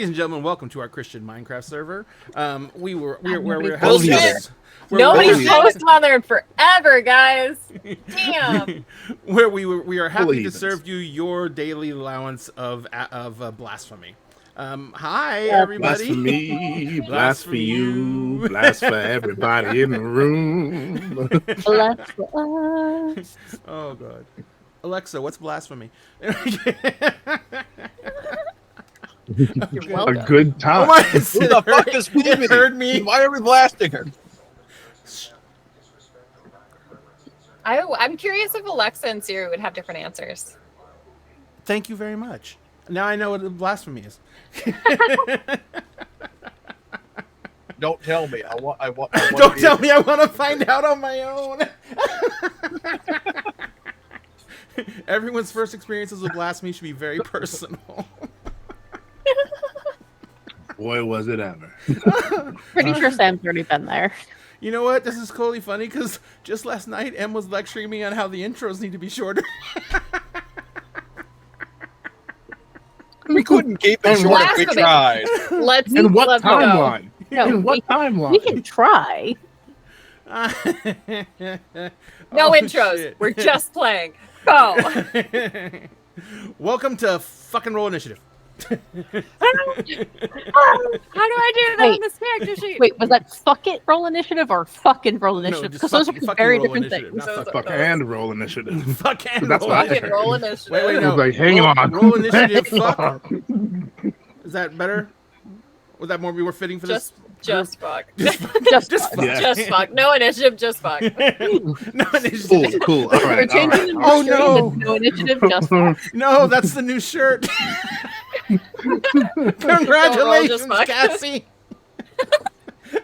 Ladies and gentlemen, welcome to our Christian Minecraft server. We're Nobody's post-mother in forever, guys. Damn. we are happy to serve you your daily allowance of blasphemy. Hi everybody. Blasphemy, blast for you, blast for everybody in the room. Blast for us. Oh god. Alexa, what's blasphemy? You're A welcome. good time. Oh my, Who the fuck is Phoebe? heard me. Why are we blasting her? I'm curious if Alexa and Siri would have different answers. Thank you very much. Now I know what blasphemy is. Don't tell me. I want Don't tell me. I want to find out on my own. Everyone's first experiences with blasphemy should be very personal. Boy, was it ever. Pretty sure Sam's already been there. You know what? This is totally funny because just last night, Em was lecturing me on how the intros need to be shorter. We couldn't keep it short if we Blasphemy. tried. Let's In what let's go. timeline? No, In what timeline? We can try. No Oh, intros. shit. We're just playing. Go. Welcome to fucking Roll Initiative. How do I do that Wait. on this character sheet? Wait, was that fuck it roll initiative or fucking roll initiative? just Because those are fucking very roll different initiative, things. not Those fuck- Fuck and roll initiative. Fuck and That's roll what I initiative. heard. Roll initiative. Wait, I no. was like, hang roll, on. Roll initiative. Fuck. Is that better? Was that more fitting for this? Just fuck. Just Just fuck. Yeah. Just fuck. No initiative, just fuck. No initiative. Cool. All We're right. changing the Oh, shirt no. to no initiative. Just fuck. No, that's the new shirt. Congratulations, fuck. Cassie.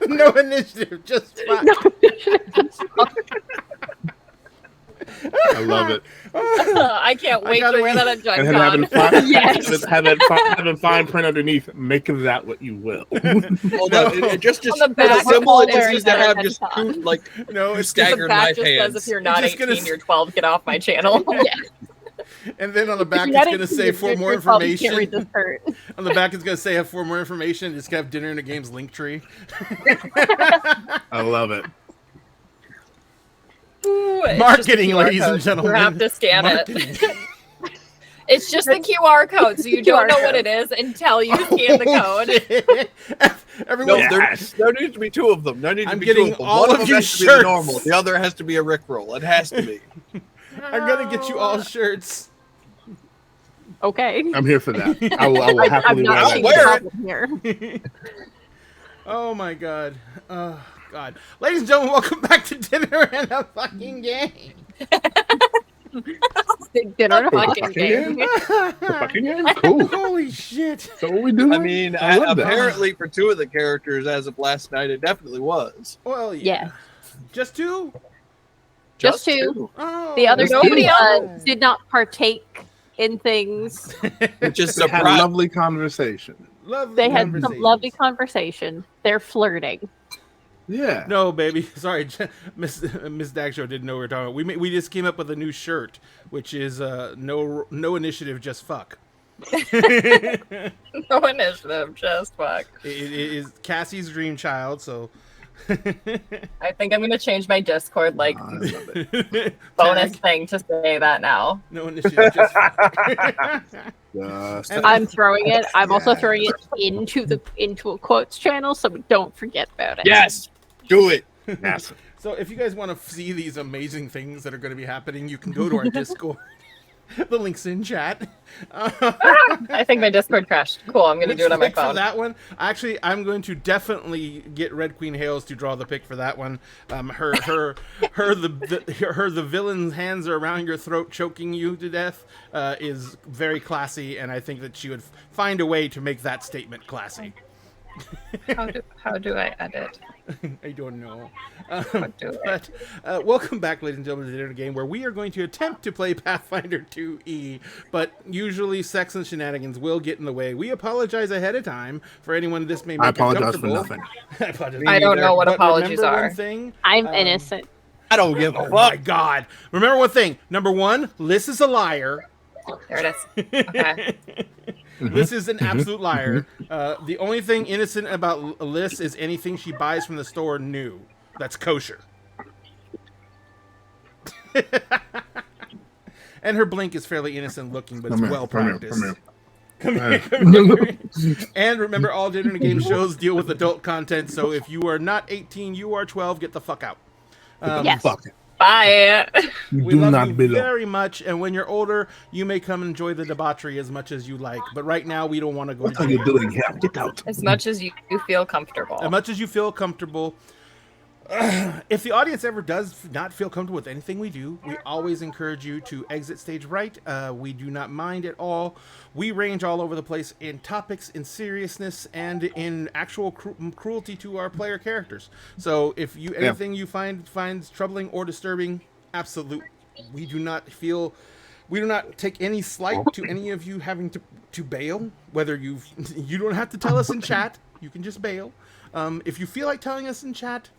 No initiative, just fuck. No initiative. Just fuck. I love it. I can't wait gotta to wear that at And Gen then having Con. fine, Yes. having fine print underneath. Make of that what you will. Hold No. on. It just On the the back, symbol it we're just needs to wearing have that just at two, like No, two it's The staggered back knife just says hands. if you're not It's just 18, gonna- you're 12, get off my channel. and then on the back If it's you're gonna not say into for your more shirt, probably can't information. read this shirt. On the back it's gonna say for more information. It's gonna have dinner in a game's link tree. I love it. Ooh, it's Marketing, just a QR ladies and code. gentlemen. You have to scan Marketing. it. It's just the QR code, so you don't know what it is until you scan the code. Shit. Everyone, No, Yes. there needs to be two of them. There needs to I'm be getting two of them. all One of of them you has to be shirts. the normal. The other has to be a Rickroll. It has to be. I'm gonna get you all shirts. Okay. I'm here for that. I will I'm happily not I'll seeing wear the wear it. problem here. Oh my god. Oh god. Ladies and gentlemen, welcome back to Dinner and a Fucking Game. Dinner and a Fucking fucking game. game. The fucking game? Cool. Holy shit. So what we doing? I mean, I love that. apparently for two of the characters as of last night, it definitely was. Well, yeah. Yeah. Just two? Just two. Oh, The other Nobody two else. did not partake in things. Which is They had a surprising. lovely conversation. Lovely They had some conversations. lovely conversation. They're flirting. Yeah. No, baby. Sorry, Miss Dagshow didn't know what we were talking about. We just came up with a new shirt, which is no initiative, just fuck. No initiative, just fuck. It is Cassie's dream child, so I think I'm gonna change my Discord I love it. bonus Tag, thing to say that now. no initiative, just fuck. Just And- I'm throwing it. I'm also Yeah. throwing it into a quotes channel, so we don't forget about it. Yes, do it. massive. So if you guys want to see these amazing things that are going to be happening, you can go to our Discord. The link's in chat. I think my Discord crashed. Cool, I'm gonna Which do it on my pick for phone. that one? Actually, I'm going to definitely get Red Queen Hales to draw the pick for that one. The villain's hands are around your throat, choking you to death, is very classy, and I think that she would find a way to make that statement classy. How do I edit? I don't know. do But welcome back, ladies and gentlemen, to the Dinner Game, where we are going to attempt to play Pathfinder 2E, but usually sex and shenanigans will get in the way. We apologize ahead of time for anyone this may make I apologize for uncomfortable. nothing. I apologize. I don't know what But apologies remember are. one thing? I'm innocent. I don't give a Oh my fuck. god. Remember one thing. Number one, Liz is a liar. There it is. Okay. Liz is an absolute liar. The only thing innocent about Liz is anything she buys from the store new. That's kosher. And her blink is fairly innocent looking, but it's well practiced. Come here. And remember, all Dinner Game shows deal with adult content, so if you are not 18, you are 12, get the fuck out. Yes. Fuck. Bye. We Do love not you belong. very much, and when you're older, you may come enjoy the debauchery as much as you like. But right now, we don't want to go. What are you doing here? Get out. As much as you feel comfortable. As much as you feel comfortable. If the audience ever does not feel comfortable with anything we do, we always encourage you to exit stage right. We do not mind at all. We range all over the place in topics, in seriousness, and in actual cruelty to our player characters. So if you anything you finds troubling or disturbing, absolutely. We do not take any slight to any of you having to bail. Whether you don't have to tell us in chat, you can just bail. If you feel like telling us in chat,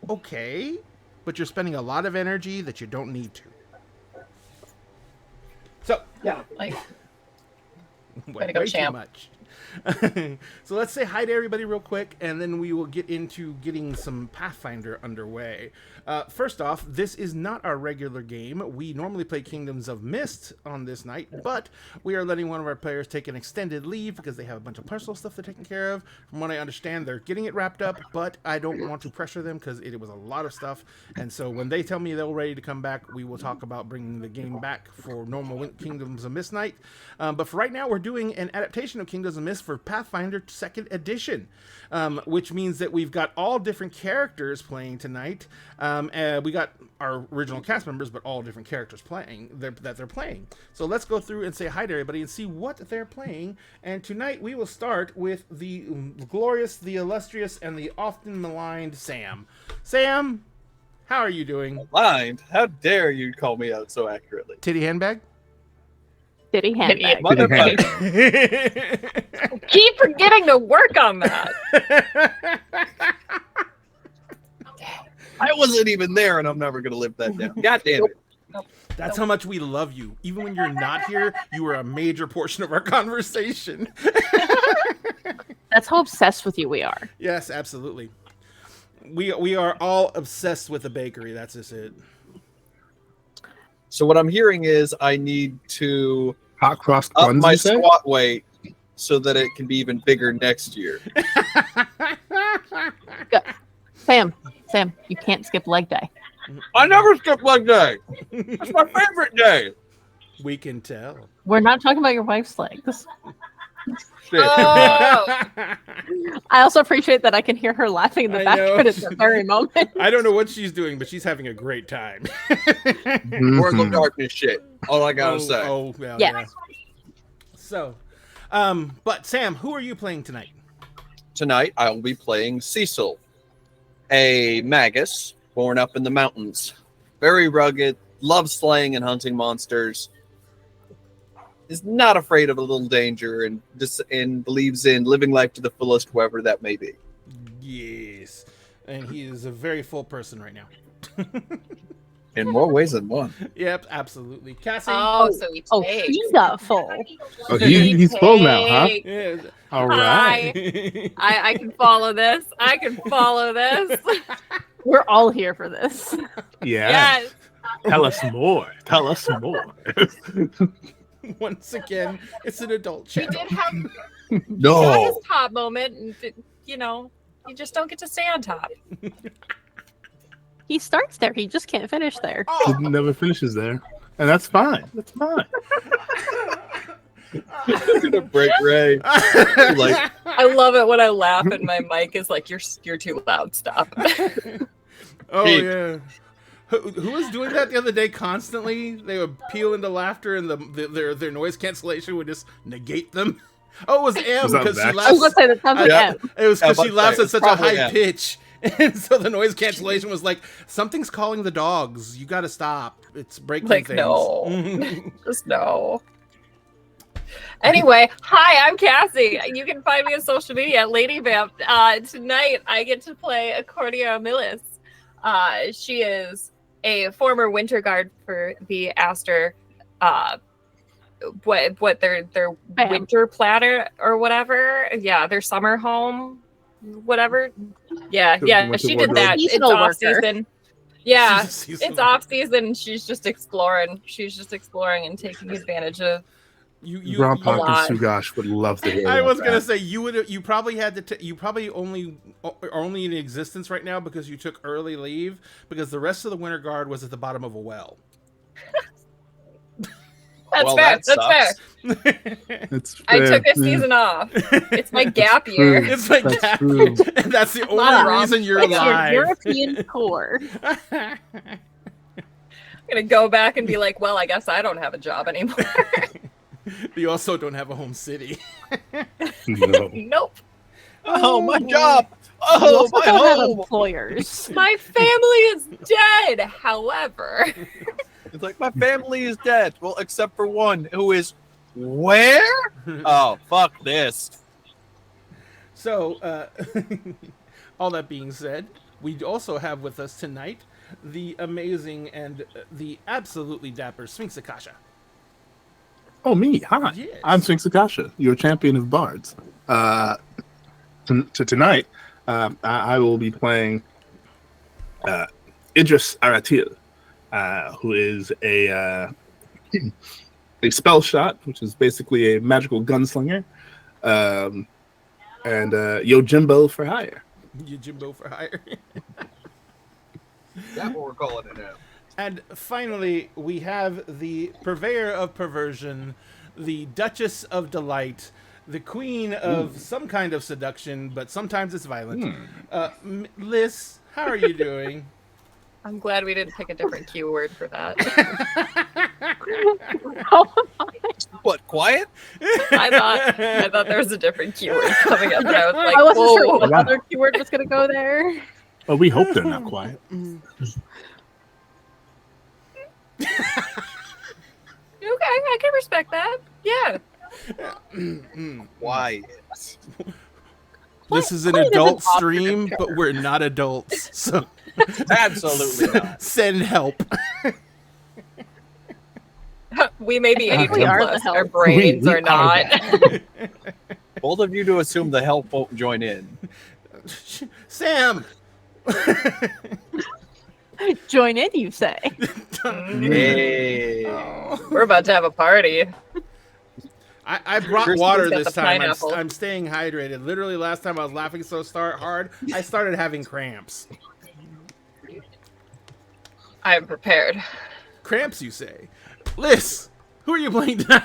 okay, but you're spending a lot of energy that you don't need to. So, Yeah, like way to go, too champ. much. So let's say hi to everybody real quick, and then we will get into getting some Pathfinder underway. First off, this is not our regular game. We normally play Kingdoms of Mist on this night, but we are letting one of our players take an extended leave because they have a bunch of personal stuff they're taking care of. From what I understand, they're getting it wrapped up, but I don't want to pressure them because it was a lot of stuff. And so when they tell me they're ready to come back, we will talk about bringing the game back for normal Kingdoms of Mist night. But for right now, we're doing an adaptation of Kingdoms of Mist for Pathfinder 2nd Edition, which means that we've got all different characters playing tonight. We got our original cast members, but all different characters playing that they're playing. So let's go through and say hi to everybody and see what they're playing. And tonight we will start with the glorious, the illustrious, and the often maligned Sam. Sam, how are you doing? Blind? How dare you call me out so accurately? Titty handbag? Diddy handbag. Motherfucker. keep forgetting to work on that. I wasn't even there, and I'm never gonna live that down. God damn it! That's how much we love you. Even when you're not here, you are a major portion of our conversation. That's how obsessed with you we are. Yes, absolutely. We are all obsessed with the bakery. That's just it. So what I'm hearing is I need to Hot cross up buns, my you say? squat weight so that it can be even bigger next year. Sam, you can't skip leg day. I never skip leg day. That's my favorite day. We can tell. We're not talking about your wife's legs. Shit. Oh, I also appreciate that I can hear her laughing in the I background know. at the very moment. I don't know what she's doing, but she's having a great time. Oracle darkness shit. All I gotta say. Oh, well, Yeah. yeah. So, but Sam, who are you playing tonight? Tonight I will be playing Cecil, a magus born up in the mountains. Very rugged, loves slaying and hunting monsters. Is not afraid of a little danger and believes in living life to the fullest, whoever that may be. Yes. And he is a very full person right now. In more ways than one. Yep, absolutely. Cassie? so he Oh, takes. he got full. Oh, he's full now, huh? Take. Yeah. All Hi. right. I can follow this. I can follow this. We're all here for this. Yeah. Yes. Tell us more. Tell us more. Once again, it's an adult We channel. did have got No. his top moment, and you just don't get to stay on top. He starts there. He just can't finish there. He never finishes there. And that's fine. That's fine. I'm gonna break Ray. Like, I love it when I laugh and my mic is like, "You're too loud. Stop." Oh, Pete. yeah. Who was doing that the other day constantly? They would peel into laughter and their noise cancellation would just negate them. Oh, it was M Was that because she Vex? I was laughs. going to say that sounds like Yeah. M. It was because Yeah, she but laughs at it's such a probably high M. pitch. And so the noise cancellation was like, something's calling the dogs. You got to stop. It's breaking Like, things. no. Just no. Anyway, hi, I'm Cassie. You can find me on social media at LadyVamp. Tonight, I get to play Accordia Millis. She is a former winter guard for the Aster what their Bam. winter platter or whatever. Yeah, their summer home, whatever. Yeah, The yeah, winter she did wardrobe. that. It's Seasonal off worker. season. Yeah, She's a seasonal it's off season. And she's just exploring. She's just exploring and taking advantage of. Grandpa lot. and Sugash would love to hear I about was gonna that. say you probably had to you probably are only in existence right now because you took early leave because the rest of the winter guard was at the bottom of a well. That's Well, fair. that That's fair. It's I fair. took a Yeah. season off. It's my gap It's year. true. It's like That's that, true. and that's the Lot of only Rob reason you're It's It's your alive. European tour. I'm gonna go back and be like, well, I guess I don't have a job anymore. You also don't have a home city. No. Nope. Oh, my job. We Oh, also my don't have home. employers. My family is dead. However, It's like, my family is dead. Well, except for one who is where? Oh, fuck this. So, all that being said, we also have with us tonight the amazing and the absolutely dapper Sphinx Akasha. Oh, me. Hi. Yes. I'm Sphinx Akasha, your champion of bards. Tonight, I will be playing Idris Aratil, who is a spell shot, which is basically a magical gunslinger, and Yojimbo for hire. You Jimbo for hire. That's what we're calling it now. And finally, we have the purveyor of perversion, the Duchess of Delight, the queen of some kind of seduction, but sometimes it's violent. Liz, how are you doing? I'm glad we didn't pick a different keyword for that. What, quiet? I thought there was a different keyword coming up, and I was like, I wasn't sure whoa. what Wow. other keyword was going to go there. Well, we hope they're not quiet. Okay, I can respect that. Yeah. Quiet. This is an Quite an adult adopted stream, term. but we're not adults, so Absolutely not. send help. We may be I think 18 we are the plus, help. our brains We are are not. Both of you to assume the help won't join in. Sam! Join in, you say. Hey. We're about to have a party. I brought Kirsten's water got this the time. pineapple. I'm staying hydrated. Literally, last time I was laughing so hard, I started having cramps. I am prepared. Cramps, you say? Liz, who are you playing tonight?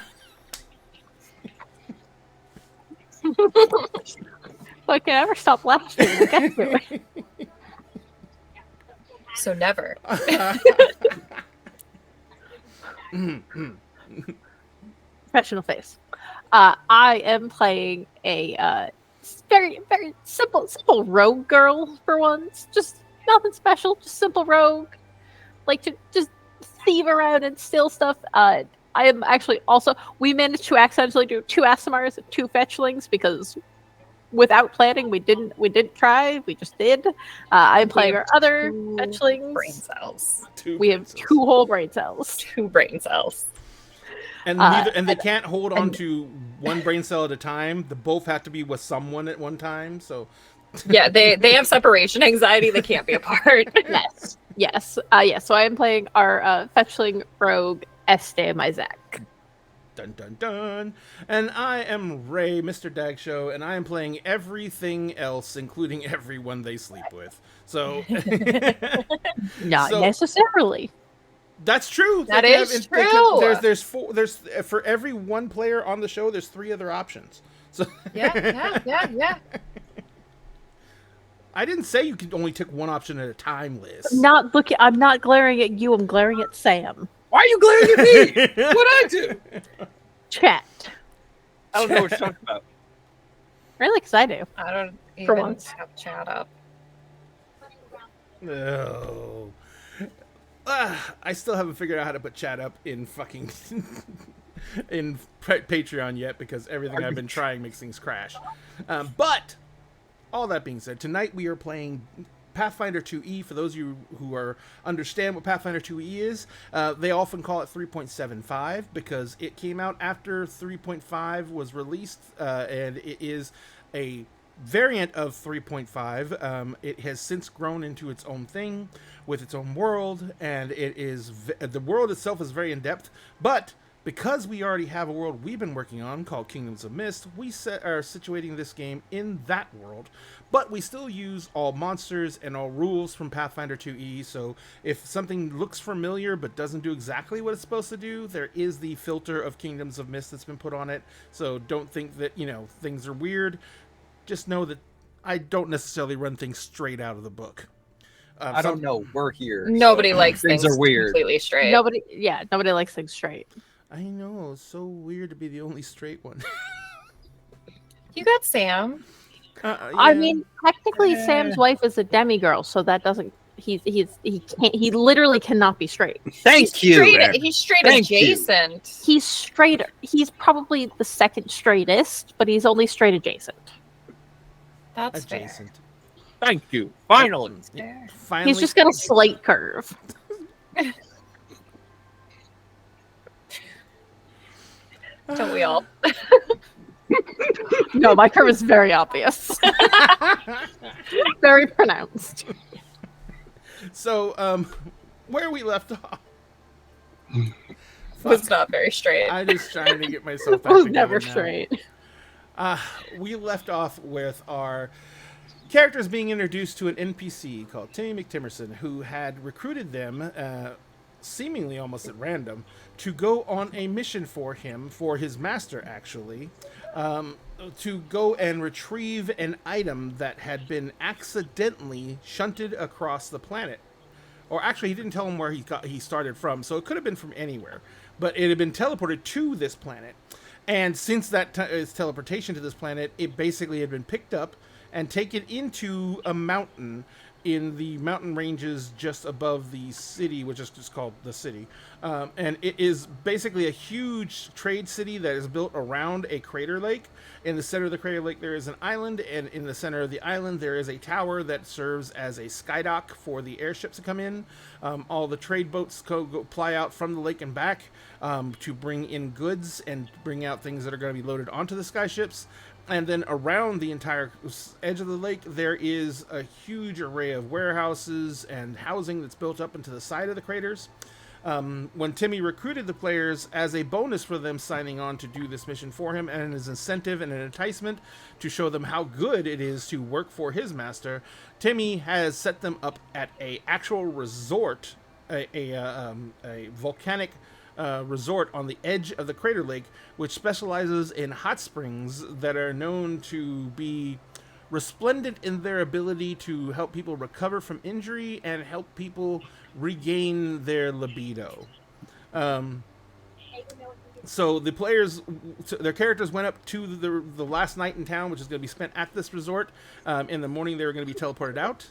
I can never stop laughing. We'll get to it. So never. Professional face. I am playing a very, very simple rogue girl for once. Just nothing special, just simple rogue. Like to just thieve around and steal stuff. I am actually also. We managed to accidentally do 2 Asimars and 2 Fetchlings because without planning, we didn't try. We just did. I'm playing our other Two Fetchlings. brain cells. We have 2 whole brain cells. 2 brain cells. And and they can't hold on to one brain cell at a time. They both have to be with someone at one time. So Yeah, they have separation anxiety. They can't be apart. Yes. Yes. So I am playing our Fetchling rogue Este Myzak. dun dun dun. And I am Ray, Mr. Dagshow, and I am playing everything else, including everyone they sleep with. So Not So- necessarily. that's true. That They is they true. There's for every one player on the show, there's 3 other options. So Yeah. I didn't say you could only take one option at a time, Liz. I'm not glaring at you. I'm glaring at Sam. Why are you glaring at me? What'd I do? Chat. I don't know what you're talking about. Really? Because I do. I don't For even once. have chat up. No. I still haven't figured out how to put chat up in fucking in Patreon yet because everything I've been trying makes things crash. But all that being said, tonight we are playing Pathfinder 2e, for those of you who understand what Pathfinder 2e is, they often call it 3.75 because it came out after 3.5 was released, and it is a variant of 3.5. It has since grown into its own thing with its own world, and it is the world itself is very in depth, but because we already have a world we've been working on called Kingdoms of Mist, we are situating this game in that world, but we still use all monsters and all rules from Pathfinder 2e, so if something looks familiar but doesn't do exactly what it's supposed to do, there is the filter of Kingdoms of Mist that's been put on it, so don't think that, things are weird. Just know that I don't necessarily run things straight out of the book. I don't know. We're here. Nobody likes things things are weird. completely straight. Nobody likes things straight. I know, it's so weird to be the only straight one. You got Sam. I mean, technically, Sam's wife is a demigirl, so that doesn't. He can't. He literally cannot be straight. Thank you. He's straight Thank you. adjacent. He's straight. He's probably the second straightest, but he's only straight adjacent. That's adjacent. Thank you. Finally. fair. Finally, He's just got a slight curve. Don't we all? No, my curve is very obvious. Very pronounced. So, where we left off. Was not very straight. I'm just trying to get myself back It was together never now. straight. We left off with our characters being introduced to an NPC called Timmy McTimerson, who had recruited them, seemingly almost at random, to go on a mission for him, for his master actually, to go and retrieve an item that had been accidentally shunted across the planet. Or actually, he didn't tell him where he started from, so it could have been from anywhere. But it had been teleported to this planet. And since that is teleportation to this planet, it basically had been picked up and taken into a mountain in the mountain ranges just above the city, which is just called the city. And it is basically a huge trade city that is built around a crater lake. In the center of the crater lake, there is an island, and in the center of the island, there is a tower that serves as a skydock for the airships to come in. All the trade boats go ply out from the lake and back to bring in goods and bring out things that are going to be loaded onto the sky-ships. And then around the entire edge of the lake, there is a huge array of warehouses and housing that's built up into the side of the craters. When Timmy recruited the players as a bonus for them signing on to do this mission for him, and as an incentive and an enticement to show them how good it is to work for his master, Timmy has set them up at a actual resort, a volcanic resort on the edge of the crater lake, which specializes in hot springs that are known to be resplendent in their ability to help people recover from injury and help people regain their libido. So the players, their characters went up to the last night in town, which is going to be spent at this resort. In the morning, they were going to be teleported out.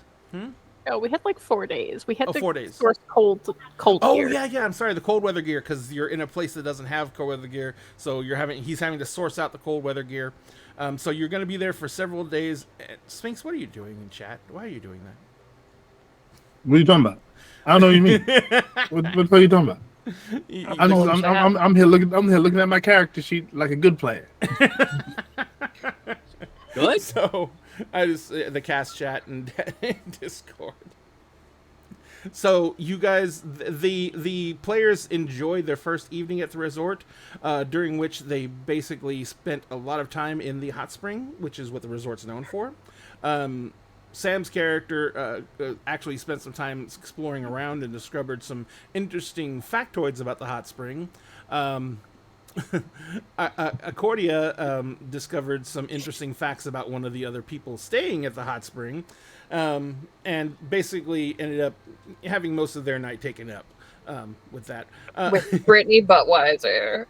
No, we had like 4 days. We had to 4 days. source cold Oh gear. yeah. I'm sorry, the cold weather gear, because you're in a place that doesn't have cold weather gear, so he's having to source out the cold weather gear. So you're going to be there for several days. Sphinx, what are you doing in chat? Why are you doing that? What are you talking about? I don't know what you mean. What are you talking about? I'm here looking at my character sheet like a good player. Good. So I just the cast chat and Discord. So you guys, the players enjoyed their first evening at the resort, during which they basically spent a lot of time in the hot spring, which is what the resort's known for. Sam's character actually spent some time exploring around and discovered some interesting factoids about the hot spring. Accordia discovered some interesting facts about one of the other people staying at the hot spring, and basically ended up having most of their night taken up with that. With Brittany Buttweiser.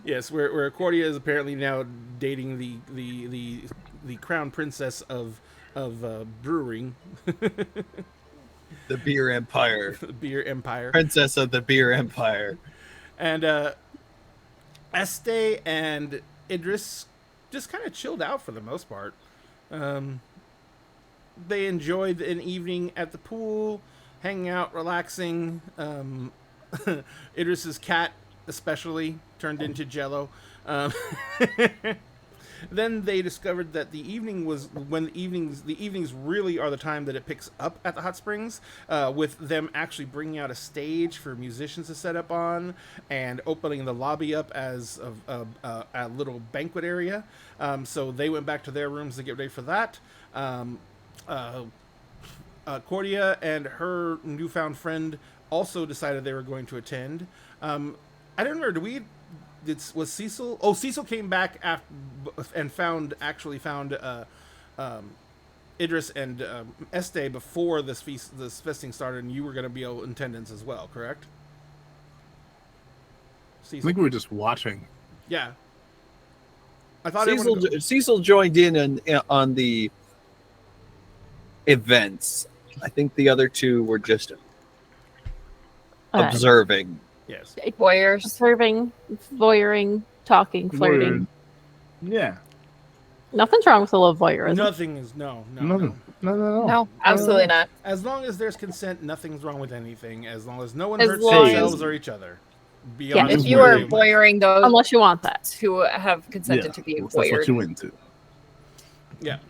Yes, where Accordia is apparently now dating the crown princess of brewing. The beer empire. The beer empire. Princess of the beer empire. And Este and Idris just kind of chilled out for the most part. they enjoyed an evening at the pool, hanging out, relaxing. Idris's cat, especially, turned into Jello. Then they discovered that the evening was when the evenings really are the time that it picks up at the hot springs, with them actually bringing out a stage for musicians to set up on and opening the lobby up as a little banquet area. So they went back to their rooms to get ready for that. Cordia and her newfound friend also decided they were going to attend. I don't remember. Was Cecil? Oh, Cecil came back and found Idris and Este before this feasting started, and you were going to be in attendance as well, correct? I Cecil. think we were just watching. Yeah. I thought Cecil joined in on the events. I think the other two were just observing. Yes. Voyeurs. Observing, voyeuring, talking, flirting. Yeah. Nothing's wrong with a little voyeurism. Nothing is no. No, absolutely not. As long as there's consent, nothing's wrong with anything. As long as no one As hurts long themselves or each other. Beyond Yeah, If you are voyeuring those Unless you want that. who have consented to be That's what voyeured. you into. Yep.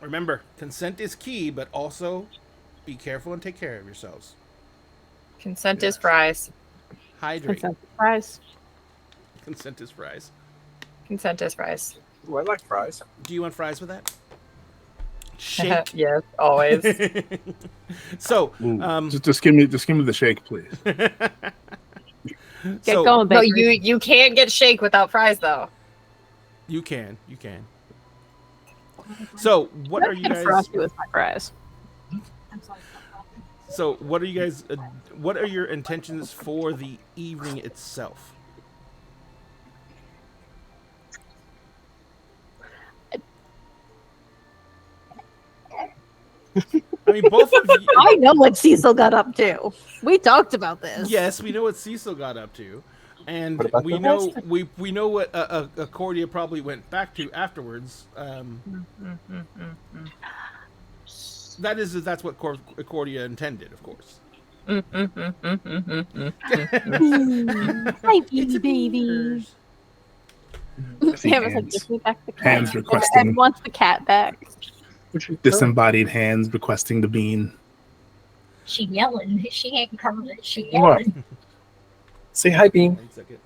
Remember, consent is key, but also be careful and take care of yourselves. Consent is fries. Hydrate. Consent fries. Consent is fries. Consent is fries. Ooh, I like fries. Do you want fries with that? Shake. Yes, always. So, Ooh, just give me the shake, please. Get so going, No, baby. you can't get shake without fries though. you can. So, what are you guys? Frosty with my fries. So, what are you guys? What are your intentions for the evening itself? I mean, both of you. I know what Cecil got up to. We talked about this. Yes, we know what Cecil got up to, and What about we the know rest? we know what Cordia probably went back to afterwards. That's what Cordia intended, of course. Hi, baby. Sam was like, give me back the cat. Hands And requesting, wants the cat back. disembodied hands requesting the bean. She yelling. She ain't coming. She What? yelling. Say hi, Bean. Wait a second.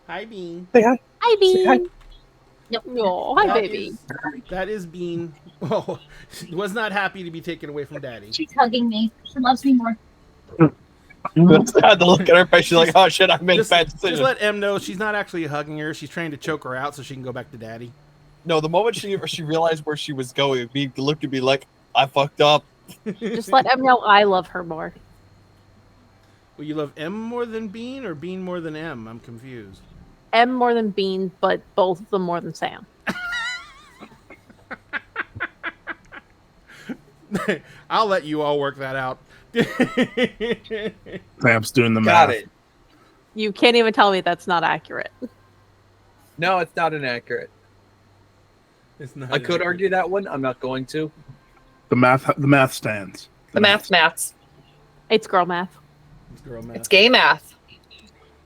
Hi, Bean. Say hi. Hi, Say hi. Bean. No, hi, That baby. That is Bean. Oh, was not happy to be taken away from Daddy. She's hugging me. She loves me more. I had to look at her face. She's like, "Oh shit, I made a bad Just decision." let Em know she's not actually hugging her. She's trying to choke her out so she can go back to Daddy. No, the moment she realized where she was going, Bean looked at me like, "I fucked up." Just let Em know I love her more. Will you love M more than Bean or Bean more than M? I'm confused. Em more than Bean, but both of them more than Sam. I'll let you all work that out. Sam's doing the Got math. it. You can't even tell me that's not accurate. No, it's not inaccurate. It's not I could argue that one. I'm not going to. The math stands. The maths. It's girl math. It's girl math. It's gay math.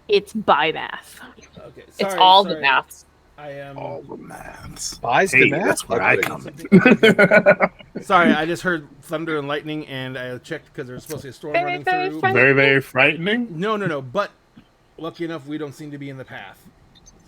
It's bi math. Okay, It's sorry, all the sorry. maths. I am All the maths. Buys Hey, the math. that's where I come in. sorry. I just heard thunder and lightning, and I checked because there was supposed to be a storm Very, running very through. frightening. Very, very frightening. No. But lucky enough, we don't seem to be in the path.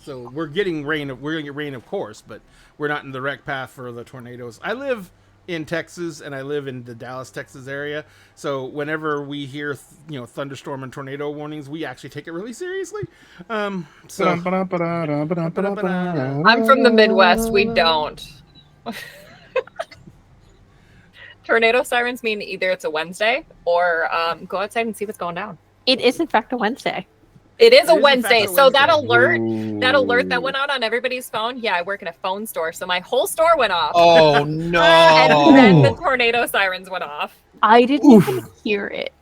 So we're getting rain. We're gonna get rain, of course, but we're not in the direct path for the tornadoes. I live in Texas, and I live in the Dallas, Texas area. So whenever we hear, thunderstorm and tornado warnings, we actually take it really seriously. I'm from the Midwest. We don't. Tornado sirens mean either it's a Wednesday or go outside and see what's going down. It is, in fact, a Wednesday. It is It a is, in Wednesday. fact, a So that Wednesday. alert that went out on everybody's phone. Yeah, I work in a phone store, so my whole store went off. Oh no! And then the tornado sirens went off. I didn't even hear it.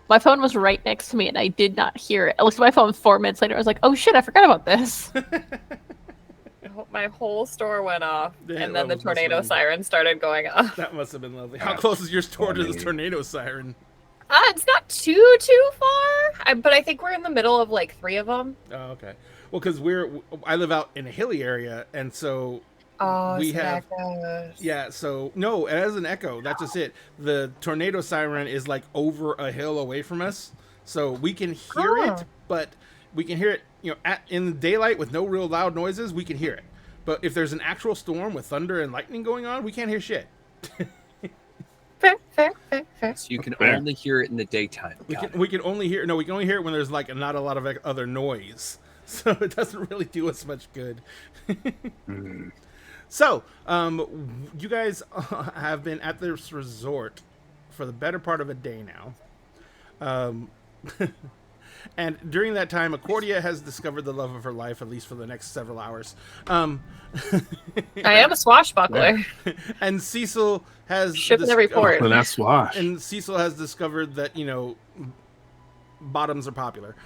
My phone was right next to me, and I did not hear it. I looked at my phone 4 minutes later. I was like, "Oh shit, I forgot about this." my whole store went off, Yeah, and that then the was tornado must have siren started going off. That must have been lovely. How close is your store to this funny. tornado siren? It's not too far, but I think we're in the middle of like 3 of them. Oh, okay. Well, because I live out in a hilly area, and so Oh, we so have that goes. yeah. So no, it has an echo. That's just it. The tornado siren is like over a hill away from us, so we can hear Oh. it, but we can hear it. In the daylight with no real loud noises, we can hear it. But if there's an actual storm with thunder and lightning going on, we can't hear shit. Fair. So you can Fair. only hear it in the daytime. We can only hear it when there's like not a lot of other noise, so it doesn't really do us much good. So, you guys have been at this resort for the better part of a day now. And during that time, Accordia has discovered the love of her life, at least for the next several hours. I am a swashbuckler. And Cecil has Shipping every port. Well, that's why. And Cecil has discovered that, bottoms are popular.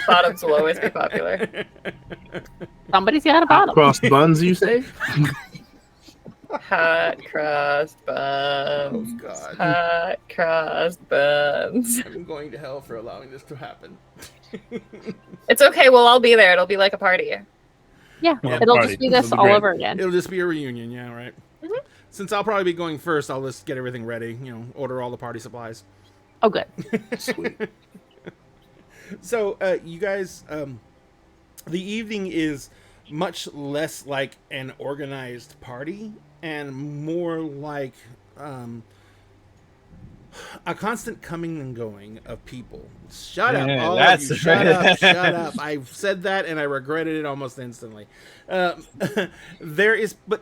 Bottoms will always be popular. Somebody's got a Hot bottom. cross buns, you say? Hot crust Oh, buns. God. Hot crust buns. I'm going to hell for allowing this to happen. It's okay. We'll all be there. It'll be like a party. Yeah, Yeah, it'll party. just be It'll this be all great. over again. It'll just be a reunion, yeah, right? Since I'll probably be going first, I'll just get everything ready, order all the party supplies. Oh, good. Sweet. So, you guys, the evening is much less like an organized party and more like a constant coming and going of people. Shut up, Yeah, all of that's you. Shut up, shut up. I've said that and I regretted it almost instantly. But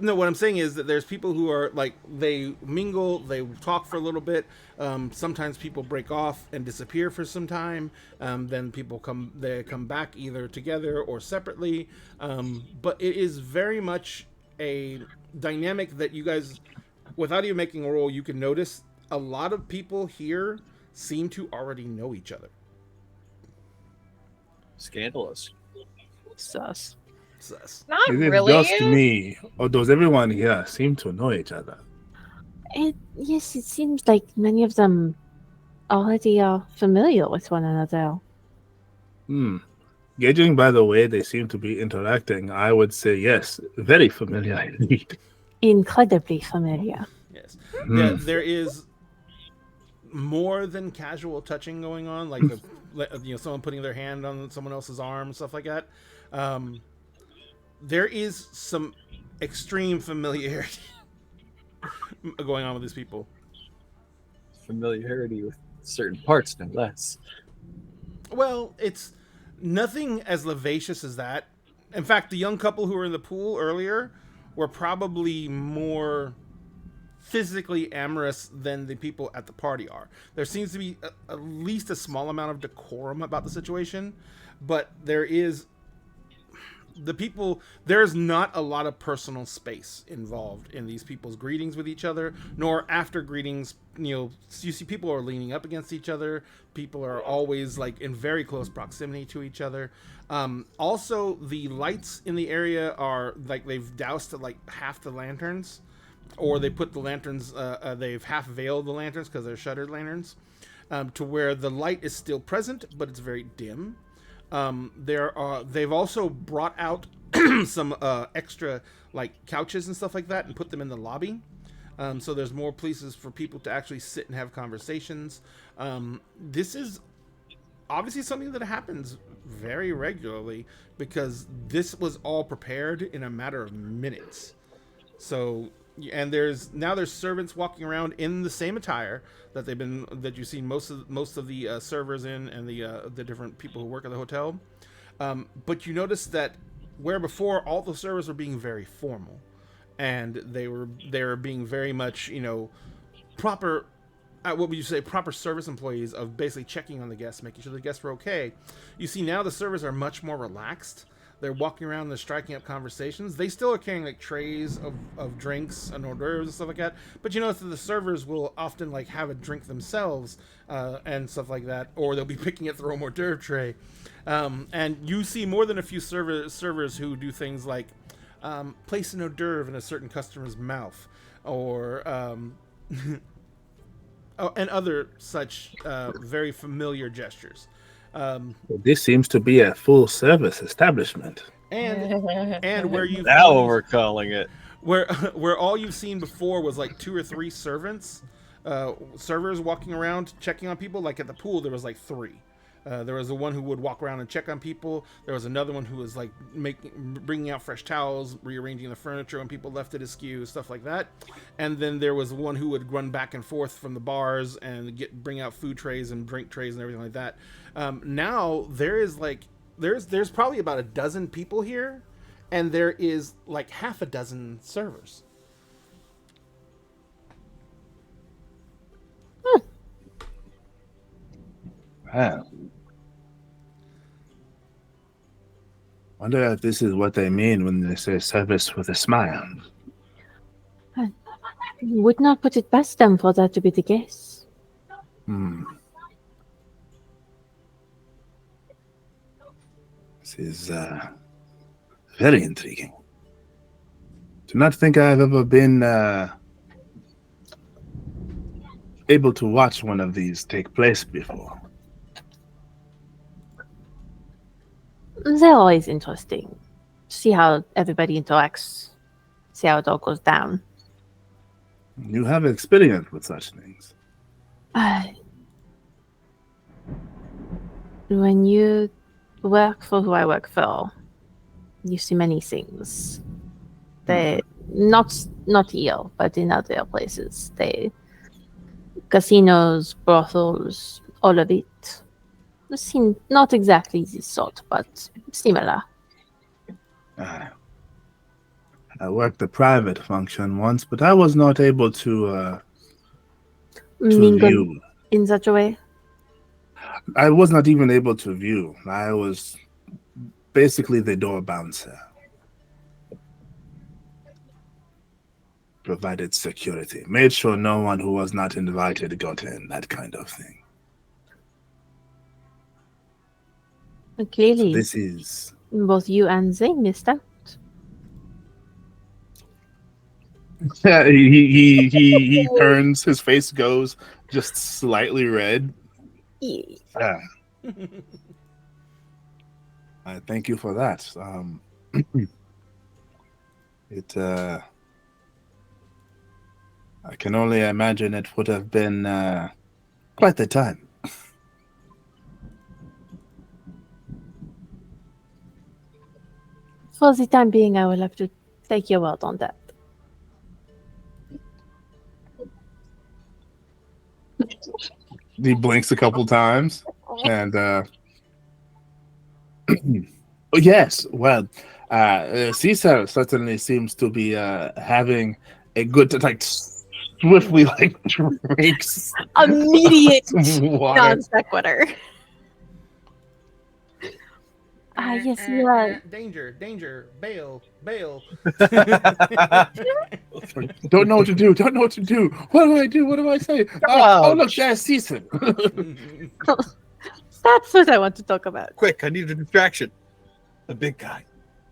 no, what I'm saying is that there's people who are like, they mingle, they talk for a little bit. Sometimes people break off and disappear for some time. Then people come back either together or separately. But it is very much a dynamic that you guys, without even making a roll, you can notice a lot of people here seem to already know each other. Scandalous. Sus. Sus. Not Is it really. just me, or does everyone here seem to know each other? Yes, it seems like many of them already are familiar with one another. Gauging by the way they seem to be interacting, I would say yes, very familiar indeed. Incredibly familiar. Yes. Hmm. There is more than casual touching going on, like someone putting their hand on someone else's arm, stuff like that. There is some extreme familiarity going on with these people. Familiarity with certain parts, no less. Well, it's nothing as vivacious as that. In fact, the young couple who were in the pool earlier were probably more physically amorous than the people at the party are. There seems to be at least a small amount of decorum about the situation, but there's not a lot of personal space involved in these people's greetings with each other, nor after greetings. You see people are leaning up against each other. People are always like in very close proximity to each other. Also, the lights in the area are like they've doused like half the lanterns, or they put the lanterns, they've half veiled the lanterns because they're shuttered lanterns, to where the light is still present, but it's very dim. They've also brought out some extra like couches and stuff like that and put them in the lobby. So there's more places for people to actually sit and have conversations. This is obviously something that happens very regularly because this was all prepared in a matter of minutes. So, and there's servants walking around in the same attire that you've seen most of the servers in and the different people who work at the hotel. But you notice that where before all the servers were being very formal, and they were being very much proper. What would you say? Proper service employees of basically checking on the guests, making sure the guests were okay. You see now the servers are much more relaxed. They're walking around, they're striking up conversations. They still are carrying like trays of drinks and hors d'oeuvres and stuff like that. But you notice that the servers will often like have a drink themselves and stuff like that, or they'll be picking it through a hors d'oeuvre tray. And you see more than a few servers who do things like place an hors d'oeuvre in a certain customer's mouth, or and other such very familiar gestures. This seems to be a full-service establishment. And where you've Now we're calling it. where all you've seen before was like 2 or 3 servers walking around checking on people. Like at the pool, there was like 3. There was the one who would walk around and check on people. There was another one who was like bringing out fresh towels, rearranging the furniture when people left it askew, stuff like that. And then there was one who would run back and forth from the bars and bring out food trays and drink trays and everything like that. Now there is like there's probably about a dozen people here, and there is like half a dozen servers. Wow. Wonder if this is what they mean when they say service with a smile. Would not put it past them for that to be the case. This is very intriguing. Do not think I've ever been able to watch one of these take place before. They're always interesting. See how everybody interacts. See how it all goes down. You have experience with such things. When you work for who I work for, you see many things. They not here, but in other places. Casinos, brothels, all of it. Seem not exactly this sort, but similar. I worked the private function once, but I was not able to Mingle view. in such a way. I was not even able to view. I was basically the door bouncer. Provided security. Made sure no one who was not invited got in, that kind of thing. Clearly, This is... both you and they missed out. Yeah, he turns, his face goes just slightly red. Yeah. I thank you for that. I can only imagine it would have been quite the time. For the time being, I will have to take your word on that. He blinks a couple times, and yes, well, Caesar certainly seems to be having a good, like, swiftly, like, drinks Immediate water. non sequitur. Yes, you are. Danger, bail. Don't know what to do. What do I do? What do I say? Oh, look, there's Caesar. That's what I want to talk about. Quick, I need a distraction. The big guy.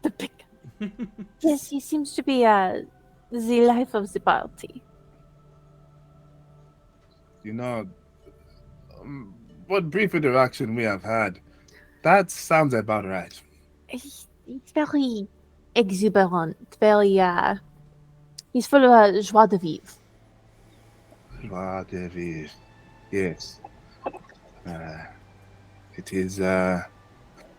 The big. Yes, he seems to be the life of the party. You know, what brief interaction we have had, that sounds about right. He's very exuberant, very, he's full of joie de vivre. Joie de vivre. Yes. It is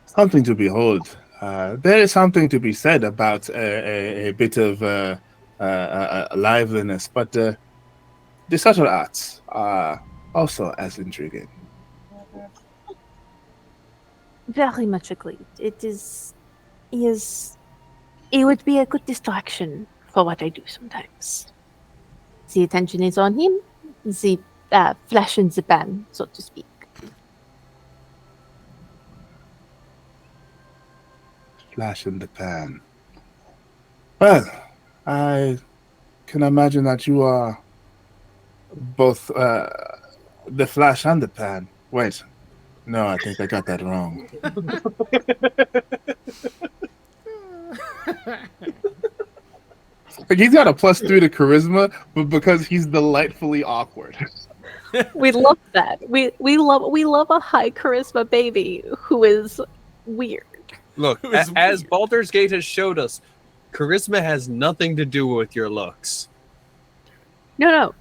something to behold. There is something to be said about a bit of liveliness, but the subtle arts are also as intriguing. Very much agreed. It would be a good distraction for what I do sometimes. The attention is on him, the flash in the pan, so to speak. Flash in the pan. Well, I can imagine that you are both the Flash and the pan. Wait, no, I think I got that wrong. Like, he's got a +3 to charisma, but because he's delightfully awkward. We love that. We love a high charisma baby who is weird. Look, It was as weird. Baldur's Gate has showed us, charisma has nothing to do with your looks. No.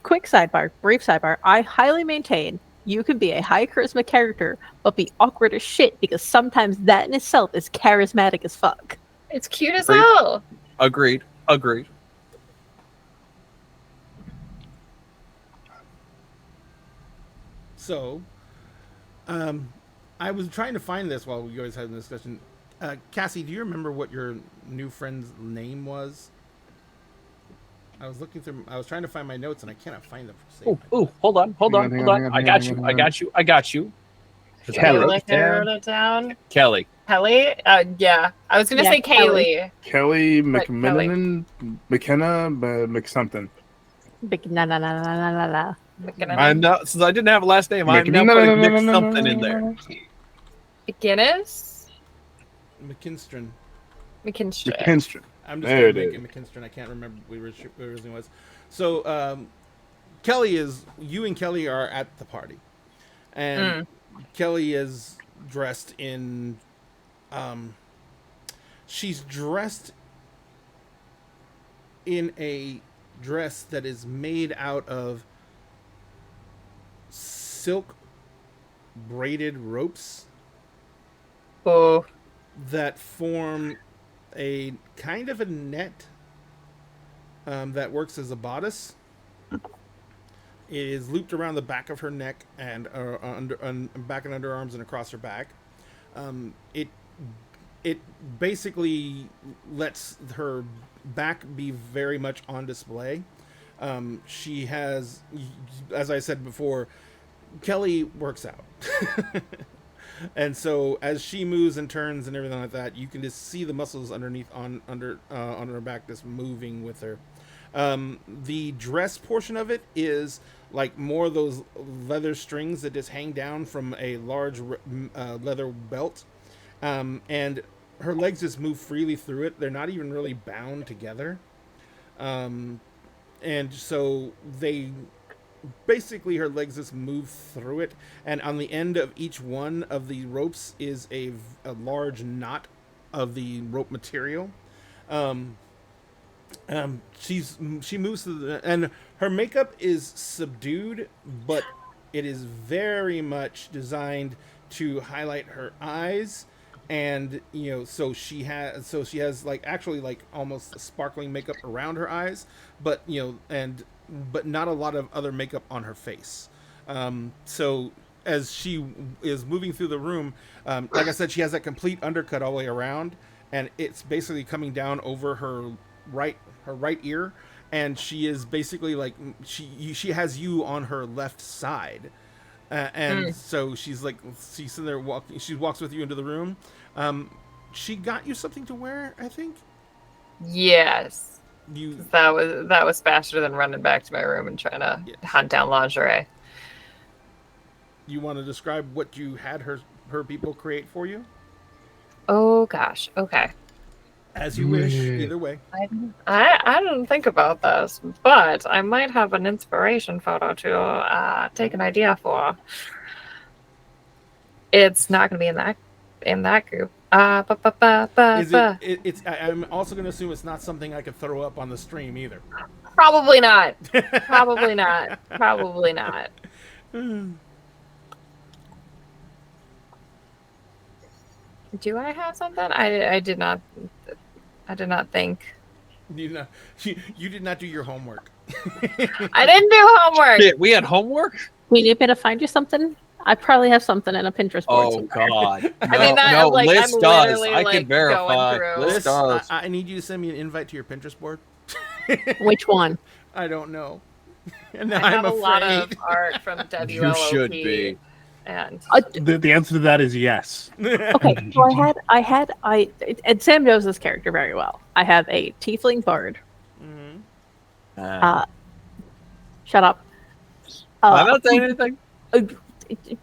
Quick sidebar, brief sidebar. I highly maintain you can be a high charisma character, but be awkward as shit because sometimes that in itself is charismatic as fuck. It's cute as Agreed. hell. Agreed. So, I was trying to find this while you guys had the discussion. Cassie, do you remember what your new friend's name was? I was looking through. I was trying to find my notes and I cannot find them. For sake. Hold on. Hang on. I got you. Kelly. Like I wrote it down. Kelly. Kelly? Yeah. I was gonna Yeah, say Kelly. Kaylee. Kelly Right, McMillan, McKenna, McSomething. Big na. I'm not, since I didn't have a last name, I'm now putting Nick something in there. McGinnis? McKinstron. McKinstry. McKinstry. I'm just There going to it make it McKinstron. I can't remember what it originally was. So, Kelly is. You and Kelly are at the party. And Kelly is dressed in. She's dressed in a dress that is made out of silk braided ropes Oh. that form a kind of a net that works as a bodice. It is looped around the back of her neck and back and underarms and across her back. It basically lets her back be very much on display. She has, as I said before, Kelly works out. And so as she moves and turns and everything like that, you can just see the muscles underneath on her back just moving with her. The dress portion of it is like more of those leather strings that just hang down from a large leather belt. And her legs just move freely through it. They're not even really bound together. And so they basically, her legs just move through it, and on the end of each one of the ropes is a large knot of the rope material. She moves through and her makeup is subdued, but it is very much designed to highlight her eyes, and so she has like actually like almost sparkling makeup around her eyes, but but not a lot of other makeup on her face. So as she is moving through the room, like I said, she has that complete undercut all the way around, and it's basically coming down over her right ear, and she is basically like she has you on her left side, so she's sitting there walking. She walks with you into the room. She got you something to wear, I think. Yes. You That was faster than running back to my room and trying to hunt down lingerie. You want to describe what you had her people create for you? Oh gosh. Okay. As you wish, either way. I didn't think about this, but I might have an inspiration photo to take an idea for. It's not going to be in that group. Is it's I'm also going to assume it's not something I could throw up on the stream either. Probably not. Probably not. Probably not. Do I have something? I did not. I did not think. You did not do your homework. I didn't do homework. Shit, we had homework? We need me to find you something? I probably have something in a Pinterest board. Oh somewhere. God! I mean, that, no, like, Liz I'm does. literally, I like, can verify. going through. Liz does. I need you to send me an invite to your Pinterest board. Which one? I don't know. And I I'm have a afraid. lot of art from WLOP. You should be. And The answer to that is yes. Okay, so and Sam knows this character very well. I have a tiefling bard. Shut up. I'm not saying anything.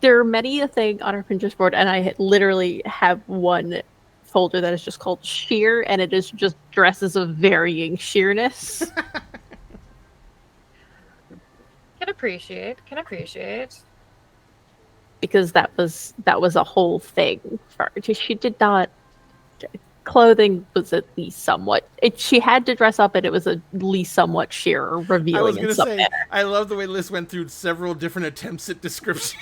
There are many a thing on our Pinterest board, and I literally have one folder that is just called sheer, and it is just dresses of varying sheerness. can appreciate. Because that was a whole thing for her. She did not. Clothing was at least somewhat. She had to dress up, and it was at least somewhat sheer or revealing. I was in gonna some say, manner. I love the way Liz went through several different attempts at description.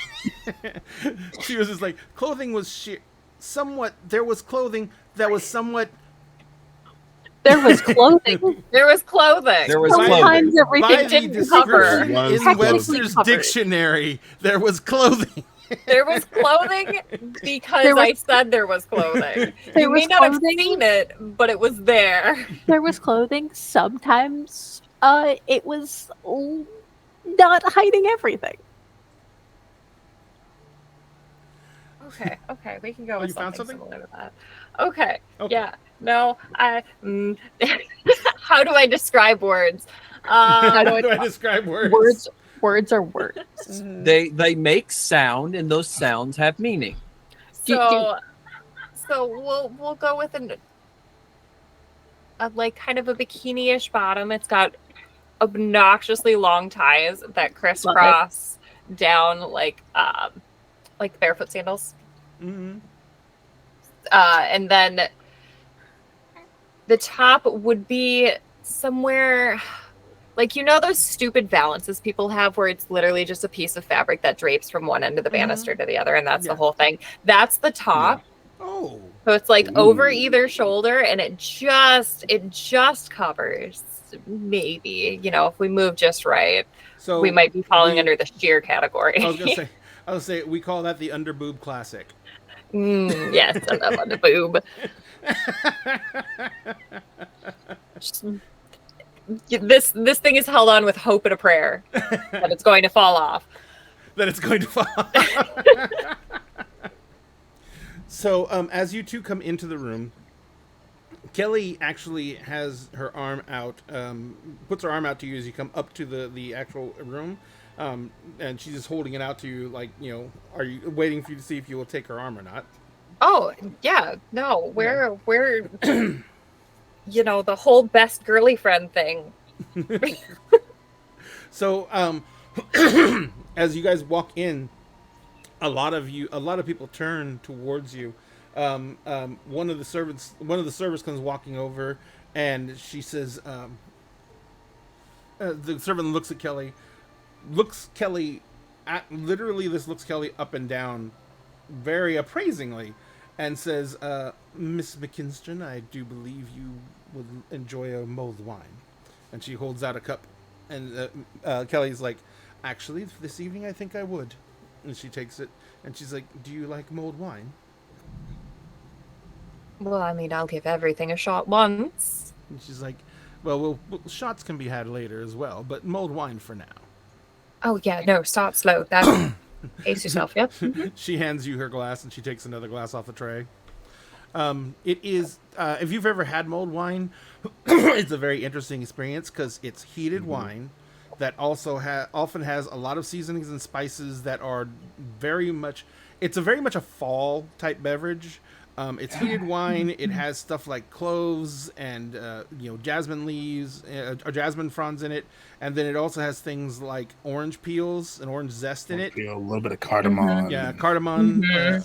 She was just like, clothing was sheer, somewhat. There was clothing that was somewhat. There was clothing. There was clothing. There was Sometimes clothing. By everything the didn't cover. description Was in clothing. Webster's Covered. dictionary, there was clothing. There was clothing because There was- I said there was clothing. There You may was not have clothing. seen it, but it was there. There was clothing. Sometimes it was not hiding everything. Okay, we can go Oh, with you found something something? similar to that. Okay, Okay. yeah. No, how do I describe words? How do I describe words? Words are words. They make sound, and those sounds have meaning. So we'll go with a like kind of a bikini-ish bottom. It's got obnoxiously long ties that crisscross down like barefoot sandals. Mm-hmm. And then the top would be somewhere like, you know, those stupid valances people have where it's literally just a piece of fabric that drapes from one end of the banister to the other, and that's Yeah. the whole thing. That's the top. Oh. So it's like over Ooh. either shoulder, and it just covers, maybe, you know, if we move just right, So we might be falling we- under the sheer category. I was gonna say we call that the underboob classic. Yes, I love on the boob. This thing is held on with hope and a prayer that it's going to fall off. That it's going to fall. So, as you two come into the room, Kelly actually has her arm out, puts her arm out to you as you come up to the actual room, and she's just holding it out to you, like, you know, are you waiting for you to see if you will take her arm or not? Oh yeah, no, we're you know, the whole best girly friend thing. So, as you guys walk in, a lot of people turn towards you. One of the servants comes walking over, and she says, the servant looks Kelly looks Kelly up and down very appraisingly, and says, Miss McKinstry, I do believe you would enjoy a mulled wine. And she holds out a cup, and Kelly's like, actually, this evening I think I would. And she takes it, and she's like, do you like mulled wine? Well, I mean, I'll give everything a shot once. And she's like, well, shots can be had later as well, but mulled wine for now. Oh yeah, no, start slow. That pace yourself, yep. She hands you her glass, and she takes another glass off the tray. It is, if you've ever had mulled wine, it's a very interesting experience because it's heated wine that also often has a lot of seasonings and spices that are very much a fall type beverage. It's heated wine. It has stuff like cloves and jasmine leaves or jasmine fronds in it, and then it also has things like orange peels and orange zest in it. A little bit of cardamom. Yeah, cardamom,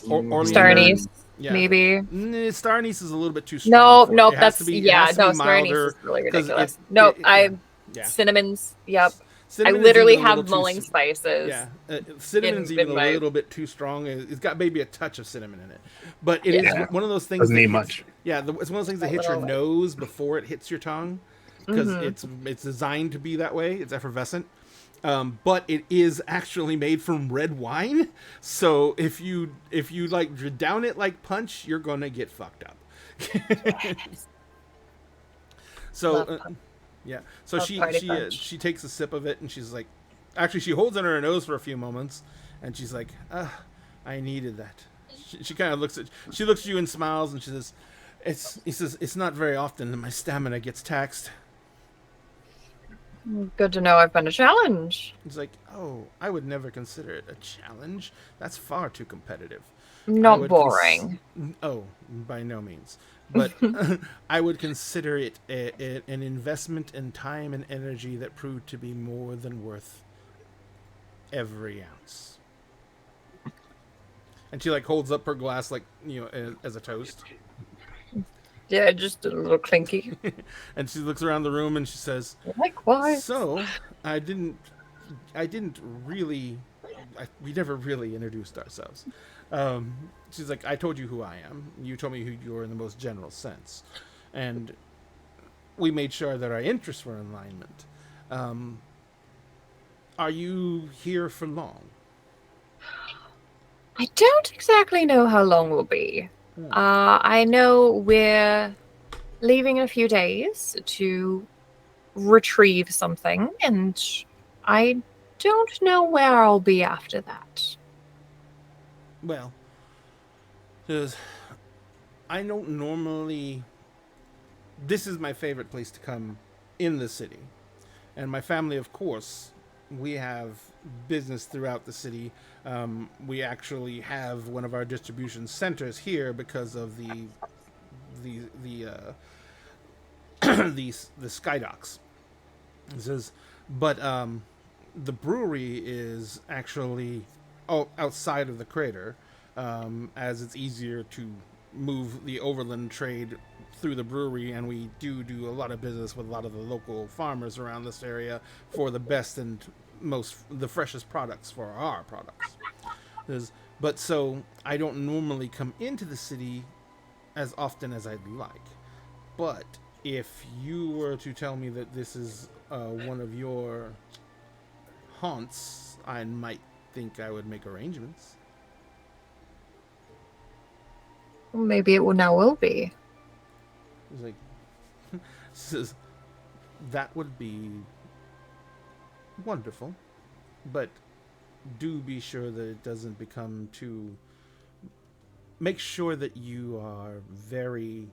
or Star anise, yeah. maybe. Star anise is a little bit too strong. No, It has that's to be- it yeah, has to no, be star anise milder, is really 'cause ridiculous. yeah. Cinnamons, yep. Cinnamon's I literally even a little have too mulling s- spices. Yeah, cinnamon's in even my- a little bit too strong. It's got maybe a touch of cinnamon in it, but it is Yeah. one of those things. Doesn't that need hits- much. Yeah, it's one of those things that A hits your little. nose before it hits your tongue because Mm-hmm. it's designed to be that way. It's effervescent, but it is actually made from red wine. So if you like down it like punch, you're gonna get fucked up. So Love punch. yeah, so Love party punch. she takes a sip of it, and she's like, actually she holds it on her nose for a few moments, and she's like, I needed that. She kind of looks at you and smiles, and she says, "It's not very often that my stamina gets taxed." Good to know I've been a challenge. It's like, oh, I would never consider it a challenge. That's far too competitive. I Not would boring. Oh, by no means. But I would consider it an investment in time and energy that proved to be more than worth every ounce. And she like holds up her glass like, as a toast. Yeah, just a little clinky. And she looks around the room and she says, Likewise. "So, we never really introduced ourselves." She's like, "I told you who I am. You told me who you are in the most general sense. And we made sure that our interests were in alignment. Are you here for long?" I don't exactly know how long we'll be. I know we're leaving in a few days to retrieve something, and I don't know where I'll be after that. Well, 'cause I don't normally. This is my favorite place to come in the city. And my family, of course, we have business throughout the city. We actually have one of our distribution centers here because of the sky docks. It says, but the brewery is actually outside of the crater, as it's easier to move the overland trade through the brewery, and we do a lot of business with a lot of the local farmers around this area for the best and the freshest products for our products. But so I don't normally come into the city as often as I'd like. But if you were to tell me that this is one of your haunts, I might think I would make arrangements. Maybe it will be. He's like, says, that would be wonderful, but do be sure that it doesn't become too. Make sure that you are very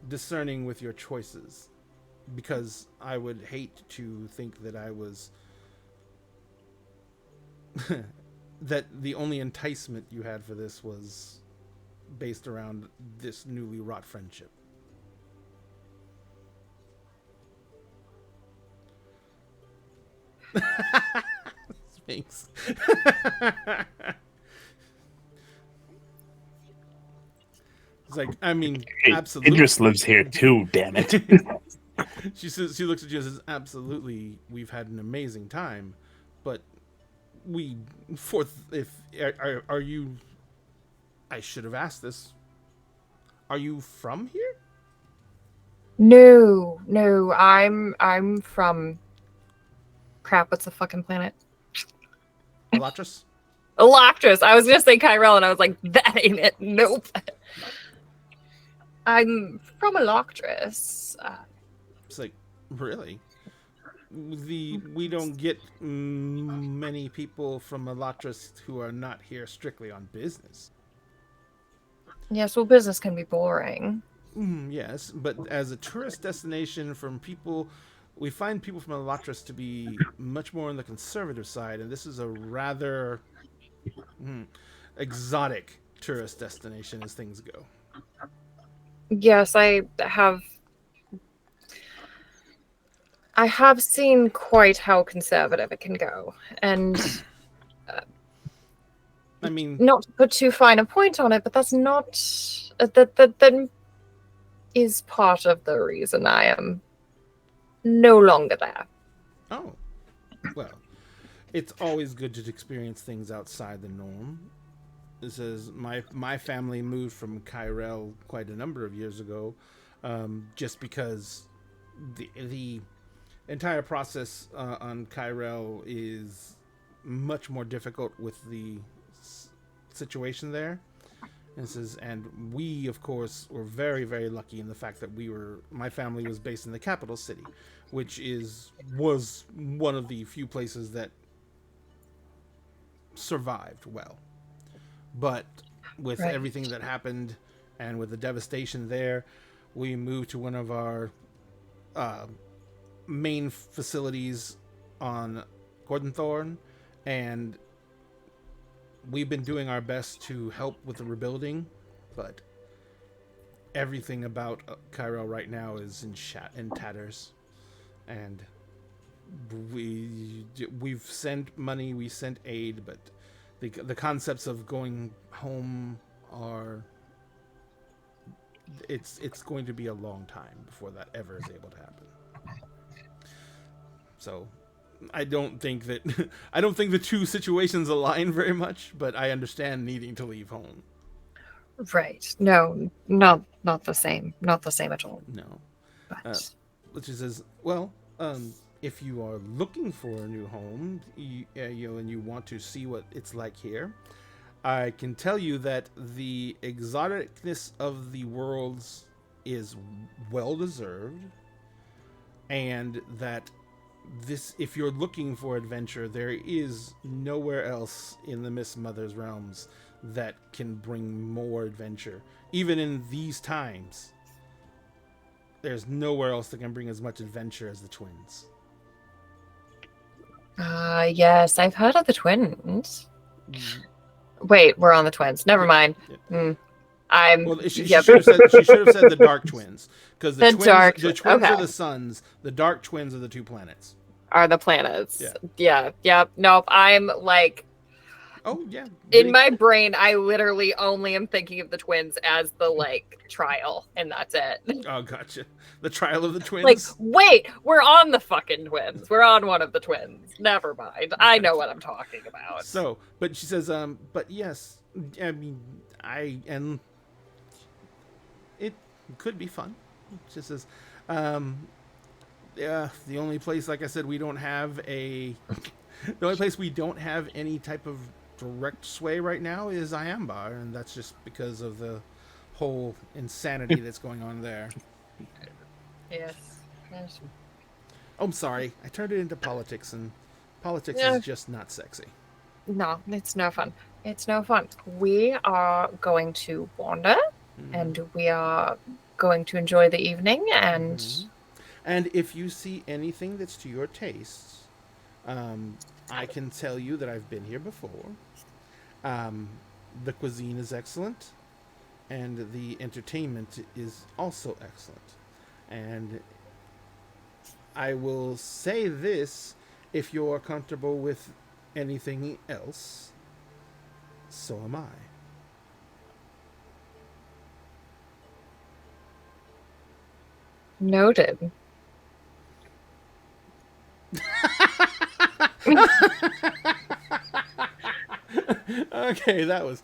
discerning with your choices, because I would hate to think that I was that the only enticement you had for this was based around this newly wrought friendship. Sphinx. It's like, I mean, Hey, absolutely. Idris lives here too, damn it. She says, she looks at you and says, "Absolutely, we've had an amazing time, but are you? I should have asked this. Are you from here?" No, I'm from. Crap, what's the fucking planet? Elatris? Eloctris. I was gonna say Kyrell, and I was like, that ain't it. Nope. I'm from Eloctris. It's like, really? We don't get many people from Elatris who are not here strictly on business. Yes, well, business can be boring. Yes, but as a tourist destination we find people from Elatris to be much more on the conservative side, and this is a rather exotic tourist destination as things go. Yes, I have seen quite how conservative it can go, and I mean, not to put too fine a point on it, but that's not that is part of the reason I am no longer there. oh, well, it's always good to experience things outside the norm. This is my family moved from Kyrell quite a number of years ago, just because the entire process on Kyrell is much more difficult with the situation there. And we, of course, were very, very lucky in the fact that my family was based in the capital city, which was one of the few places that survived well. But with Right. everything that happened and with the devastation there, we moved to one of our main facilities on Gordon Thorn, and we've been doing our best to help with the rebuilding, but everything about Cairo right now is in tatters, and we've sent money, we sent aid, but the concepts of going home are it's going to be a long time before that ever is able to happen. So I don't think the two situations align very much, but I understand needing to leave home. Right. No, not the same. Not the same at all. No. But Which says, well, if you are looking for a new home, and you want to see what it's like here, I can tell you that the exoticness of the worlds is well deserved, and that if you're looking for adventure, there is nowhere else in the Miss Mother's realms that can bring more adventure. Even in these times, there's nowhere else that can bring as much adventure as the twins. yes, I've heard of the twins. Wait, we're on the twins. Never mind. Yeah. I'm. Well, she yep. should have said the Dark Twins, because the twins okay. are the suns, the Dark Twins are the two planets. Are the planets? Yeah. Yep. Nope. I'm like. Oh yeah. In my brain, I literally only am thinking of the twins as the trial, and that's it. Oh, gotcha. The trial of the twins. Like, wait, we're on the fucking twins. We're on one of the twins. Never mind. I know what I'm talking about. So, but she says, but yes, I mean, it could be fun. She says, yeah, the only place, like I said, we don't have the only place we don't have any type of direct sway right now is Iambar, and that's just because of the whole insanity that's going on there. Yes. Oh, I'm sorry. I turned it into politics, and politics Yeah. is just not sexy. No, it's no fun. It's no fun. We are going to wander, and we are going to enjoy the evening, and Mhm. And if you see anything that's to your tastes, I can tell you that I've been here before. The cuisine is excellent, and the entertainment is also excellent. And I will say this, if you're comfortable with anything else, so am I. noted. Okay, that was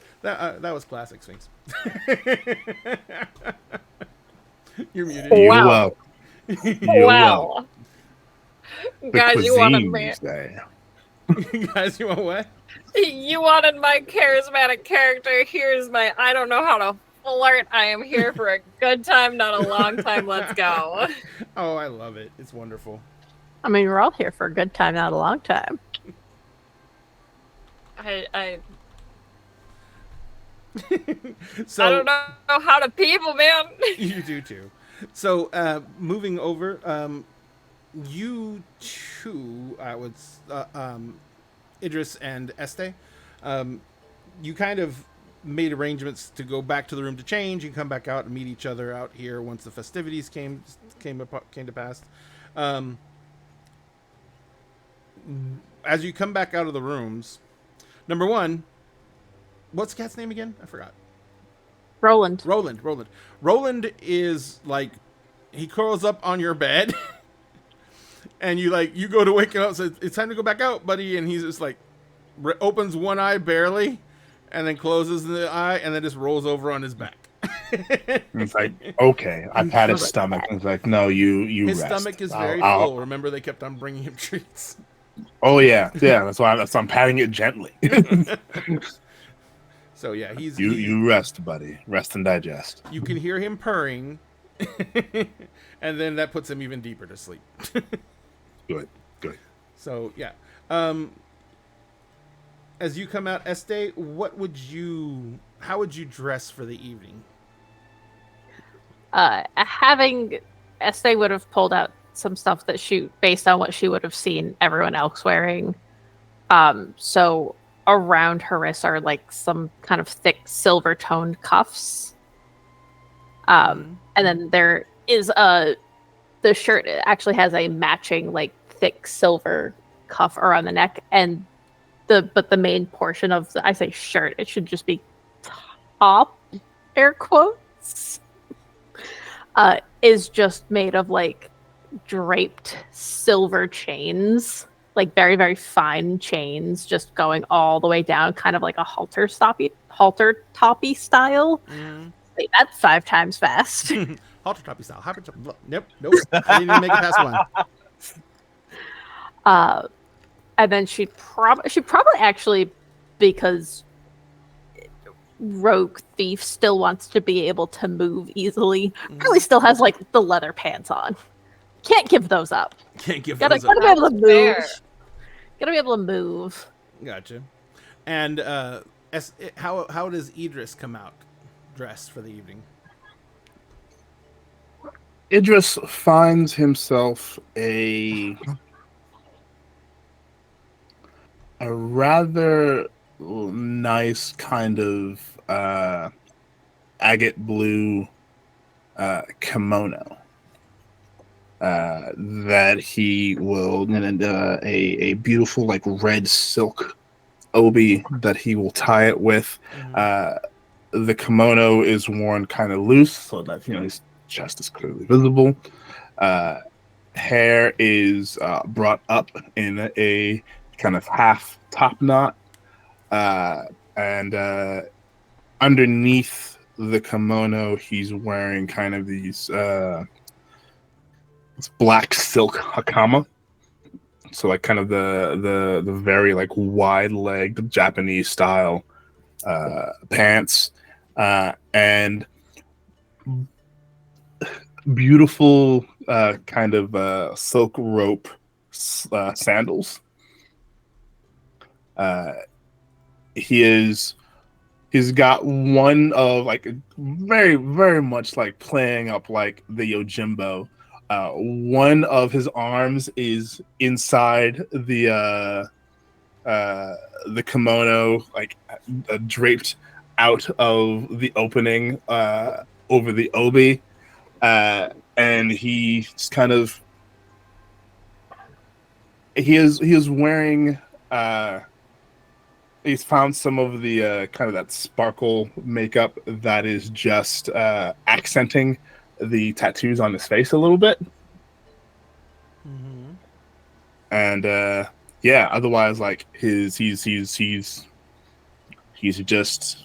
classic, Sphinx. You're muted. You're Wow. welcome. You're welcome. Wow. The Guys, you wanted cuisine, me. you say. Guys, you want what? You wanted my charismatic character. Here's my. I don't know how to flirt. I am here for a good time, not a long time. Let's go. Oh, I love it. It's wonderful. I mean, we're all here for a good time, not a long time. I So I don't know how to people, man. you do too. So moving over, you two, I would, Idris and Este, you kind of made arrangements to go back to the room to change and come back out and meet each other out here once the festivities came to pass. As you come back out of the rooms, number one, what's the cat's name again? I forgot. Roland. Roland is like, he curls up on your bed and you go to wake him up, says, it's time to go back out, buddy. And he's just like, opens one eye barely and then closes the eye and then just rolls over on his back. It's like, okay. I pat his stomach. It's like, no, you His rest. stomach is very I'll- full. Remember, they kept on bringing him treats. Oh, yeah. Yeah, that's why I'm patting it gently. So yeah, You rest, buddy. Rest and digest. you can hear him purring, and then that puts him even deeper to sleep. Good. So yeah, as you come out, Este, how would you dress for the evening? Having Este would have pulled out some stuff that she, based on what she would have seen everyone else wearing. So around her wrists are like some kind of thick silver toned cuffs. And then there is the shirt actually has a matching like thick silver cuff around the neck, and but the main portion of I say shirt, it should just be top, air quotes, is just made of like draped silver chains, like very, very fine chains, just going all the way down, kind of like a halter toppy style. Wait, that's 5 times fast. Halter toppy style. Nope. I didn't even make it past one. And then she probably actually, because rogue thief still wants to be able to move easily, probably still has like the leather pants on. Can't give those up. Can't give Gotta those up. be able to move. Fair. Gotta be able to move. Gotcha. And how does Idris come out dressed for the evening? Idris finds himself a rather nice kind of agate blue kimono that he will, and a beautiful like red silk obi that he will tie it with. The kimono is worn kind of loose so that his chest is clearly visible. Hair is brought up in a kind of half top knot, and underneath the kimono he's wearing kind of these black silk hakama, so like kind of the very like wide-legged Japanese style pants, and beautiful kind of silk rope sandals. He's got one of like very, very much like playing up like the Yojimbo. One of his arms is inside the kimono, like draped out of the opening over the obi, and he's kind of he is wearing. He's found some of the kind of that sparkle makeup that is just accenting the tattoos on his face a little bit. And yeah, otherwise like he's just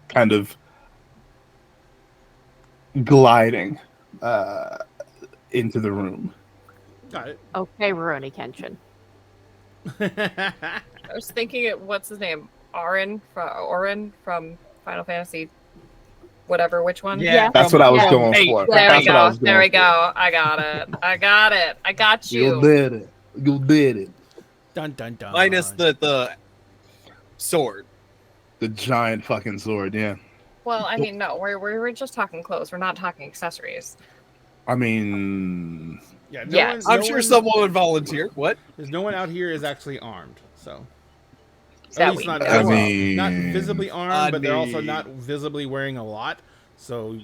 kind of gliding into the room. Got it. Okay, Rurouni Kenshin. I was thinking, what's his name? Orin from Final Fantasy, whatever, which one? Yeah. That's what I was Yeah. going Hey, for. There That's we what I go. was There going we go. I got it. I got You you. did it. You did it. Dun dun dun. Minus the sword. The giant fucking sword, yeah. Well, I mean, no, we're just talking clothes. We're not talking accessories. I mean, Yeah, Yes. I'm sure someone would volunteer. What? There's no one out here is actually armed, so. That At least we not, know I of. mean, not visibly armed, but they're also mean- not visibly wearing a lot. So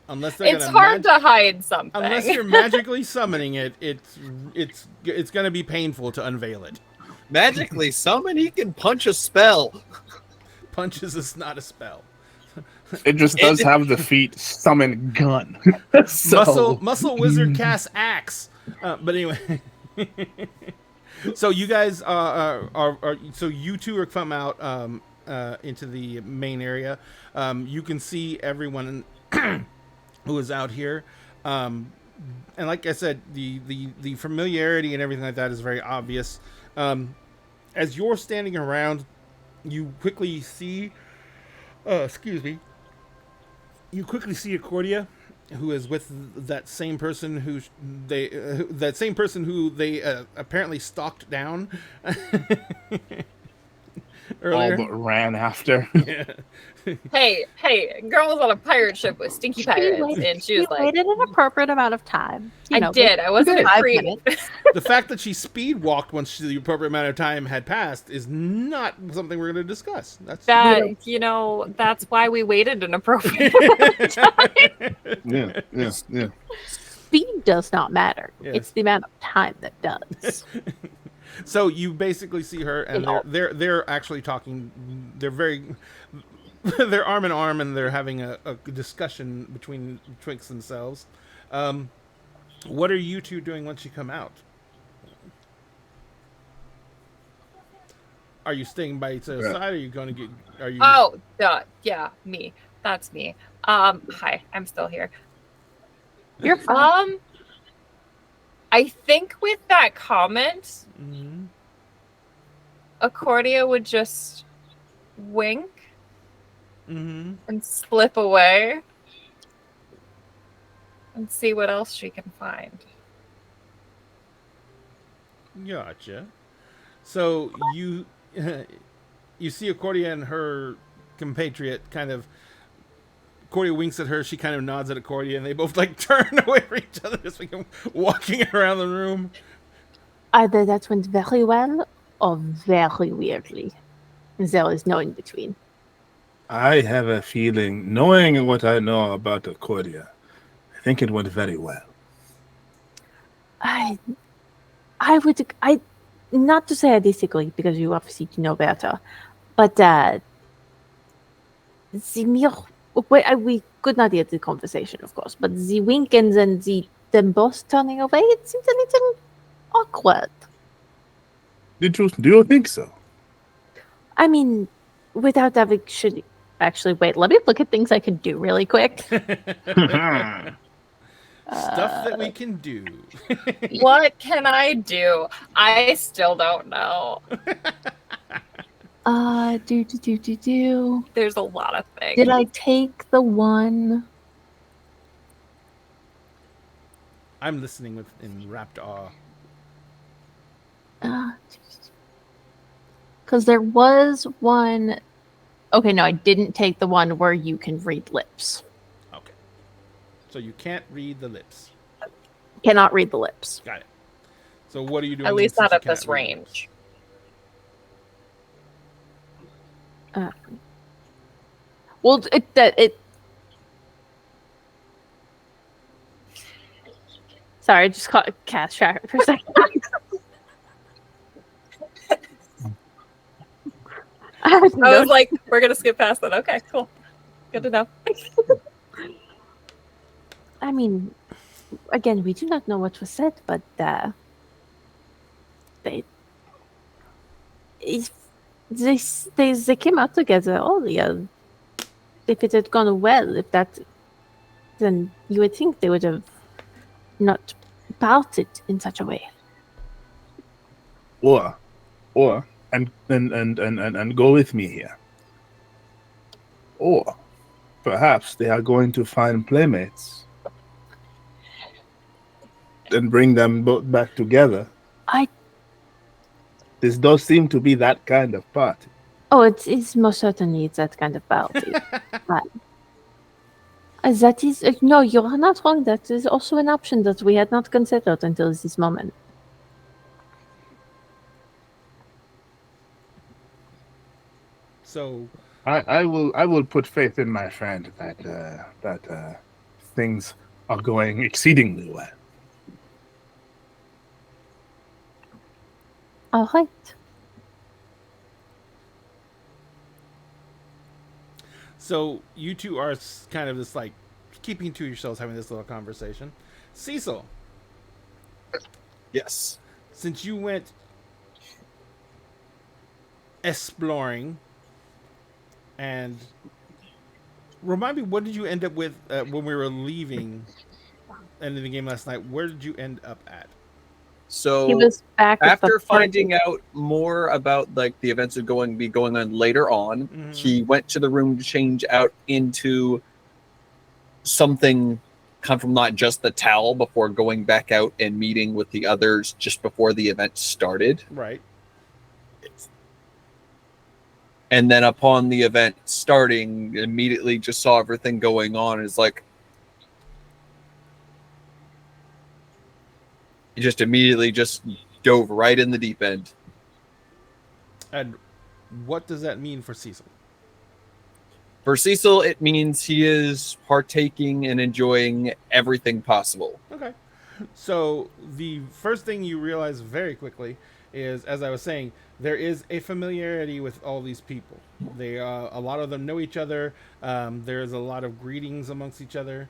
unless they're It's gonna hard to hide something. unless you're magically summoning it, it's gonna be painful to unveil it. Magically summon? He can punch a spell. Punches is not a spell. it just does have the feat summon gun. So, Muscle wizard cast axe. But anyway, so you guys are so you two are come out into the main area. You can see everyone who is out here, and like I said, the familiarity and everything like that is very obvious. As you're standing around, you quickly see. Excuse me. You quickly see Accordia, who is with that same person who they apparently stalked down. earlier. but ran after. Yeah. Hey, girl was on a pirate ship with stinky pirates, and she was like, waited an appropriate amount of time. I did. I wasn't a 5 creep. minutes. The fact that she speed walked once the appropriate amount of time had passed is not something we're going to discuss. That's That's why we waited an appropriate amount of time. Yeah. Speed does not matter. Yes. It's the amount of time that does. So you basically see her, and they're actually talking. They're arm in arm, and they're having a discussion betwixt themselves. What are you two doing once you come out? Are you staying by each other's side? Are you going to get? Are you? Oh, duh. Yeah, me. That's me. Hi, I'm still here. You're fine. I think with that comment, Mhm. Accordia would just wink Mhm. and slip away and see what else she can find. Gotcha. So you see Accordia and her compatriot kind of. Accordia winks at her. She kind of nods at Accordia, and they both like turn away from each other, just like walking around the room. Either that went very well or very weirdly. There is no in between. I have a feeling, knowing what I know about Accordia, I think it went very well. I not to say I disagree because you obviously know better, but the mere we could not hear the conversation, of course, but the wink and then them both turning away, it seems a little awkward. Do you think so? I mean, without having should actually wait. Let me look at things I can do really quick. Stuff that we can do. What can I do? I still don't know. Do. There's a lot of things. Did I take the one? I'm listening in rapt awe. Because there was one. Okay, no, I didn't take the one where you can read lips. Okay. So you can't read the lips. Cannot read the lips. Got it. So what are you doing? At least since not you at this can't read the range. Well, it. Sorry, I just caught a cast tracker for a second. I was like, we're gonna skip past that. Okay, cool. Good to know. I mean, again, we do not know what was said, but they came out together earlier. If it had gone well, then you would think they would have not parted in such a way. Or and go with me here. Or perhaps they are going to find playmates and bring them both back together. This does seem to be that kind of party. Oh, it's most certainly that kind of party. But that is no, you are not wrong. That is also an option that we had not considered until this moment. So I will put faith in my friend that things are going exceedingly well. All right. So you two are kind of this like keeping to yourselves, having this little conversation. Cecil, Yes. since you went exploring, and remind me, what did you end up with when we were leaving, ending the game last night? Where did you end up at? So He was back at after the party. finding out more about like the events that be going on later on, Mhm. he went to the room to change out into something come from not just the towel before going back out and meeting with the others just before the event started. Right. And then upon the event starting, immediately just saw everything going on. And it's like, he just immediately just dove right in the deep end. And what does that mean for Cecil? For Cecil, it means he is partaking and enjoying everything possible. Okay. So the first thing you realize very quickly is, as I was saying, there is a familiarity with all these people. They a lot of them know each other. There's a lot of greetings amongst each other.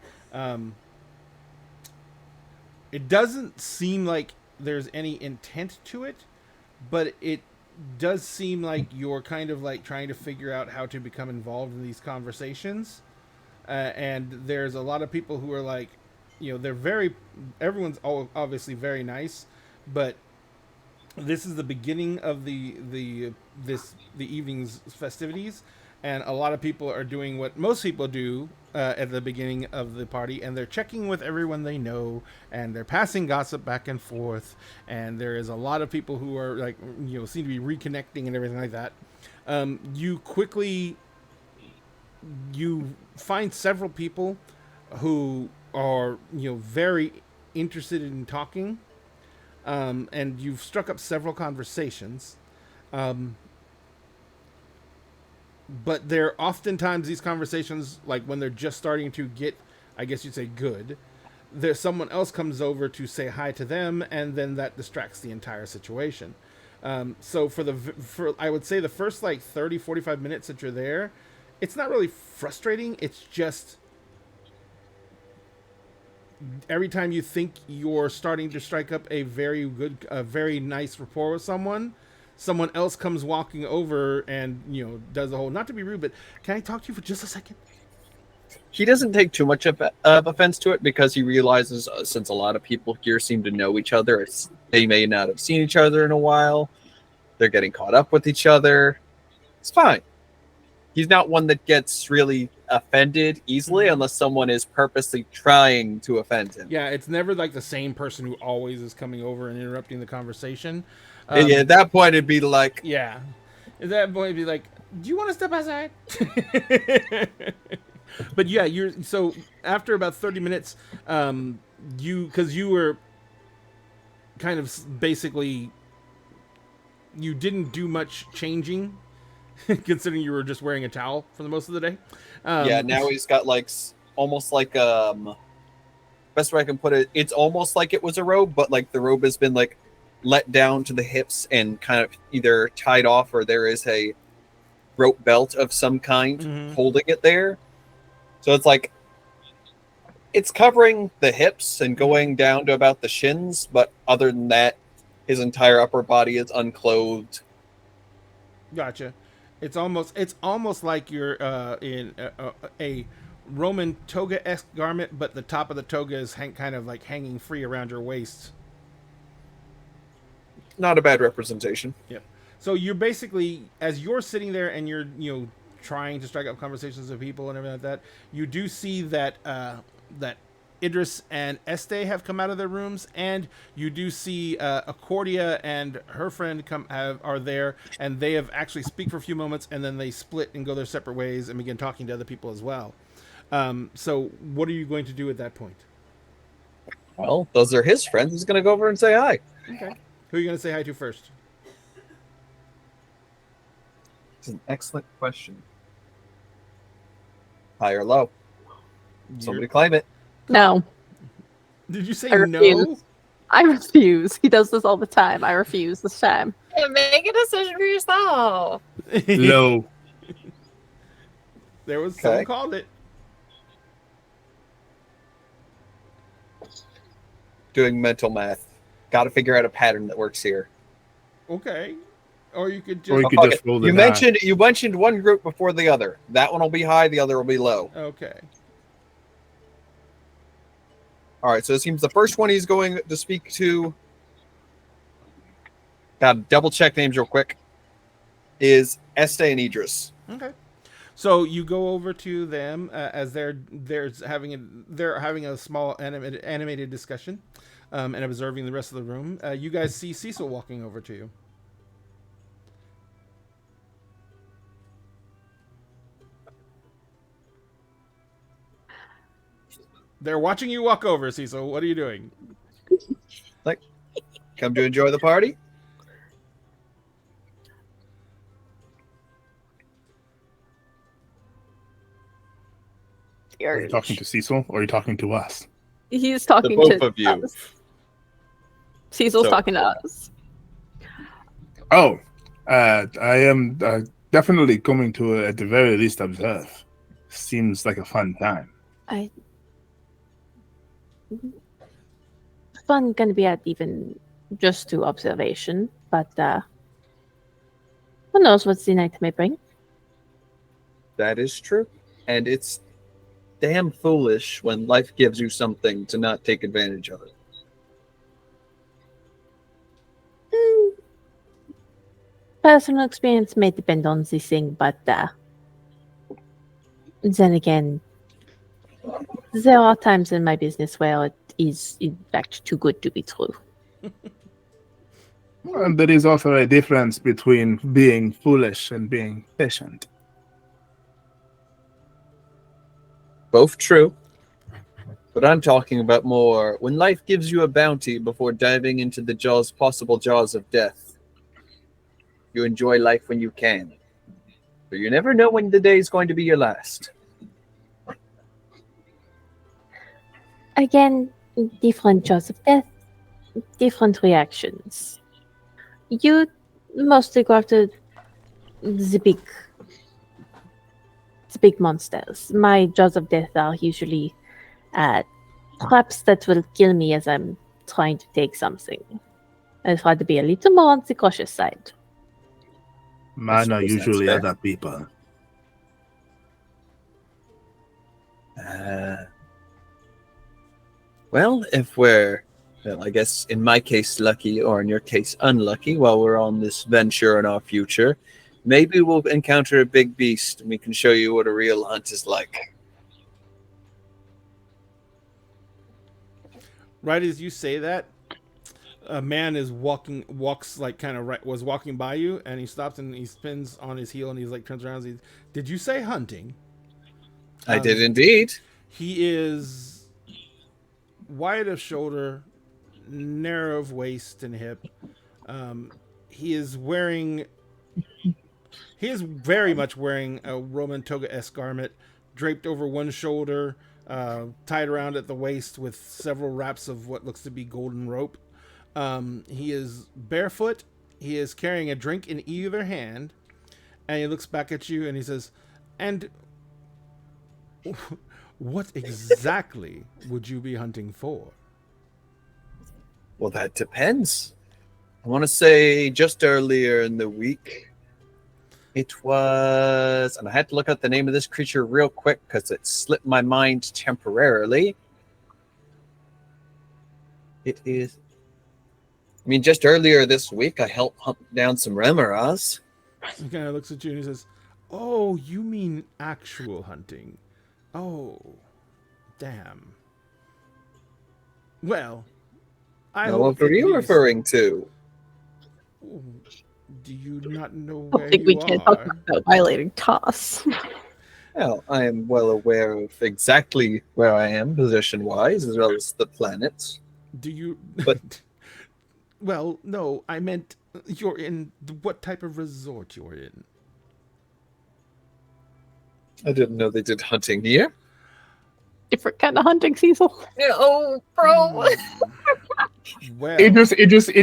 It doesn't seem like there's any intent to it, but it does seem like you're kind of like trying to figure out how to become involved in these conversations. And there's a lot of people who are like, you know, everyone's obviously very nice, but this is the beginning of the evening's festivities, and a lot of people are doing what most people do at the beginning of the party, and they're checking with everyone they know, and they're passing gossip back and forth, and there is a lot of people who are like, you know, seem to be reconnecting and everything like that. You find several people who are, you know, very interested in talking, and you've struck up several conversations, but they're oftentimes these conversations, like when they're just starting to get, I guess you'd say, good, there's someone else comes over to say hi to them, and then that distracts the entire situation. So for I would say the first like 30-45 minutes that you're there, it's not really frustrating. It's just every time you think you're starting to strike up a very nice rapport with someone else comes walking over and, you know, does the whole, not to be rude, but can I talk to you for just a second? He doesn't take too much of offense to it, because he realizes since a lot of people here seem to know each other, they may not have seen each other in a while. They're getting caught up with each other. It's fine. He's not one that gets really offended easily unless someone is purposely trying to offend him. Yeah, it's never like the same person who always is coming over and interrupting the conversation. Yeah, at that point, it'd be like, yeah. At that point, it'd be like, do you want to step outside? But yeah, so after about 30 minutes, because you were kind of basically, you didn't do much changing, considering you were just wearing a towel for the most of the day. yeah, now he's got like almost like best way I can put it, it's almost like it was a robe, but like the robe has been like let down to the hips and kind of either tied off, or there is a rope belt of some kind holding it there. So it's like it's covering the hips and going down to about the shins, but other than that, his entire upper body is unclothed. Gotcha. It's almost like you're in a Roman toga-esque garment, but the top of the toga is kind of like hanging free around your waist. Not a bad representation. Yep. So you're basically, as you're sitting there and you're, you know, trying to strike up conversations with people and everything like that, you do see that that Idris and Este have come out of their rooms, and you do see Accordia and her friend are there, and they have actually speak for a few moments, and then they split and go their separate ways and begin talking to other people as well. So what are you going to do at that point? Well, those are his friends. He's going to go over and say hi. Okay. Who are you going to say hi to first? It's an excellent question. High or low? Somebody claim it. No, Did you say I no? refuse. I refuse. He does this all the time. I refuse this time. Yeah, make a decision for yourself. No. There was Okay. someone called it. Doing mental math. Got to figure out a pattern that works here. Okay. Or you could Or just... you could just roll the You die. mentioned one group before the other. That one will be high, the other will be low. Okay. All right, so it seems the first one he's going to speak to, got to double check names real quick, is Este and Idris. Okay. So you go over to them as they're having a small animated discussion, and observing the rest of the room. You guys see Cecil walking over to you. They're watching you walk over, Cecil. What are you doing? Come to enjoy the party? Are you talking to Cecil or are you talking to us? He's talking both to of you. us. Cecil's So- talking to us. Oh, I am definitely coming to at the very least observe. Seems like a fun time. Fun gonna be at even just to observation, but who knows what the night may bring. That is true. And it's damn foolish when life gives you something to not take advantage of it. Personal experience may depend on this thing, but then again, there are times in my business where it is in fact too good to be true. And there is also a difference between being foolish and being patient. Both true. But I'm talking about more when life gives you a bounty before diving into the possible jaws of death. You enjoy life when you can. But you never know when the day is going to be your last. Again, different jaws of death, different reactions. You mostly go after the big monsters. My jaws of death are usually traps that will kill me as I'm trying to take something. I try to be a little more on the cautious side. Mine are suppose that's usually fair. other people. Well, I guess in my case lucky, or in your case unlucky, while we're on this venture in our future, maybe we'll encounter a big beast and we can show you what a real hunt is like. Right as you say that, a man was walking by you, and he stops and he spins on his heel and he's like turns around and he's, did you say hunting? I did indeed. He is wide of shoulder, narrow of waist and hip. He is very much wearing a Roman toga-esque garment, draped over one shoulder, tied around at the waist with several wraps of what looks to be golden rope. He is barefoot. He is carrying a drink in either hand, and he looks back at you and he says, "And what exactly would you be hunting for?" Well, that depends. I want to say just earlier in the week, it was, and I had to look up the name of this creature real quick because it slipped my mind temporarily. It is, just earlier this week, I helped hunt down some remoras. He kind of looks at you and he says, "Oh, you mean actual hunting? Oh, damn. Well, I Now, hope what were at you least- referring to? Oh, do you not know I where think you we can't talk are? about violating TOS. Well, I am well aware of exactly where I am position-wise, as well as the planets. Do you? But- Well, no, I meant you're in what type of resort you're in. I didn't know they did hunting here. Different kind of hunting, Cecil. Oh, bro. Well, It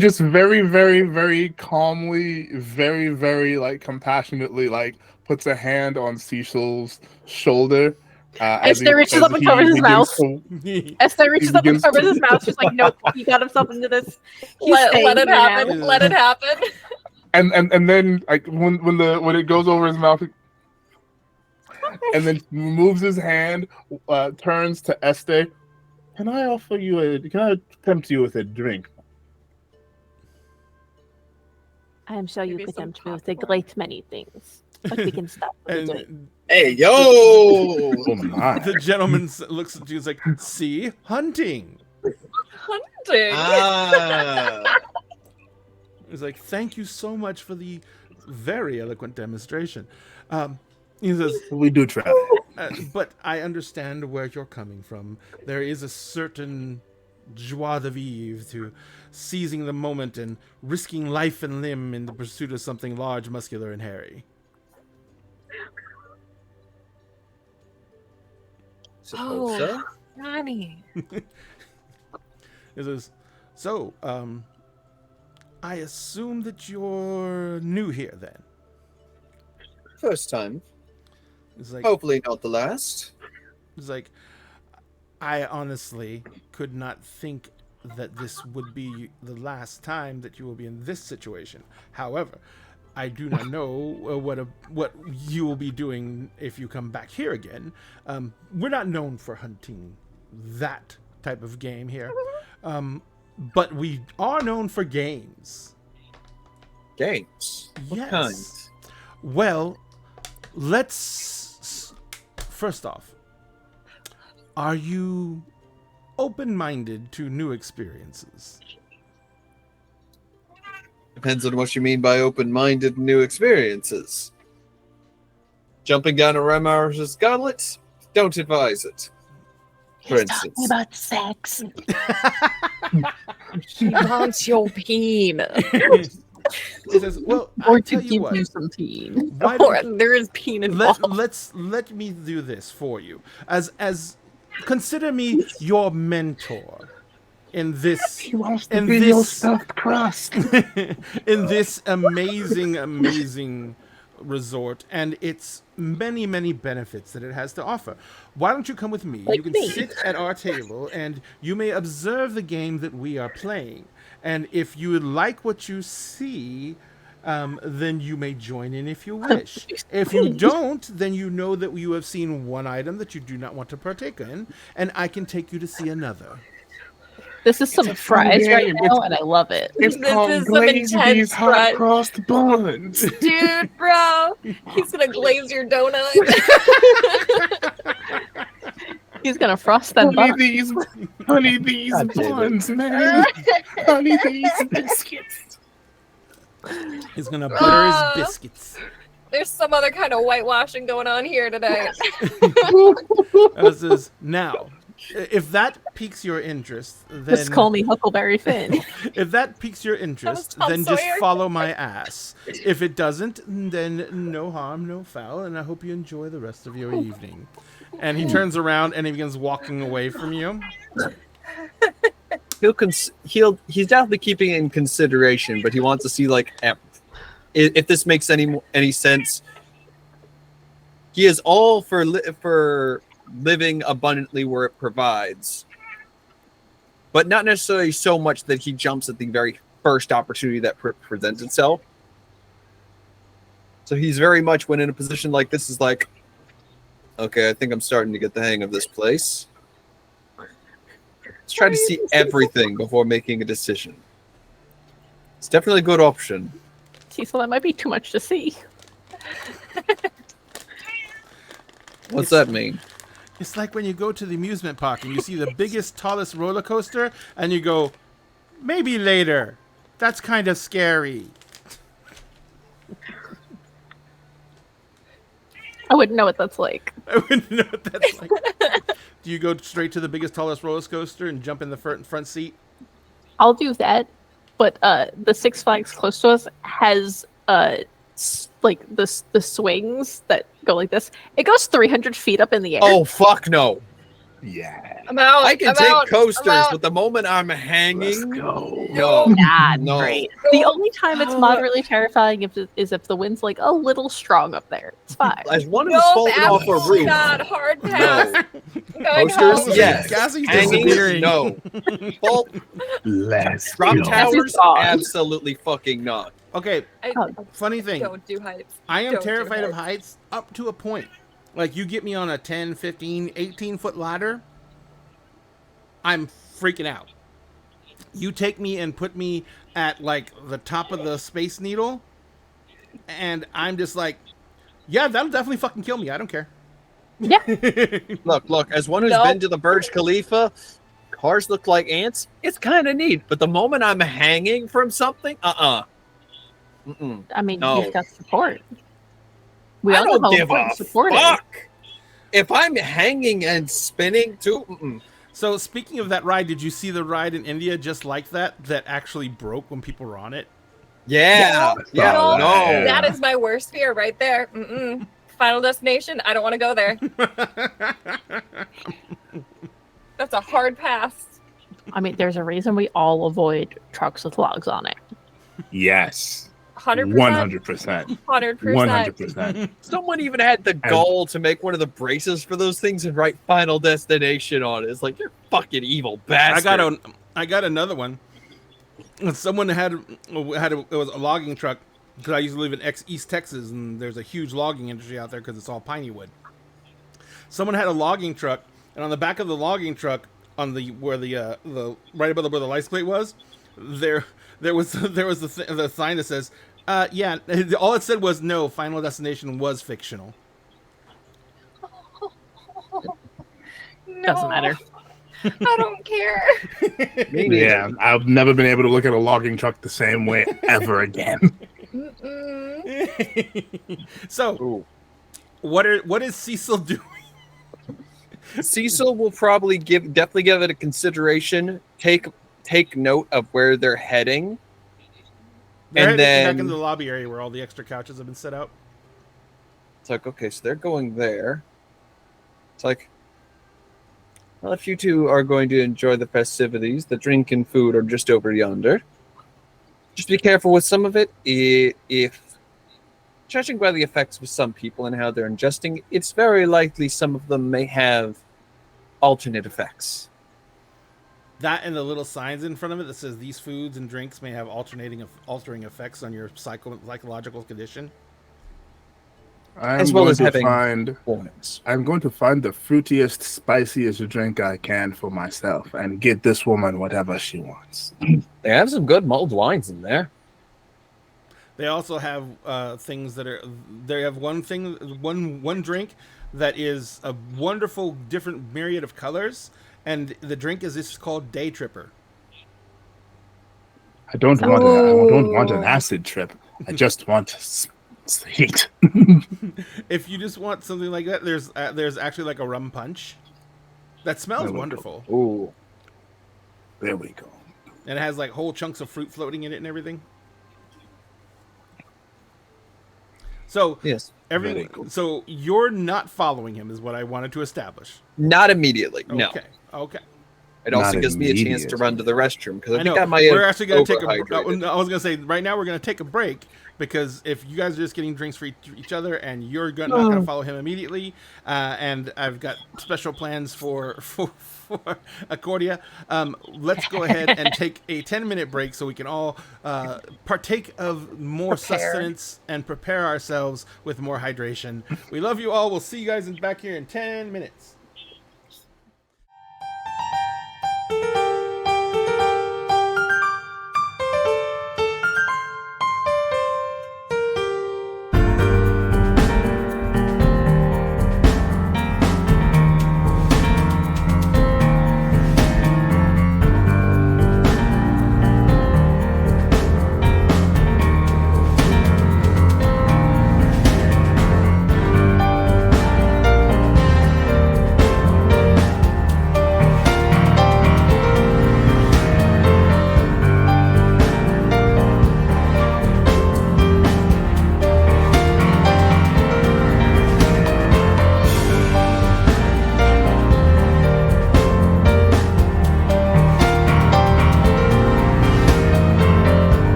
just very, very, very calmly, very, very like compassionately, like puts a hand on Cecil's shoulder. Esther reaches up and he covers his begins mouth. to- Esther reaches up and begins covers to- his mouth. She's like, nope, he got himself into this. He's Let staying it here now. happen. Let it happen. and then like when it goes over his mouth, and then moves his hand, turns to Esther. Can I tempt you with a drink? I am sure you Maybe could some tempt me with a popcorn. great many things. But we can stop. for the drink. and Hey, yo! Oh my! the gentleman looks at you and is like, "See, hunting." Hunting. Ah, He's like, "Thank you so much for the very eloquent demonstration." He says, We do try. But I understand where you're coming from. There is a certain joie de vivre to seizing the moment and risking life and limb in the pursuit of something large, muscular, and hairy. Suppose so. Ronnie. It says, so, I assume that you're new here then. First time. It's like, Hopefully not the last. It's like, I honestly could not think that this would be the last time that you will be in this situation. However, I do not know what you will be doing if you come back here again. We're not known for hunting that type of game here, but we are known for games. Games? What Yes. kind? Well, let's first off, are you open-minded to new experiences? Depends on what you mean by open-minded new experiences. Jumping down a Ramaris gauntlet? Don't advise it. For He's talking instance. about sex. He wants your peen. It says, well, Or I'll to tell you give what. you some peen. Why Or don't there is peen involved. let me do this for you. As consider me your mentor in this He wants to And be your this- stuffed crust. in this amazing resort and its many benefits that it has to offer. Why don't you come with me? Like You can me. sit at our table and you may observe the game that we are playing. And if you like what you see, then you may join in if you wish. If you don't, then you know that you have seen one item that you do not want to partake in, and I can take you to see another. This is some fries game. right now, and I love it. It's This called is some Glaze intense These Hot fries. Crossed Buns. Dude, bro. He's gonna glaze your donut. He's gonna frost that honey bun. these God damn it. buns, man. Honey these biscuits. He's gonna butter his Ah. biscuits. There's some other kind of whitewashing going on here today. This is now. If that piques your interest, then Just call me Huckleberry Finn. if that piques your interest, Tom then just Sawyer. follow my ass. If it doesn't, then no harm, no foul, and I hope you enjoy the rest of your evening. And he turns around and he begins walking away from you. He's definitely keeping it in consideration, but he wants to see like if this makes any sense. He is all for living abundantly where it provides, but not necessarily so much that he jumps at the very first opportunity that presents itself. So he's very much, when in a position like this, is like, okay, I think I'm starting to get the hang of this place. Let's try to see everything before making a decision. It's definitely a good option. Cecil, that might be too much to see. What's that mean? It's like when you go to the amusement park and you see the biggest, tallest roller coaster, and you go, maybe later. That's kind of scary. I wouldn't know what that's like. I wouldn't know what that's like. Do you go straight to the biggest, tallest roller coaster and jump in the front seat? I'll do that, but the Six Flags close to us has like the swings that go like this. It goes 300 feet up in the air. Oh, fuck no. Yeah, I'm out. I can I'm take out, I'm coasters, out. but the moment I'm let's hanging, go. no. Not No. great. The only time it's moderately terrifying is if the wind's like a little strong up there. It's fine. As one of Nope, us falling off a absolutely roof. not. Hard pass. No. Going Coasters, home. yes. Cassie's Hanging, disappearing. no. Fall, Let's drop go. towers, gone. absolutely fucking not. Okay, I funny thing. don't do heights. I am Don't do terrified of heights. heights up to a point. Like, you get me on a 10, 15, 18-foot ladder, I'm freaking out. You take me and put me at, like, the top of the Space Needle, and I'm just like, yeah, that'll definitely fucking kill me. I don't care. Yeah. Look, as one who's No. been to the Burj Khalifa, cars look like ants. It's kind of neat, but the moment I'm hanging from something, Mm-mm. I mean, No. you've got support. We I all know don't how give important a support is. fuck. if I'm hanging and spinning too, So speaking of that ride, did you see the ride in India just like that actually broke when people were on it? yeah, yeah, No, no. That is my worst fear right there. Final Destination. I don't want to go there. That's a hard pass. I mean, there's a reason we all avoid trucks with logs on it. Yes. 100%. 100%. 100%. 100%. Someone even had the goal to make one of the braces for those things and write Final Destination on it. It's like, you're fucking evil bastard. I got another one. Someone it was a logging truck, because I used to live in East Texas, and there's a huge logging industry out there because it's all piney wood. Someone had a logging truck, and on the back of the logging truck, on the right above where the license plate was, there was the sign that says, yeah, all it said was no, Final Destination was fictional. No, Doesn't matter. I don't care. Yeah, I've never been able to look at a logging truck the same way ever again. So, Ooh. what is Cecil doing? Cecil will probably definitely give it a consideration. Take note of where they're heading. They're And heading then- back into the lobby area where all the extra couches have been set out. It's like, okay, so they're going there. It's like, well, if you two are going to enjoy the festivities, the drink and food are just over yonder. Just be careful with some of it. If judging by the effects with some people and how they're ingesting, it's very likely some of them may have alternate effects. That and the little signs in front of it that says these foods and drinks may have altering effects on your psychological condition. As well as having warnings. I'm going to find the fruitiest, spiciest drink I can for myself and get this woman whatever she wants. They have some good mulled wines in there. They also have things that are. They have one drink that is a wonderful, different myriad of colors, and the drink is called Day Tripper. I don't want an acid trip. I just want heat. If you just want something like that, there's actually like a rum punch that smells There we go. wonderful, Ooh. There we go. and it has like whole chunks of fruit floating in it and everything. So Yes. Very cool. so you're not following him, is what I wanted to establish. Not immediately. No. Okay. It also Not gives me a chance to immediate. run to the restroom because I I know. think I might have We're actually going to take a. overhydrated. I was going to say right now we're going to take a break because if you guys are just getting drinks for each other and you're not going to follow him immediately, and I've got special plans for Accordia, let's go ahead and take a 10-minute break so we can all partake of more Prepare. sustenance and prepare ourselves with more hydration. We love you all. We'll see you guys back here in 10 minutes.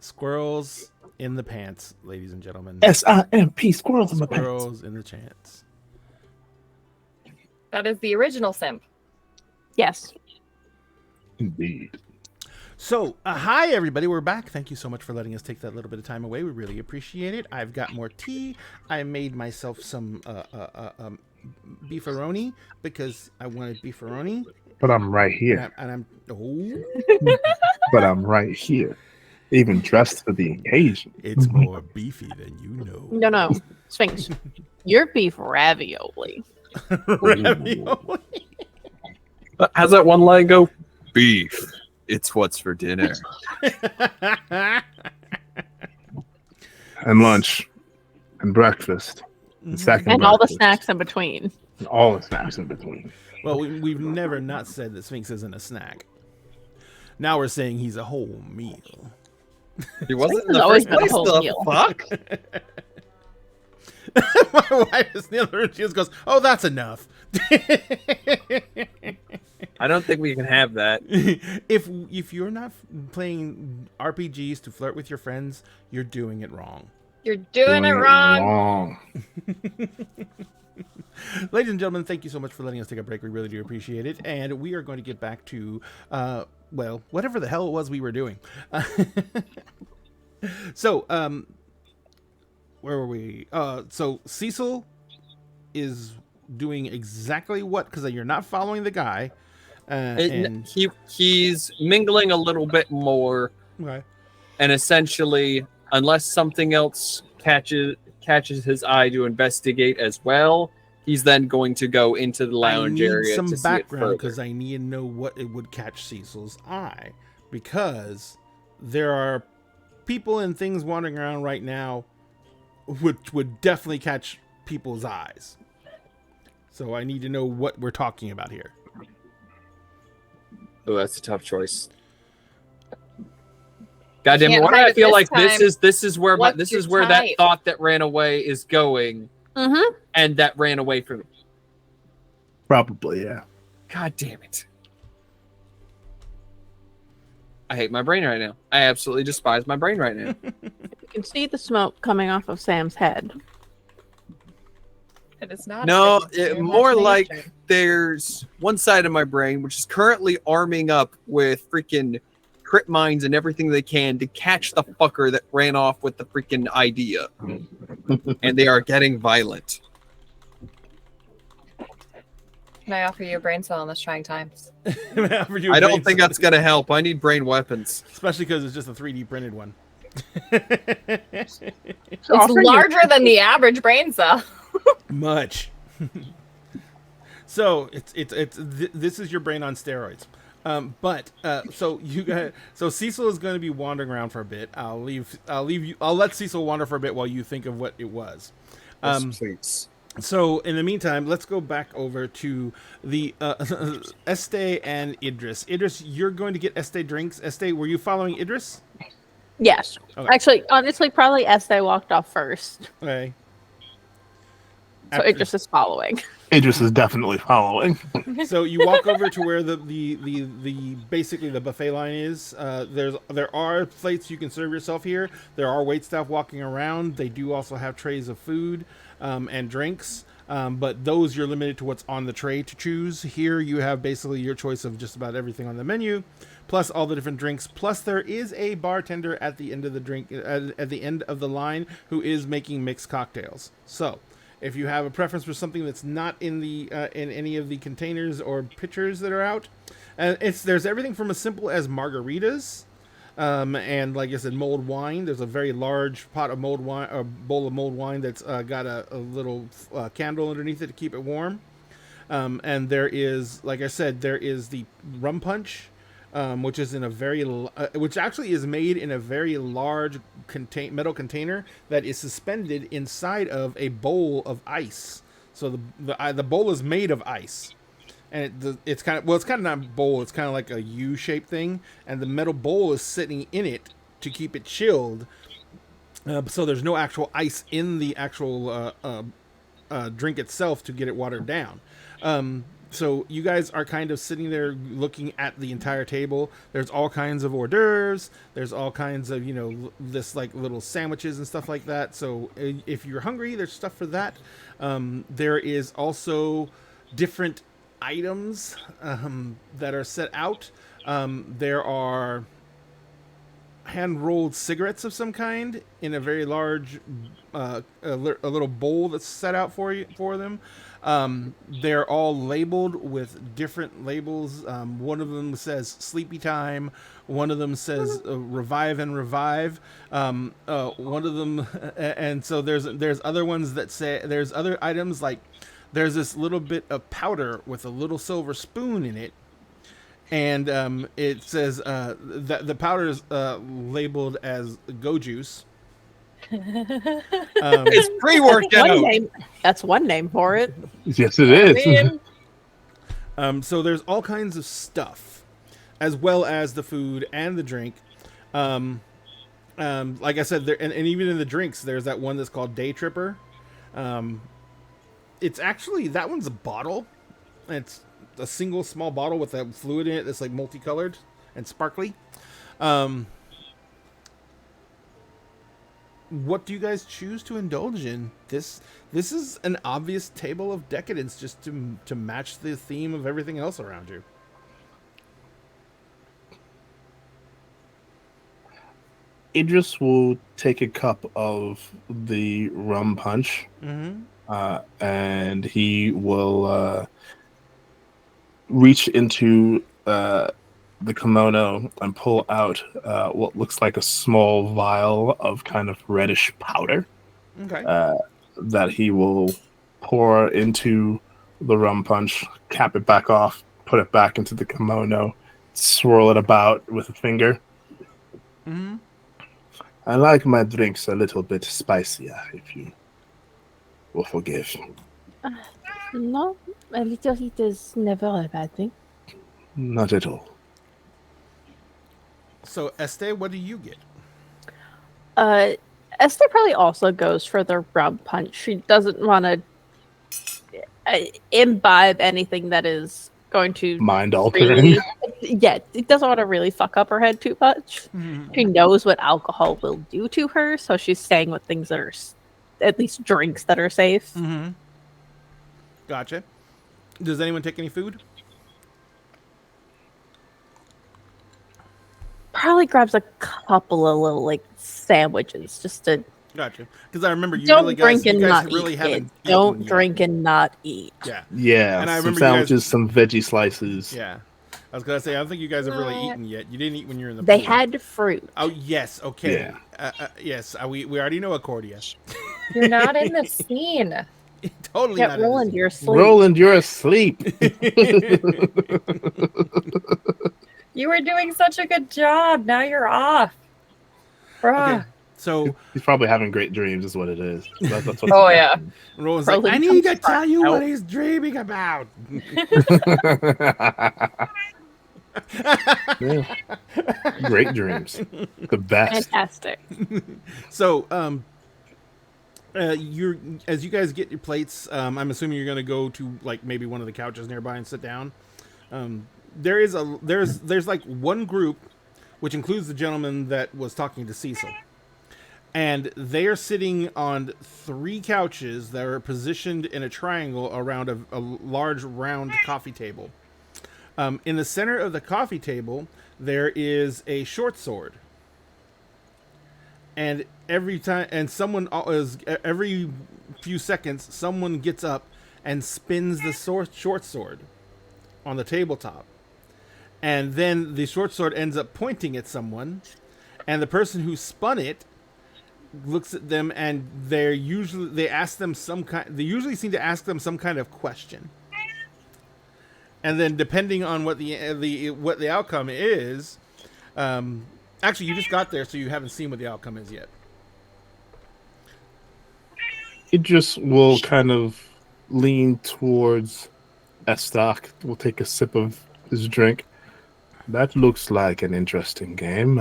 Squirrels in the pants, ladies and gentlemen. SIMP, squirrels in my pants. Squirrels in the chants. That is the original simp. Yes. Indeed. So, hi everybody, we're back. Thank you so much for letting us take that little bit of time away. We really appreciate it. I've got more tea. I made myself some beefaroni because I wanted beefaroni. But I'm right here. And I'm oh, But I'm right here. Even dressed for the occasion. it's more beefy than you know. No. Sphinx. Your beef ravioli. Ravioli. How's that one line go? Beef. It's what's for dinner. And lunch. And breakfast. And second And all the breakfast, snacks in between. And all the snacks in between. Well, we've never not said that Sphinx isn't a snack. Now we're saying he's a whole meal. He wasn't in It's the always first been a place. whole The meal. fuck? My wife is in the other room. She just goes, "Oh, that's enough." I don't think we can have that. if you're not playing RPGs to flirt with your friends, you're doing it wrong. You're doing it wrong. wrong. Ladies and gentlemen, thank you so much for letting us take a break. We really do appreciate it. And we are going to get back to, well, whatever the hell it was we were doing. So, where were we? So Cecil is doing exactly what? Because you're not following the guy. And He's mingling a little bit more, okay. and essentially, unless something else catches his eye to investigate as well, he's then going to go into the lounge I need area some to see background it because I need to know what it would catch Cecil's eye, because there are people and things wandering around right now which would definitely catch people's eyes. So I need to know what we're talking about here. Oh, that's a tough choice. Goddamn it! Can't Why do hide I it feel this like time. this is where What's this your is where that type? thought that ran away is going, Mm-hmm. and that ran away from me. Probably, yeah. God damn it! I hate my brain right now. I absolutely despise my brain right now. You can see the smoke coming off of Sam's head. It is not. No, a victim to your more like imagination. there's one side of my brain which is currently arming up with freaking crit mines and everything they can to catch the fucker that ran off with the freaking idea. And they are getting violent. Can I offer you a brain cell in this trying times? I don't think that's going to help. I need brain weapons. Especially because it's just a 3D printed one. It's larger than the average brain cell. Much. So this is your brain on steroids. So Cecil is going to be wandering around for a bit. I'll let Cecil wander for a bit while you think of what it was. Yes, please. So in the meantime, let's go back over to the Este and Idris. Idris, you're going to get Este drinks. Este, were you following Idris? Yes. Okay. Actually, honestly, probably Estee walked off first. Okay. So Idris is following. Idris is definitely following. So you walk over to where the basically the buffet line is. There are plates you can serve yourself here. There are waitstaff walking around. They do also have trays of food and drinks. But those you're limited to what's on the tray to choose. Here you have basically your choice of just about everything on the menu, plus all the different drinks. Plus there is a bartender at the end of the at the end of the line who is making mixed cocktails. So if you have a preference for something that's not in the in any of the containers or pitchers that are out, there's everything from as simple as margaritas, and like I said, mulled wine. There's a very large pot of mulled wine, a bowl of mulled wine that's got a little candle underneath it to keep it warm. And there is, like I said, there is the rum punch, which is in a which actually is made in a very large metal container that is suspended inside of a bowl of ice. So the bowl is made of ice, and it's kind of not a bowl. It's kind of like a U-shaped thing, and the metal bowl is sitting in it to keep it chilled. So there's no actual ice in the actual drink itself to get it watered down. So you guys are kind of sitting there looking at the entire table. There's all kinds of hors d'oeuvres. There's all kinds of, this like little sandwiches and stuff like that. So if you're hungry, there's stuff for that. There is also different items that are set out. There are hand-rolled cigarettes of some kind in a very large, a little bowl that's set out for them. They're all labeled with different labels. One of them says "Sleepy Time." One of them says "Revive and Revive." One of them, and so there's other ones that say there's other items like there's this little bit of powder with a little silver spoon in it. And it says that the powder is labeled as Go Juice. It's pre-workout. That's one name for it. Yes, it is. So there's all kinds of stuff, as well as the food and the drink. Like I said, and even in the drinks, there's that one that's called Day Tripper. It's actually, that one's a bottle. It's a single small bottle with a fluid in it that's like multicolored and sparkly. What do you guys choose to indulge in? This is an obvious table of decadence just to match the theme of everything else around you. Idris will take a cup of the rum punch, and he will reach into the kimono and pull out what looks like a small vial of kind of reddish powder. Okay. That he will pour into the rum punch, cap it back off, put it back into the kimono, swirl it about with a finger. Mm-hmm. I like my drinks a little bit spicier, if you will forgive. No, a little heat is never a bad thing. Not at all. So, Este, what do you get? Esther probably also goes for the rum punch. She doesn't want to imbibe anything that is going to Mind altering. really, yeah, it doesn't want to really fuck up her head too much. Mm-hmm. She knows what alcohol will do to her, so she's staying with things that are at least drinks that are safe. Mm-hmm. Gotcha. Does anyone take any food? Probably grabs a couple of little like sandwiches just to. Gotcha. Because I remember you Don't really drink guys, and you guys not really eat. haven't Kids. eaten Don't yet. drink and not eat. Yeah. Yeah, And I some remember you guys- sandwiches, some veggie slices. Yeah. I was gonna say I don't think you guys have really eaten yet. You didn't eat when you were in the They pool. had fruit. Oh yes, okay. Yeah. Yes, we already know Accordia. You're not in the scene. Totally Get not. Roland, you're asleep. Roland, you're asleep. You were doing such a good job. Now you're off. Bruh. Okay. So He's probably having great dreams, is what it is. That's what's Oh, yeah. happening. Roland's Roland like, I need to comes tell you out. what he's dreaming about. Yeah. Great dreams. The best. Fantastic. So, you're as you guys get your plates. I'm assuming you're gonna go to like maybe one of the couches nearby and sit down. There's like one group, which includes the gentleman that was talking to Cecil, and they are sitting on 3 couches that are positioned in a triangle around a large round coffee table. In the center of the coffee table, there is a short sword. And every few seconds, someone gets up and spins the short sword on the tabletop. And then the short sword ends up pointing at someone, and the person who spun it looks at them, and they usually seem to ask them some kind of question. And then, depending on what the outcome is, actually, you just got there, so you haven't seen what the outcome is yet. Idris will kind of lean towards Estak. Will take a sip of his drink. That looks like an interesting game.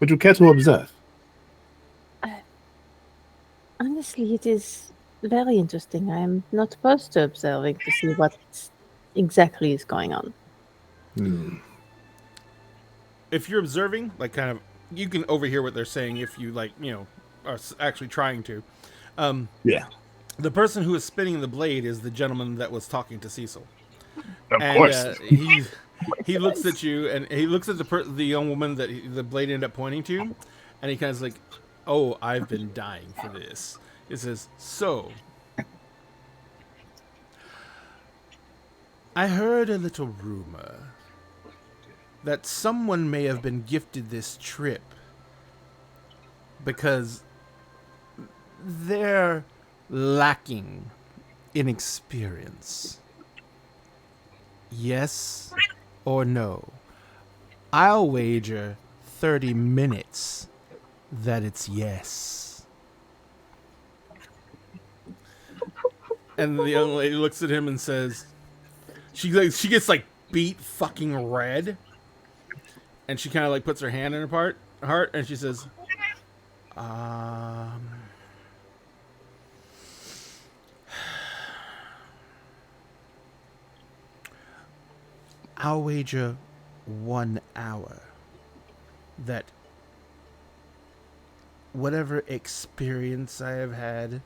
Would you care to observe? Honestly, it is very interesting. I am not opposed to observing to see what exactly is going on. Hmm. If you're observing, like kind of, you can overhear what they're saying if you like, are actually trying to. Yeah, The person who is spinning the blade is the gentleman that was talking to Cecil. of And course. he looks at you, and he looks at the young woman that the blade ended up pointing to, and he kind of like, "Oh, I've been dying for this." It says, "So, I heard a little rumor that someone may have been gifted this trip because they're lacking in experience. Yes or no? I'll wager 30 minutes that it's yes." And the young lady looks at him and says, she gets like beat fucking red, and she kind of like puts her hand in her heart, and she says, I'll wager 1 hour that whatever experience I have had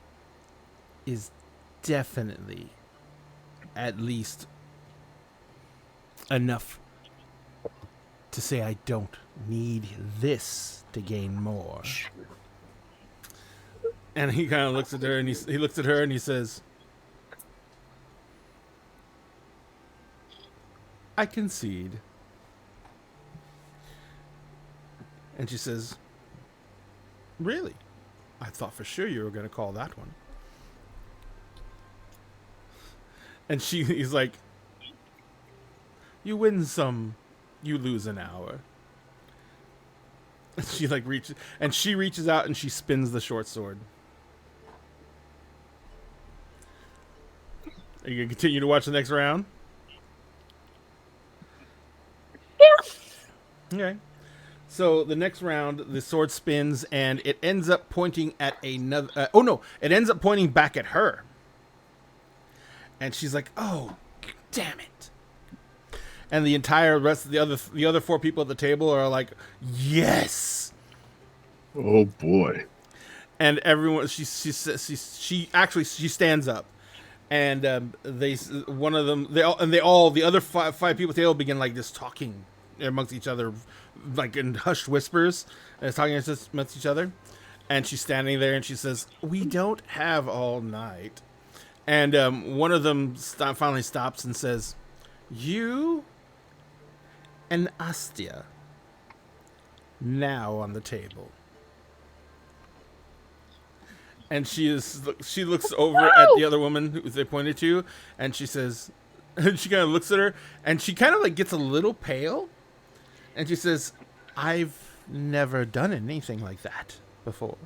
is definitely at least enough to say I don't need this to gain more. And he kind of looks at her, and he looks at her and he says, I concede. And she says, really? I thought for sure you were going to call that one. And he's like, you win some, you lose an hour. And she reaches out and she spins the short sword. Are you going to continue to watch the next round? Okay. So the next round, the sword spins and it ends up pointing at another. It ends up pointing back at her. And she's like, "Oh, damn it!" And the entire rest of the other 4 people at the table are like, "Yes!" Oh boy! And everyone, she stands up, and the other five people at the table begin like just talking amongst each other, like in hushed whispers, and talking amongst each other. And she's standing there, and she says, "We don't have all night." And one of them finally stops and says, "You and Astia now on the table." And she looks over at the other woman who they pointed to, and she says, and she kind of looks at her, and she kind of like gets a little pale, and she says, "I've never done anything like that before."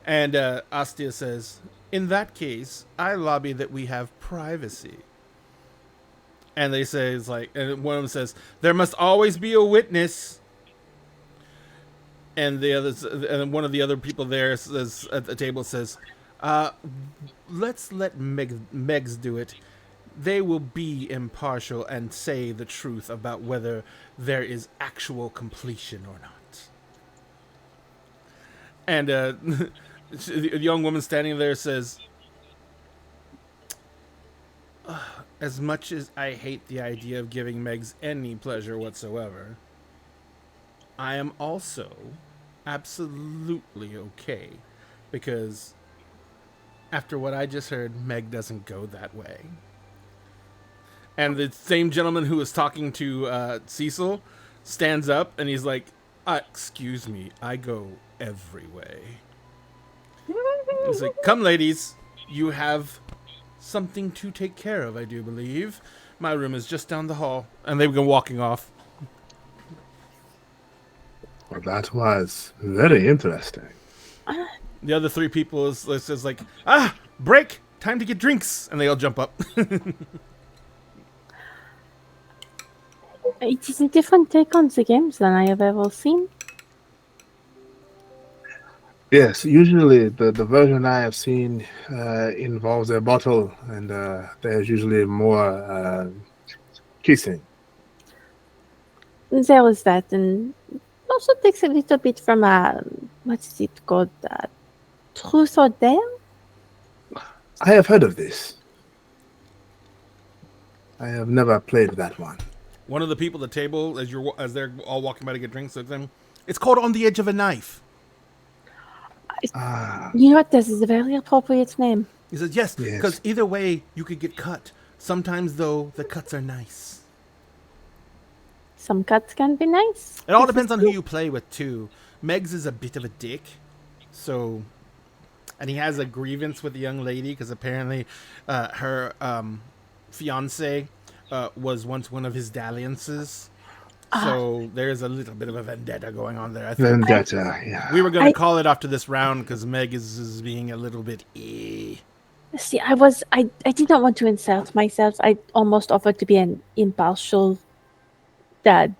And Astia says, "In that case, I lobby that we have privacy." And they say, and one of them says, "There must always be a witness." And and one of the other people there says, at the table says, "Let's let Megs do it. They will be impartial and say the truth about whether there is actual completion or not." And the young woman standing there says, "As much as I hate the idea of giving Megs any pleasure whatsoever, I am also absolutely okay, because after what I just heard, Meg doesn't go that way." And the same gentleman who was talking to Cecil stands up and he's like, "Excuse me, I go every way." He's like, "Come, ladies, you have something to take care of, I do believe. My room is just down the hall." And they begin walking off. Well, that was very interesting. The other 3 people is like, break! Time to get drinks! And they all jump up. It is a different take on the games than I have ever seen. Yes, usually the version I have seen involves a bottle, and there's usually more kissing. There was that, and also takes a little bit from what is it called? Truth or Dare? I have heard of this. I have never played that one. One of the people at the table, as they're all walking by to get drinks, says, "It's called On the Edge of a Knife." You know what? This is a very appropriate name. He says, "Yes, Yes. because either way you could get cut. Sometimes, though, the cuts are nice. Some cuts can be nice. It all depends on who you play with, too. Megs is a bit of a dick, so." And he has a grievance with the young lady because apparently her fiance was once one of his dalliances. So there's a little bit of a vendetta going on there. I think Vendetta, yeah. we were going to call it after this round because Meg is being a little bit See, I did not want to insult myself. I almost offered to be an impartial dad.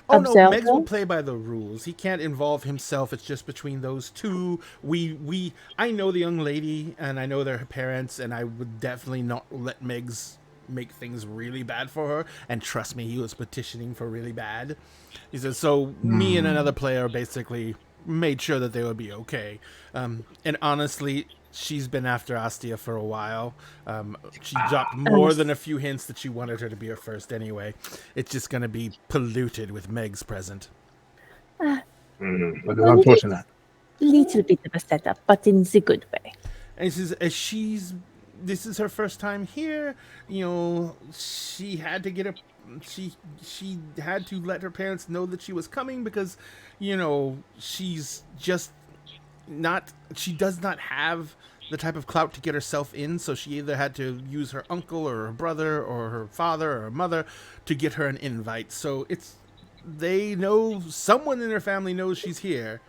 Oh no, Observer? Megs will play by the rules. He can't involve himself. It's just between those two. I know the young lady and I know their parents, and I would definitely not let Megs make things really bad for her. And trust me, he was petitioning for really bad. He says, so me and another player basically made sure that they would be okay. And honestly, she's been after Astia for a while. She dropped more than a few hints that she wanted her to be her first anyway. It's just going to be polluted with Meg's present. But it's unfortunate. Little bit of a setup, but in the good way. And he says, as this is her first time here, she had to get she had to let her parents know that she was coming because, she's just she does not have the type of clout to get herself in, so she either had to use her uncle or her brother or her father or her mother to get her an invite. So they know someone in her family knows she's here.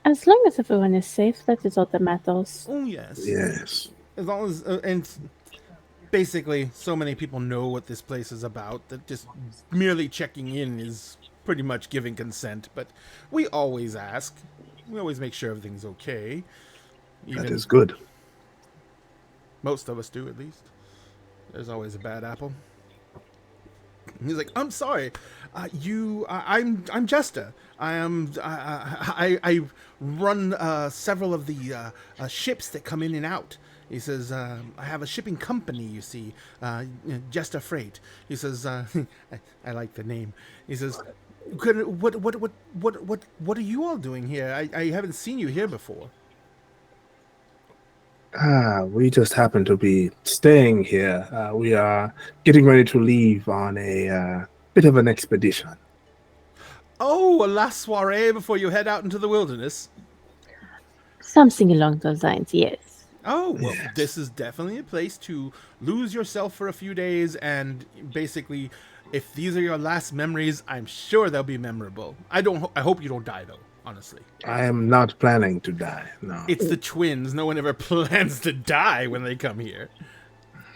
As long as everyone is safe, that is all that matters. Oh yes. Yes. As long as and basically so many people know what this place is about that just merely checking in is pretty much giving consent, but we always ask. We always make sure everything's okay. That is good. Most of us do, at least. There's always a bad apple. He's like, I'm sorry. I'm Jester. I run several of the ships that come in and out. He says, I have a shipping company, you see, Jester Freight. He says, I like the name. He says, what are you all doing here? I haven't seen you here before. We just happen to be staying here. We are getting ready to leave on a bit of an expedition. Oh, a last soiree before you head out into the wilderness. Something along those lines, yes. Oh, well, Yes. This is definitely a place to lose yourself for a few days, and basically, if these are your last memories, I'm sure they'll be memorable. I hope you don't die, though, honestly. I am not planning to die, no. It's the twins. No one ever plans to die when they come here.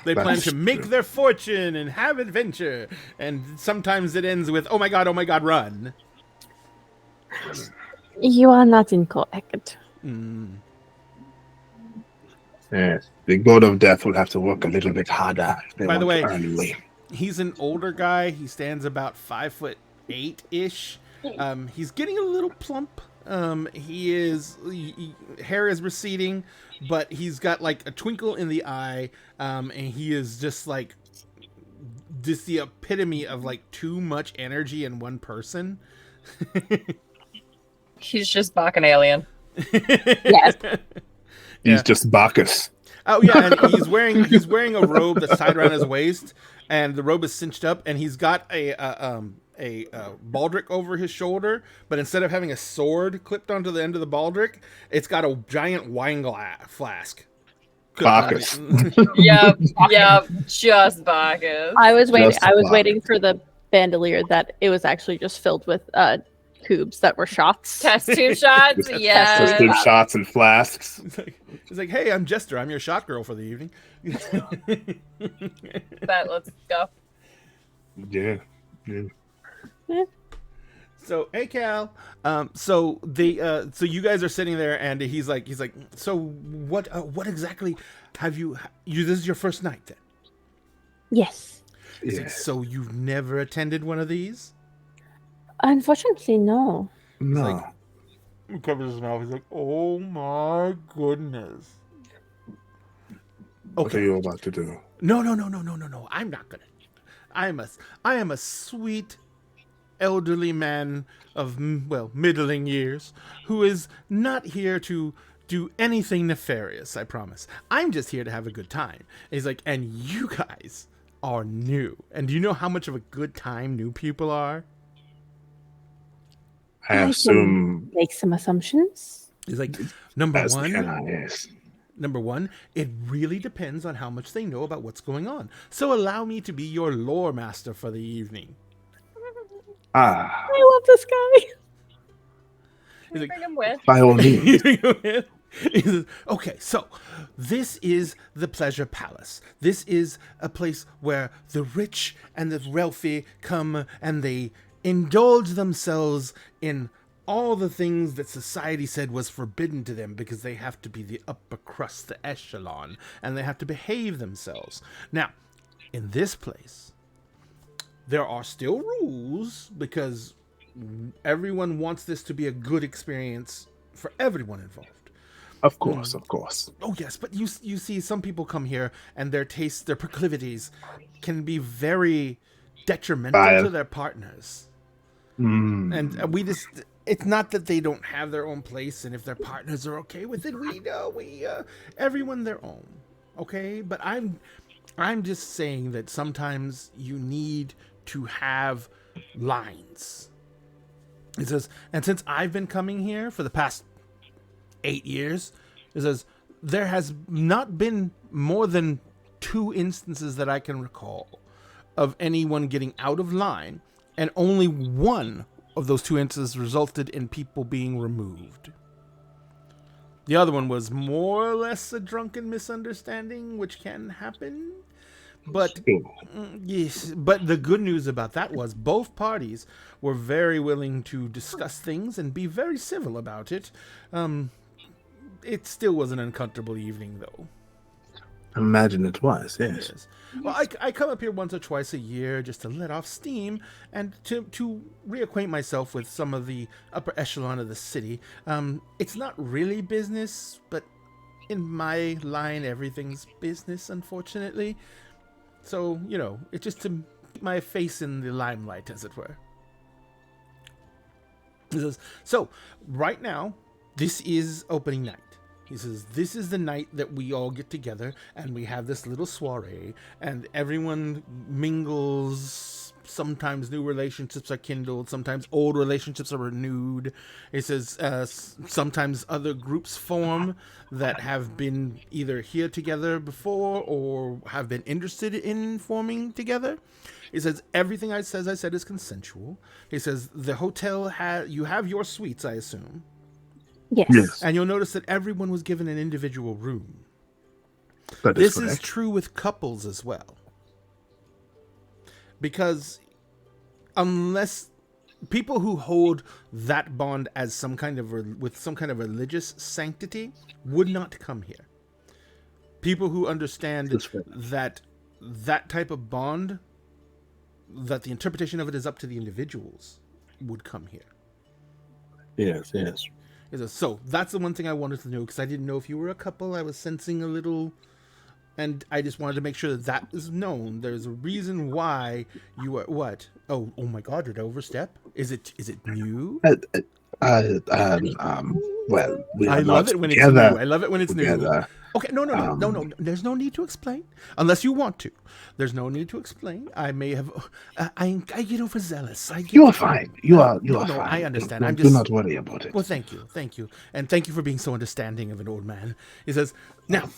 They That's plan to make true. their fortune and have adventure, and sometimes it ends with, oh my god, run. You are not incorrect. Yes. The god of death will have to work a little bit harder. if they By the want to way, earn away. He's an older guy. He stands about 5'8" He's getting a little plump. Hair is receding, but he's got like a twinkle in the eye, and he is just the epitome of like too much energy in one person. He's just Bach an alien. Yes. He's Yeah. just Bacchus. Oh yeah, and he's wearing a robe that's tied around his waist, and the robe is cinched up, and he's got a baldric over his shoulder, but instead of having a sword clipped onto the end of the baldric, it's got a giant wine flask. Bacchus. Yep, just Bacchus. I was waiting. Just I was fine. waiting for the bandolier that it was actually just filled with tubes that were shots. Test tube shots, Just yeah. good shots and flasks. It's like, hey, I'm Jester. I'm your shot girl for the evening. Bet, let's go. Yeah. So, hey, Cal. So you guys are sitting there, and he's like, so what exactly have you? This is your first night, then? Yes. He's like, Yes. so you've never attended one of these? Unfortunately, no. No. like- He covers his mouth. He's like, oh my goodness. What are Okay. you about to do? No. I'm not gonna. I am a sweet, elderly man of middling years who is not here to do anything nefarious. I promise. I'm just here to have a good time. And he's like, and you guys are new. And do you know how much of a good time new people are? I can assume make some assumptions. He's like, number as one. can I, yes. Number one, it really depends on how much they know about what's going on. So allow me to be your lore master for the evening. Ah, I love this guy. Can we like- bring him with? by all means. He says, okay, so this is the Pleasure Palace. This is a place where the rich and the wealthy come and they indulge themselves in all the things that society said was forbidden to them because they have to be the upper crust, the echelon, and they have to behave themselves. Now, in this place, there are still rules because everyone wants this to be a good experience for everyone involved. Of course, of course. Oh yes, but you see some people come here and their tastes, their proclivities can be very detrimental Vile. to their partners. Mm. And we just, it's not that they don't have their own place, and if their partners are okay with it, everyone their own, okay? But I'm just saying that sometimes you need to have lines. It says, and since I've been coming here for the past 8 years, it says there has not been more than 2 instances that I can recall of anyone getting out of line, and only one of those 2 instances resulted in people being removed. The other one was more or less a drunken misunderstanding, which can happen. But yes, but the good news about that was both parties were very willing to discuss things and be very civil about it. It still was an uncomfortable evening, though. Imagine it was, yes. Yes. Well, I come up here once or twice a year just to let off steam and to reacquaint myself with some of the upper echelon of the city. It's not really business, but in my line, everything's business, unfortunately. So, it's just to get my face in the limelight, as it were. He says, so, right now, this is opening night. He says, this is the night that we all get together and we have this little soiree and everyone mingles. Sometimes new relationships are kindled. Sometimes old relationships are renewed. He says, sometimes other groups form that have been either here together before or have been interested in forming together. He says, everything I said is consensual. He says, the hotel you have your suites, I assume. Yes. Yes, And you'll notice that everyone was given an individual room. that is This is correct. true with couples as well. Because unless people who hold that bond as some kind of with some kind of religious sanctity would not come here. People who understand That's right. that type of bond, that the interpretation of it is up to the individuals, would come here. Yes, yes. So that's the one thing I wanted to know, because I didn't know if you were a couple. I was sensing a little, and I just wanted to make sure that is known. There's a reason why you are what? Oh my God! Did I overstep? Is it new? Well, we I are love not it when together, it's new. I love it when it's new. together. Okay, no. There's no need to explain unless you want to. There's no need to explain. I may have. I get overzealous. You are fine. You are No, fine. I understand. Do, I'm do just. not worry about it. Well, thank you, and thank you for being so understanding of an old man. He says, now,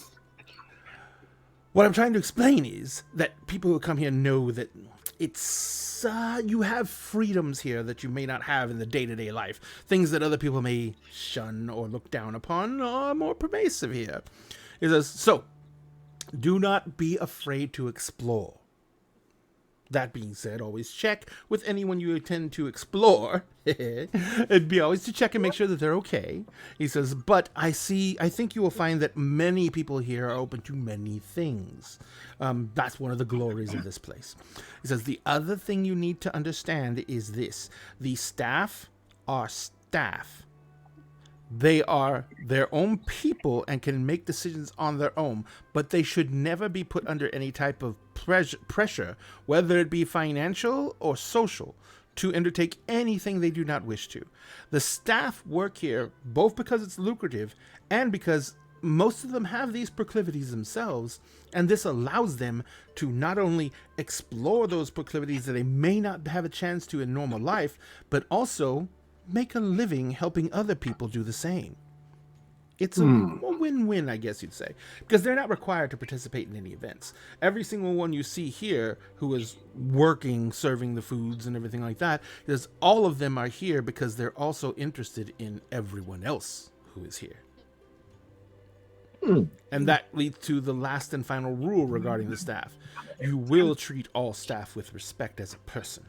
what I'm trying to explain is that people who come here know that it's you have freedoms here that you may not have in the day-to-day life. Things that other people may shun or look down upon are more pervasive here. He says, so do not be afraid to explore. That being said, always check with anyone you intend to explore. It'd be always to check and make sure that they're okay. He says, but I think you will find that many people here are open to many things. That's one of the glories of this place. He says, the other thing you need to understand is this. The staff are staff. They are their own people and can make decisions on their own, but they should never be put under any type of pressure, whether it be financial or social, to undertake anything they do not wish to. The staff work here both because it's lucrative and because most of them have these proclivities themselves, and this allows them to not only explore those proclivities that they may not have a chance to in normal life, but also make a living helping other people do the same. It's a win-win, I guess you'd say, because they're not required to participate in any events. Every single one you see here who is working, serving the foods and everything like that, is all of them are here because they're also interested in everyone else who is here. And that leads to the last and final rule regarding the staff. You will treat all staff with respect as a person.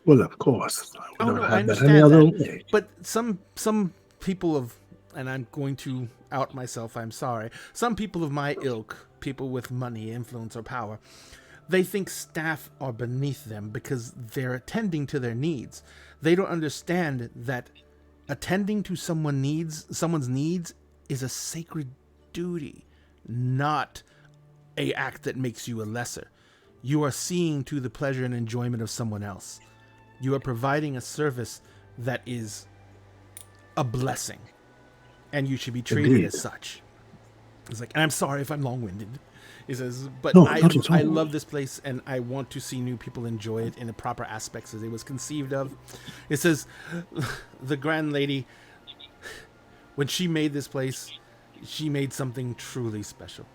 Well, of course. We don't I have that understand any other that. way. But some people of, and I'm going to out myself, I'm sorry, some people of my ilk, people with money, influence, or power, they think staff are beneath them because they're attending to their needs. They don't understand that attending to someone's needs is a sacred duty, not a act that makes you a lesser. You are seeing to the pleasure and enjoyment of someone else. You are providing a service that is a blessing, and you should be treated Indeed. as such. It's like, and I'm sorry if I'm long-winded. He says, but No, not at all. I love this place, and I want to see new people enjoy it in the proper aspects as it was conceived of. It says, the grand lady, when she made this place, she made something truly special.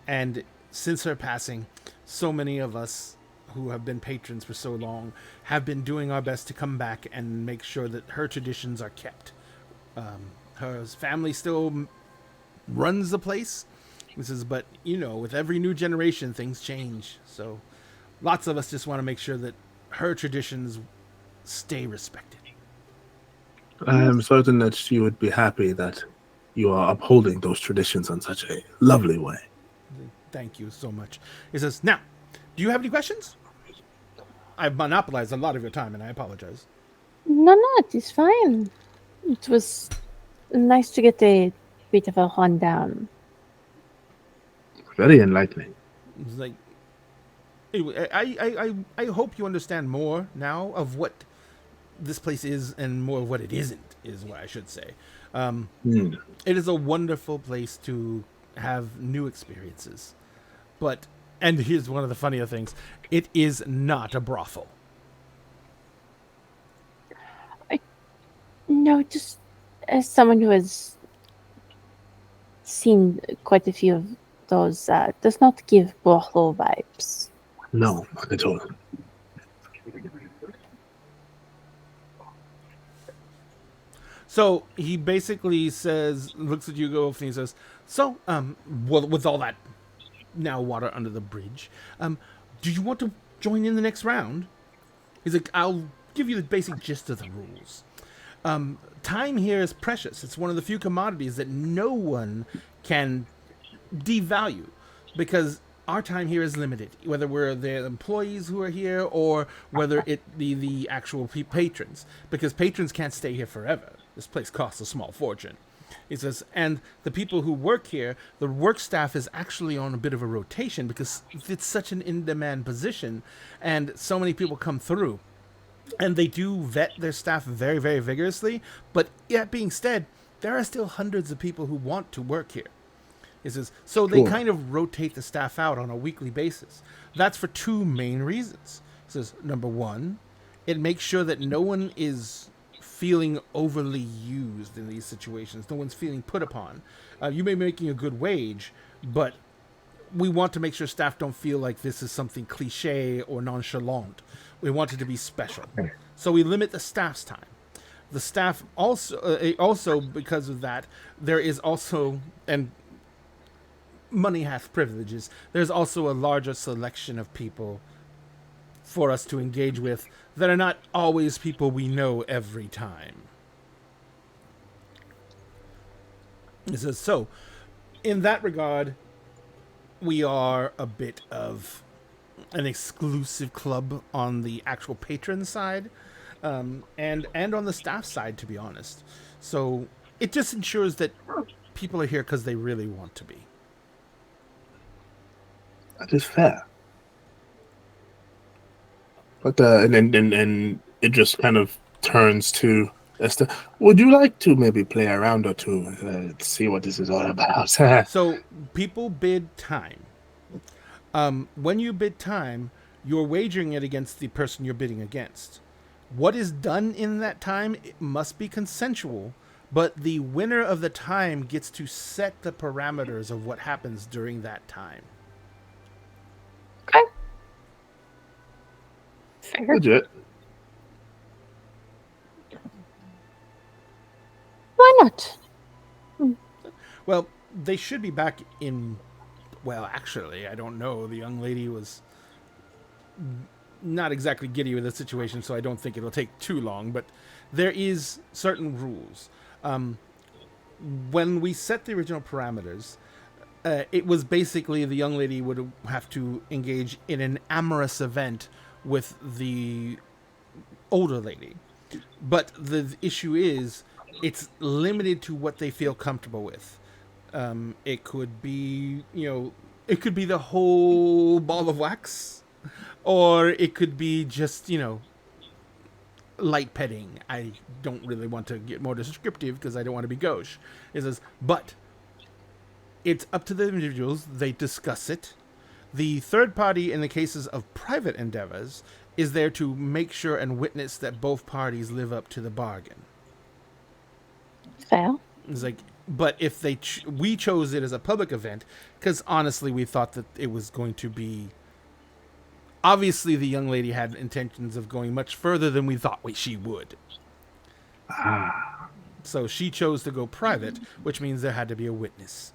And since her passing, so many of us who have been patrons for so long have been doing our best to come back and make sure that her traditions are kept. Her family still runs the place. This is, but you know, with every new generation, things change. So lots of us just want to make sure that her traditions stay respected. I am certain that she would be happy that you are upholding those traditions in such a lovely way. Thank you so much. He says, now, do you have any questions? I've monopolized a lot of your time, and I apologize. No, it is fine. It was nice to get a bit of a rundown. Very enlightening. It's like, anyway, I hope you understand more now of what this place is and more of what it isn't, is what I should say. It is a wonderful place to have new experiences. But, and here's one of the funnier things, it is not a brothel. No, just as someone who has seen quite a few of those, does not give brothel vibes. No, not at all. So he basically says, looks at you, go and he says, so, well, with all that now water under the bridge, do you want to join in the next round? He's like, I'll give you the basic gist of the rules. Time here is precious. It's one of the few commodities that no one can devalue because our time here is limited, whether we're the employees who are here or whether it be the actual patrons, because patrons can't stay here forever. This place costs a small fortune. He says, and the people who work here, the work staff is actually on a bit of a rotation because it's such an in-demand position and so many people come through. And they do vet their staff very, very vigorously. But that being said, there are still hundreds of people who want to work here. He says, so they kind of rotate the staff out on a weekly basis. That's for two main reasons. He says, number one, it makes sure that no one is feeling overly used in these situations. No one's feeling put upon. You may be making a good wage, but we want to make sure staff don't feel like this is something cliche or nonchalant. We want it to be special. So we limit the staff's time. The staff also because of that, there is also, and money hath privileges, there's also a larger selection of people for us to engage with that are not always people we know every time. It says, so, in that regard, we are a bit of an exclusive club on the actual patron side, and on the staff side, to be honest. So it just ensures that people are here because they really want to be. That is fair. But and it just kind of turns to Esther. Would you like to maybe play a round or two, see what this is all about? So people bid time. When you bid time, you're wagering it against the person you're bidding against. What is done in that time, it must be consensual, but the winner of the time gets to set the parameters of what happens during that time. Okay. Fair. Legit. Why not? Well, they should be back in... Well, actually, I don't know. The young lady was not exactly giddy with the situation, so I don't think it'll take too long, but there is certain rules. When we set the original parameters, it was basically the young lady would have to engage in an amorous event with the older lady. But the issue is, it's limited to what they feel comfortable with. It could be, it could be the whole ball of wax, or it could be just, light petting. I don't really want to get more descriptive because I don't want to be gauche. It says, but it's up to the individuals. They discuss it. The third party, in the cases of private endeavors, is there to make sure and witness that both parties live up to the bargain. Fair. It's like, but if we chose it as a public event, because honestly, we thought that it was going to be. Obviously, the young lady had intentions of going much further than we thought she would. So she chose to go private, which means there had to be a witness.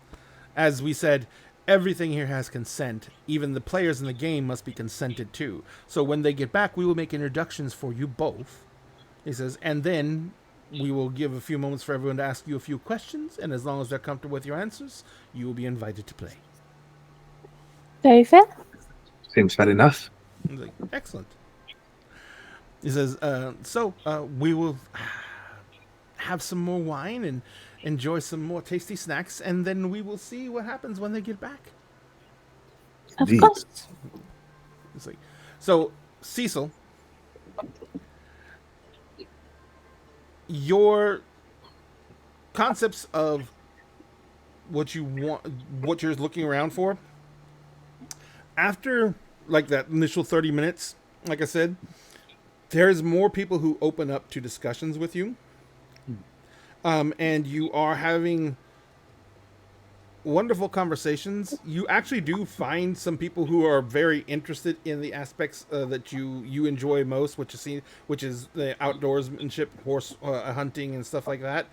As we said, everything here has consent. Even the players in the game must be consented to. So when they get back, we will make introductions for you both. He says, and then we will give a few moments for everyone to ask you a few questions, and as long as they're comfortable with your answers, you will be invited to play. Very fair. Seems fair enough. I was like, excellent. He says, we will have some more wine and enjoy some more tasty snacks, and then we will see what happens when they get back. Of Indeed. course. It's like, so, Cecil, your concepts of what you want, what you're looking around for, after like that initial 30 minutes, like I said, there's more people who open up to discussions with you. And you are having wonderful conversations. You actually do find some people who are very interested in the aspects that you enjoy most, which is the outdoorsmanship, horse hunting, and stuff like that.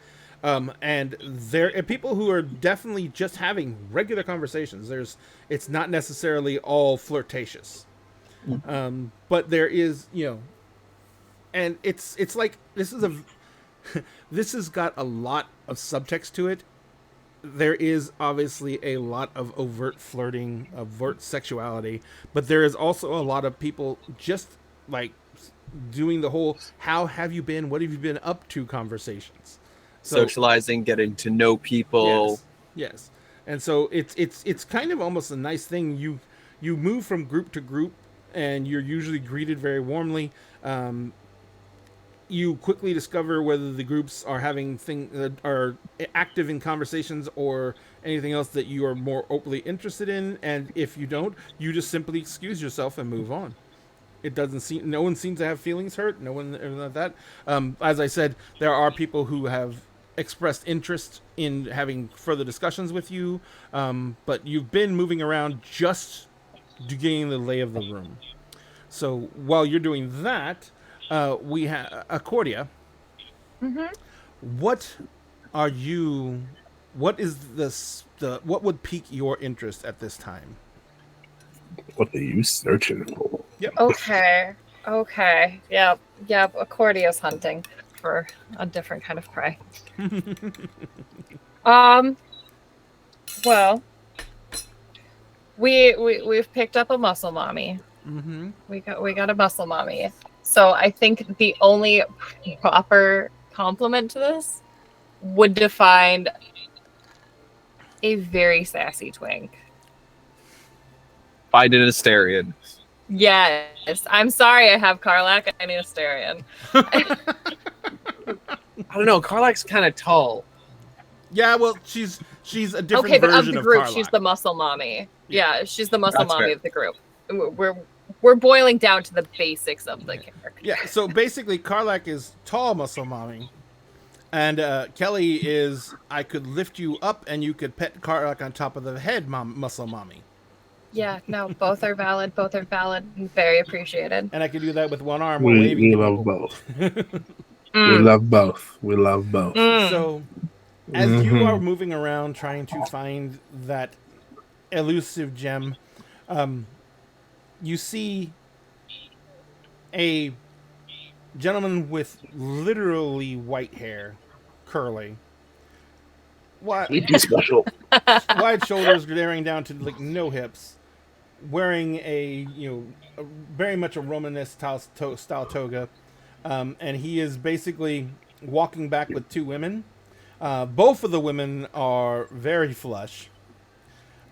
And there are people who are definitely just having regular conversations. It's not necessarily all flirtatious, but there is, and it's like this has got a lot of subtext to it. There is obviously a lot of overt flirting, overt sexuality, but there is also a lot of people just like doing the whole "How have you been? What have you been up to?" conversations. So, Socializing, getting to know people. Yes. And so it's kind of almost a nice thing. You move from group to group, and you're usually greeted very warmly. You quickly discover whether the groups are having are active in conversations or anything else that you are more openly interested in. And if you don't, you just simply excuse yourself and move on. No one seems to have feelings hurt. No one like that. As I said, there are people who have expressed interest in having further discussions with you, but you've been moving around just getting the lay of the room. So while you're doing that, we have Accordia. What is what would pique your interest at this time? What are you searching for? Okay. Okay. Yep. Yep. Accordia's hunting for a different kind of prey. Well, we've picked up a muscle mommy. Mm-hmm. We got a muscle mommy. So I think the only proper compliment to this would define a very sassy twink. Find an Asterion. Yes. I'm sorry I have Karlak. I need a Asterion. I don't know. Karlak's kind of tall. Yeah, well, she's a different Okay, but version of the group, Karlak. she's the muscle mommy. Yeah, she's the muscle That's mommy fair. of the group. We're boiling down to the basics of the character. Yeah, so basically, Karlak is tall muscle mommy, and Kelly is I could lift you up and you could pet Karlak on top of the head, muscle mommy, Yeah, no, both are valid. Both are valid and very appreciated. and I could do that with one arm while We waving to love people. both. We Mm, love both. We love both. mm. So, as you Mhm. are moving around trying to find that elusive gem, you see a gentleman with literally white hair, curly, Sweetie special. wide shoulders glaring down to like no hips, wearing a very much a Romanesque style toga, and he is basically walking back with two women. Both of the women are very flush.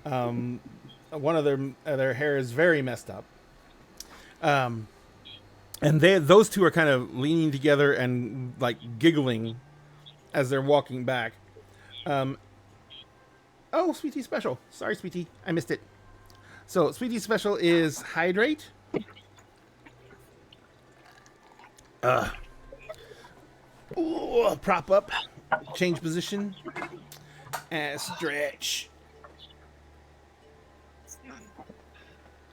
One of their hair is very messed up. And those two are kind of leaning together and like giggling as they're walking back. Oh, Sweetie Special. Sorry, Sweetie. I missed it. So, Sweetie Special is Hydrate. Ooh, prop up. Change position. And stretch.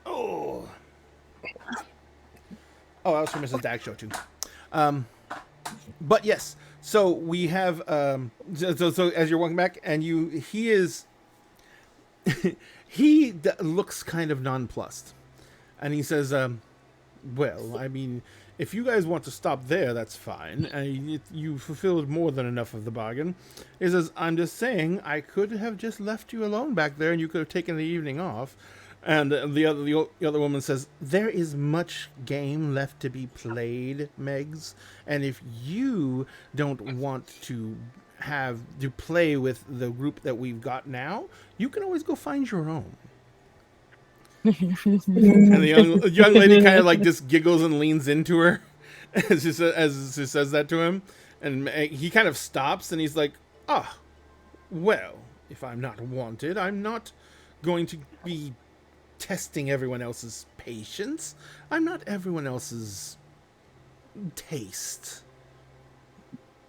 Oh. Oh, that was from Mrs. Dag Show, too. But yes, so we have so as you're walking back, and he is looks kind of nonplussed, and he says, "Well, I mean, if you guys want to stop there, that's fine. You fulfilled more than enough of the bargain." He says, "I'm just saying, I could have just left you alone back there, and you could have taken the evening off." And the other woman says, "There is much game left to be played, Megs. And if you don't want to play with the group that we've got now, you can always go find your own." And the young lady kind of like just giggles and leans into her as she says that to him, and he kind of stops and he's like, "Ah, well, if I'm not wanted, I'm not going to be testing everyone else's patience. I'm not everyone else's taste."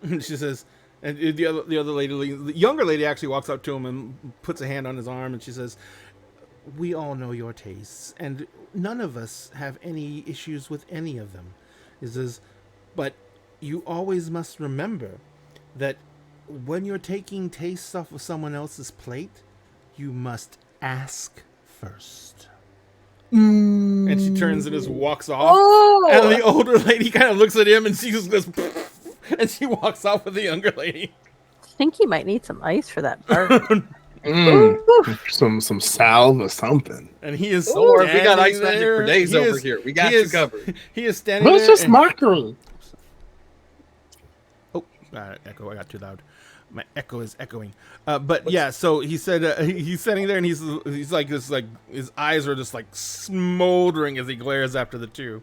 And she says, and the other lady, the younger lady, actually walks up to him and puts a hand on his arm, and she says, "We all know your tastes, and none of us have any issues with any of them." He says, "But you always must remember that when you're taking tastes off of someone else's plate, you must ask first." And she turns and just walks off. Oh! And the older lady kind of looks at him and she just goes, and she walks off with the younger lady. I think you might need some ice for that burn. Some salve or something. And he is Don't worry, we got standing ice magic there. for days He over is- here. We got he you is- covered. He is standing But it's there. just and- mockery. Oh, echo! I got too loud. My echo is echoing. But yeah, so he said he's standing there and he's like this, like his eyes are just like smoldering as he glares after the two.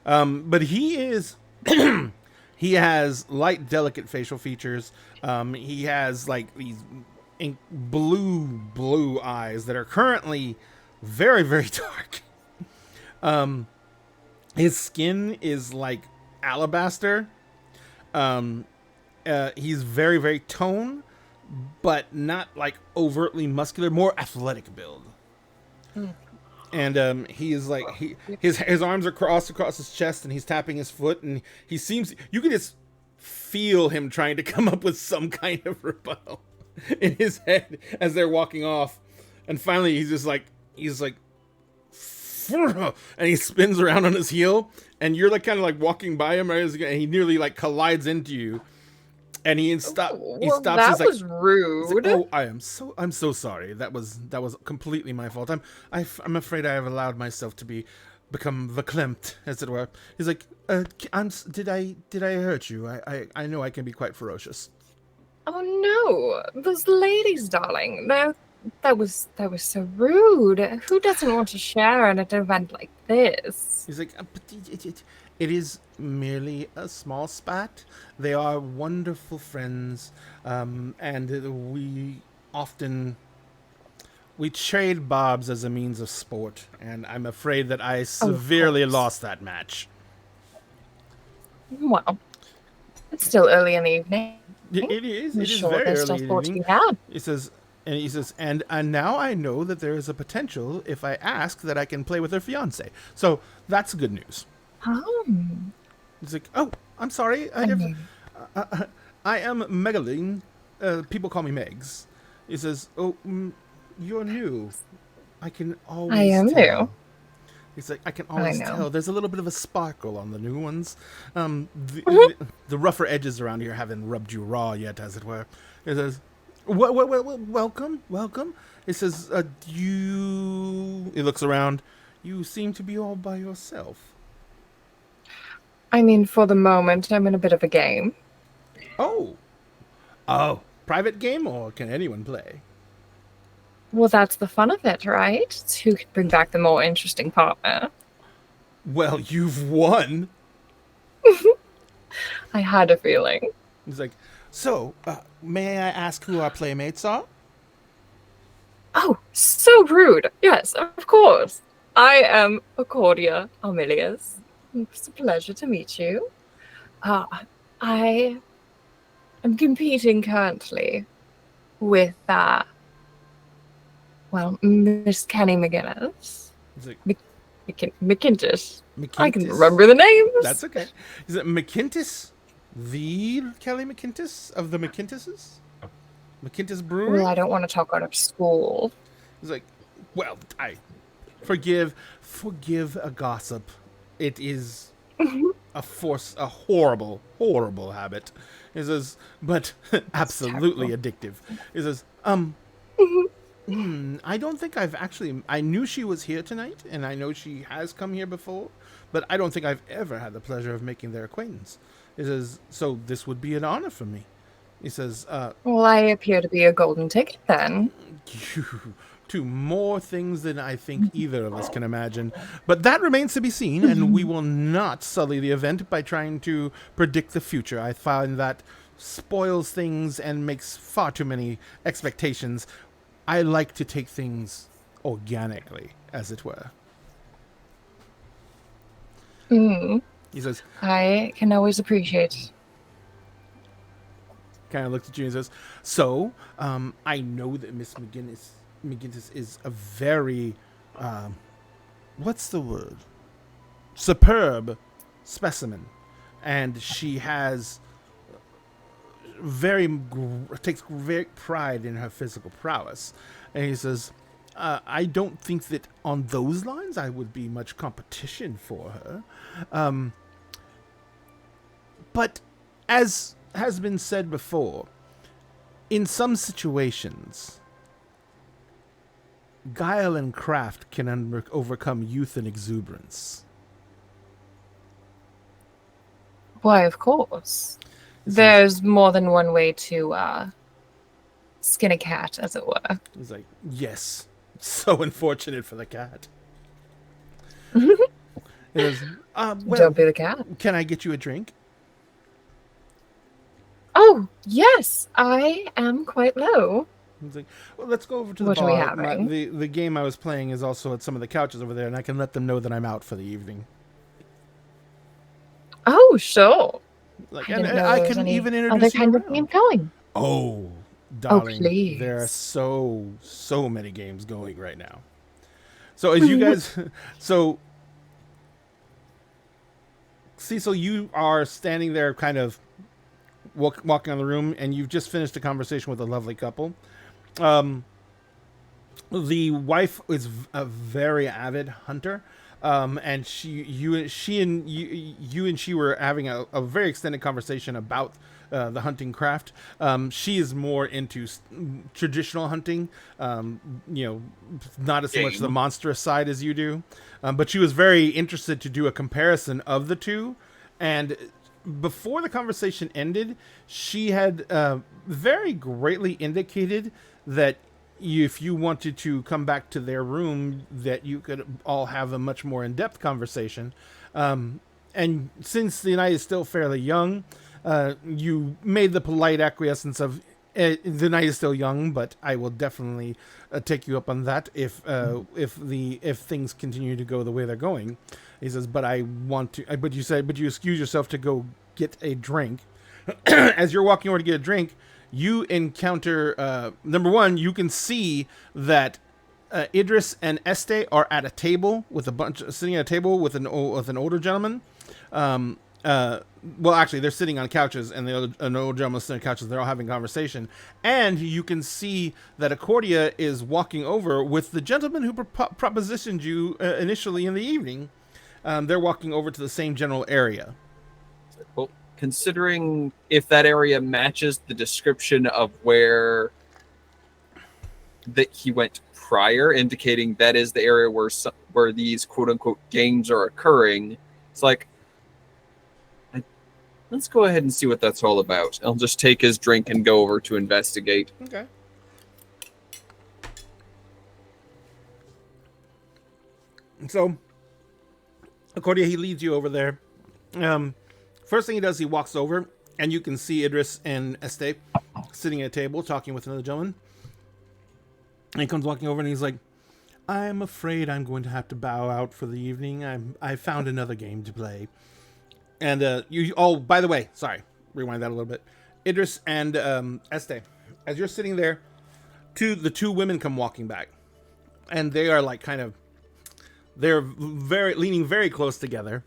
But he is he has light, delicate facial features. He has like these blue eyes that are currently very, very dark. His skin is like alabaster. He's very, very toned, but not like overtly muscular, more athletic build. And he is like his arms are crossed across his chest, and he's tapping his foot, and he seems, you can just feel him trying to come up with some kind of rebuttal in his head as they're walking off. And finally he's like, and he spins around on his heel, and you're like kind of like walking by him, right? And he nearly like collides into you, and he stops. That He's like, was rude. oh, I'm so sorry. That was completely my fault. I'm afraid I have allowed myself to become verklempt, as it were. He's like, did I hurt you? I know I can be quite ferocious. Oh no, those ladies, darling. That was so rude. Who doesn't want to share at an event like this? He's like, but it is merely a small spat. They are wonderful friends, and we trade barbs as a means of sport, and I'm afraid that I severely lost that match. Well, it's still early in the evening. It is. I'm It is sure very there's early still in the sport to be evening. had. He says, and now I know that there is a potential if I ask that I can play with her fiance. So that's good news. He's like, oh, I'm sorry. I am Megaline. People call me Megs. He says, oh, you're new. I can always I am tell. new. He's like, I can always know. tell. There's a little bit of a sparkle on the new ones. The rougher edges around here haven't rubbed you raw yet, as it were. He says, welcome. He says, he looks around. You seem to be all by yourself. I mean, for the moment, I'm in a bit of a game. Oh, private game, or can anyone play? Well, that's the fun of it, right? It's who can bring back the more interesting partner. Well, you've won. I had a feeling. He's like, so, may I ask who our playmates are? Oh, so rude. Yes, of course. I am Accordia Armilius. It's a pleasure to meet you. I am competing currently with, Miss Kenny McGinnis. He's like, McKintis. I can McKintis. remember the names. That's okay. Is it McKintis? The Kelly McKintis of the McKintises? McKintis Brewery? Well, I don't want to talk out of school. He's like, well, I forgive a gossip. It is a horrible habit. He says, but absolutely addictive. He says, I don't think I knew she was here tonight, and I know she has come here before, but I don't think I've ever had the pleasure of making their acquaintance. He says, so this would be an honor for me. He says, Well, I appear to be a golden ticket then. to more things than I think either of us can imagine. But that remains to be seen, and we will not sully the event by trying to predict the future. I find that spoils things and makes far too many expectations. I like to take things organically, as it were. He says, I can always appreciate. kind of looks at you and says, so, I know that Miss McGinnis is a very, what's the word? Superb specimen. And she has takes great pride in her physical prowess. And he says, I don't think that on those lines I would be much competition for her. But as has been said before, in some situations, guile and craft can overcome youth and exuberance. Why, of course. There's more than one way to skin a cat, as it were. He's like, yes, so unfortunate for the cat. He goes, well, Don't be the cat. can I get you a drink? Oh, yes, I am quite low. He's like, well, let's go over to the What are bar. we having? The game I was playing is also at some of the couches over there, and I can let them know that I'm out for the evening. Oh, sure. Like, I and didn't know I there was can any even other introduce you kind of around. game going. Oh, darling, please. there are so many games going right now. So as you guys, so Cecil, you are standing there, kind of walking on the room, and you've just finished a conversation with a lovely couple. The wife is a very avid hunter, and you and she were having a very extended conversation about the hunting craft. She is more into traditional hunting, not as much the monstrous side as you do, but she was very interested to do a comparison of the two. And before the conversation ended, she had very greatly indicated that if you wanted to come back to their room, that you could all have a much more in-depth conversation. And since the night is still fairly young, you made the polite acquiescence of the night is still young, but I will definitely take you up on that if things continue to go the way they're going. He says, but you excuse yourself to go get a drink. As you're walking over to get a drink, you encounter number one. You can see that Idris and Este are at a table with sitting at a table with an older gentleman. Well, actually, they're sitting on couches, and an old gentleman sitting on couches. They're all having conversation, and you can see that Accordia is walking over with the gentleman who propositioned you initially in the evening. They're walking over to the same general area. Well, considering if that area matches the description of where that he went prior, indicating that is the area where these quote unquote games are occurring, it's like, let's go ahead and see what that's all about. I'll just take his drink and go over to investigate. Okay. So, Accordia, he leads you over there. First thing he does, he walks over, and you can see Idris and Este sitting at a table talking with another gentleman. And he comes walking over, and he's like, I'm afraid I'm going to have to bow out for the evening. I found another game to play. And by the way, sorry, rewind that a little bit. Idris and Este, as you're sitting there, the two women come walking back. And they are like they're leaning very close together.